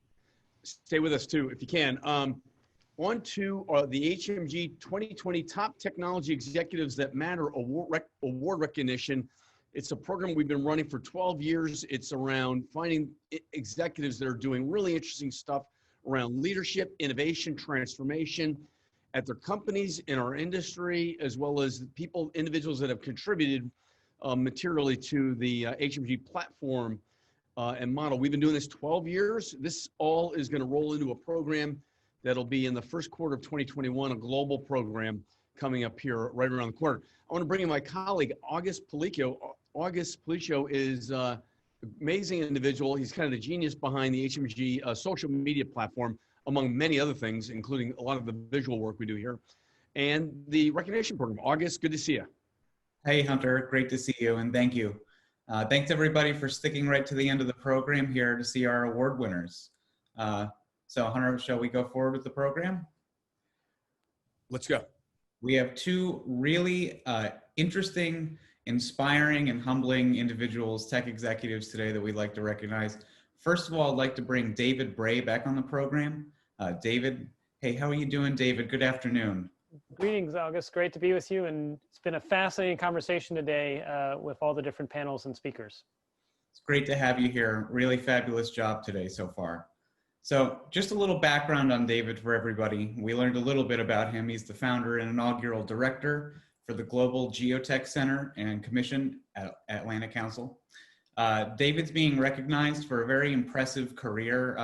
Stay with us too, if you can. On to the HMG 2020 Top Technology Executives That Matter award recognition. It's a program we've been running for 12 years. It's around finding executives that are doing really interesting stuff around leadership, innovation, transformation at their companies, in our industry, as well as individuals that have contributed materially to the HMG platform and model. We've been doing this 12 years. This all is going to roll into a program that'll be in the first quarter of 2021, a global program coming up here right around the corner. I want to bring in my colleague, August Policio. August Policio is an amazing individual. He's kind of the genius behind the HMG social media platform, among many other things, including a lot of the visual work we do here, and the recognition program. August, good to see you. Hey, Hunter, great to see you, and thank you. Thanks everybody for sticking right to the end of the program here to see our award winners. So Hunter, shall we go forward with the program? Let's go. We have two really interesting, inspiring, and humbling individuals, tech executives today that we'd like to recognize. First of all, I'd like to bring David Bray back on the program. David, hey, how are you doing, David? Good afternoon. Greetings, August. Great to be with you. And it's been a fascinating conversation today with all the different panels and speakers. It's great to have you here. Really fabulous job today so far. So just a little background on David for everybody. We learned a little bit about him. He's the founder and inaugural director for the Global GeoTech Center and Commission at Atlantic Council. David's being recognized for a very impressive career,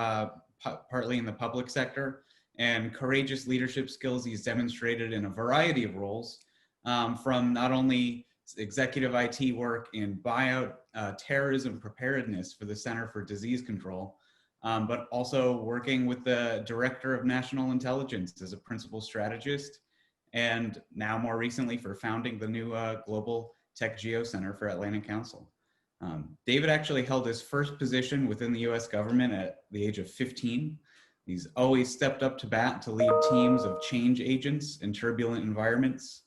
partly in the public sector, and courageous leadership skills he's demonstrated in a variety of roles, from not only executive IT work in buyout, terrorism preparedness for the Center for Disease Control, but also working with the Director of National Intelligence as a principal strategist, and now more recently for founding the new Global Tech Geo Center for Atlantic Council. David actually held his first position within the US government at the age of 15. He's always stepped up to bat to lead teams of change agents in turbulent environments,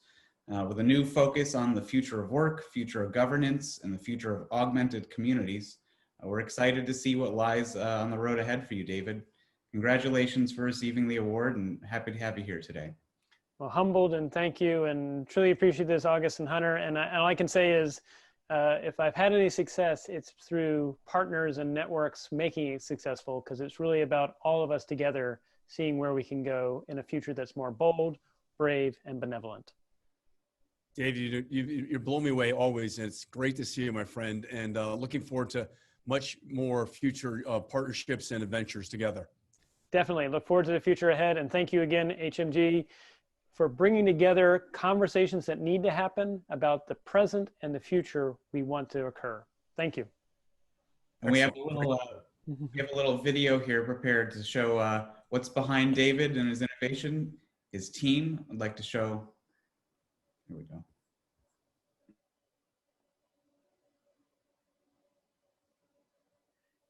with a new focus on the future of work, future of governance, and the future of augmented communities. We're excited to see what lies on the road ahead for you, David. Congratulations for receiving the award, and happy to have you here today. Well, humbled, and thank you, and truly appreciate this, August and Hunter. And all I can say is, if I've had any success, it's through partners and networks making it successful, because it's really about all of us together seeing where we can go in a future that's more bold, brave, and benevolent. Dave, you're blowing me away always, and it's great to see you, my friend, and looking forward to much more future partnerships and adventures together. Definitely. Look forward to the future ahead, and thank you again, HMG, for bringing together conversations that need to happen about the present and the future we want to occur. Thank you. And we have a little video here prepared to show what's behind David and his innovation, his team. I'd like to show, here we go.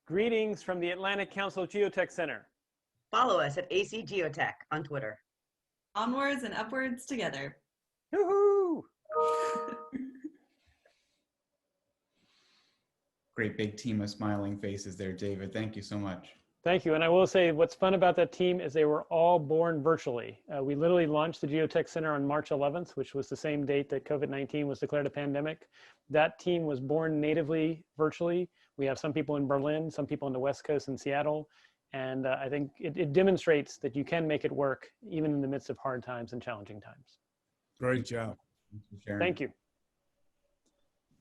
Greetings from the Atlantic Council GeoTech Center. Follow us at AC GeoTech on Twitter. Onwards and upwards together. Woohoo! Great big team of smiling faces there, David. Thank you so much. Thank you. And I will say what's fun about that team is they were all born virtually. We literally launched the GeoTech Center on March 11th, which was the same date that COVID-19 was declared a pandemic. That team was born natively virtually. We have some people in Berlin, some people on the West Coast in Seattle. And I think it demonstrates that you can make it work even in the midst of hard times and challenging times. Great job. Thank you.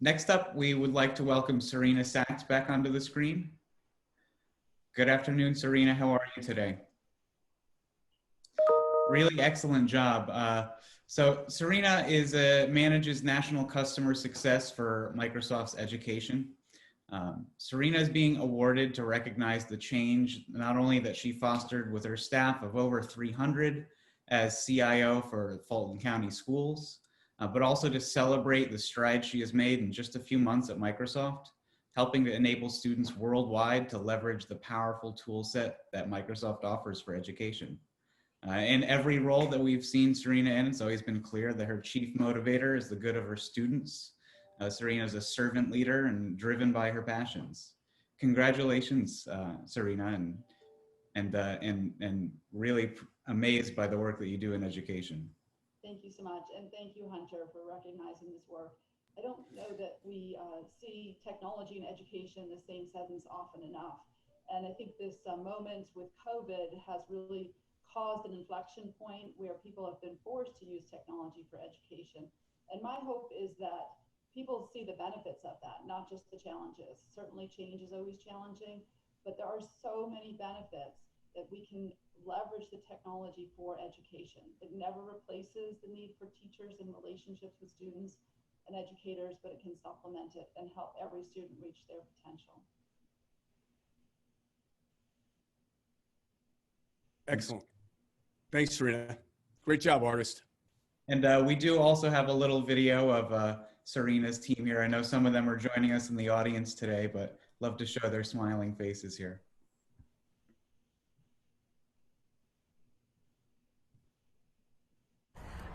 Next up, we would like to welcome Serena Sachs back onto the screen. Good afternoon, Serena. How are you today? Really excellent job. So Serena manages national customer success for Microsoft's education. Serena is being awarded to recognize the change, not only that she fostered with her staff of over 300 as CIO for Fulton County Schools, but also to celebrate the strides she has made in just a few months at Microsoft, helping to enable students worldwide to leverage the powerful tool set that Microsoft offers for education. In every role that we've seen Serena in, it's always been clear that her chief motivator is the good of her students. Serena is a servant leader and driven by her passions. Congratulations, Serena, and really amazed by the work that you do in education. Thank you so much, and thank you, Hunter, for recognizing this work. I don't know that we see technology and education in the same sentence often enough. And I think this moment with COVID has really caused an inflection point where people have been forced to use technology for education. And my hope is that people see the benefits of that, not just the challenges. Certainly change is always challenging, but there are so many benefits that we can leverage the technology for education. It never replaces the need for teachers and relationships with students and educators, but it can supplement it and help every student reach their potential. Excellent. Thanks, Serena. Great job, artist. And we do also have a little video of Serena's team here. I know some of them are joining us in the audience today, but love to show their smiling faces here.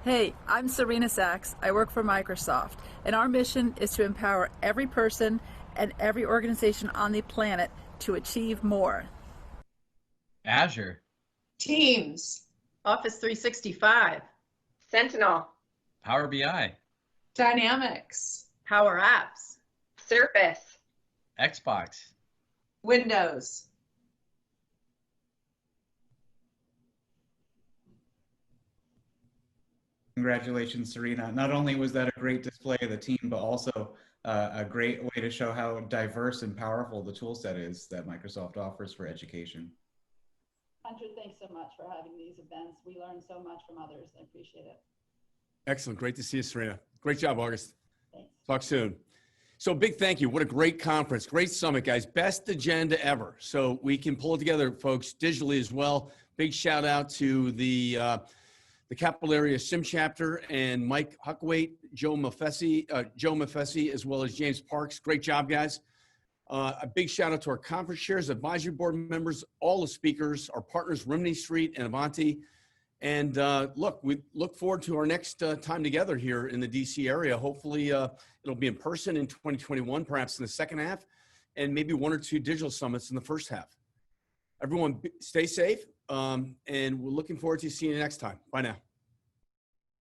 Hey, I'm Serena Sachs. I work for Microsoft, and our mission is to empower every person and every organization on the planet to achieve more. Azure. Teams. Office 365. Sentinel. Power BI. Dynamics. Power Apps. Surface. Xbox. Windows. Congratulations, Serena. Not only was that a great display of the team, but also a great way to show how diverse and powerful the tool set is that Microsoft offers for education. Hunter, thanks so much for having these events. We learn so much from others. I appreciate it. Excellent. Great to see you, Serena. Great job, August. Thanks. Talk soon. So big thank you. What a great conference. Great summit, guys. Best agenda ever. So we can pull it together, folks, digitally as well. Big shout out to the Capital Area SIM chapter and Mike Huthwaite, Joe Mafesi, as well as James Parks. Great job, guys. A big shout out to our conference chairs, advisory board members, all the speakers, our partners, Rimini Street and Ivanti. And look, we look forward to our next time together here in the DC area. Hopefully it'll be in person in 2021, perhaps in the second half, and maybe 1 or 2 digital summits in the first half. Everyone stay safe, and we're looking forward to seeing you next time. Bye now.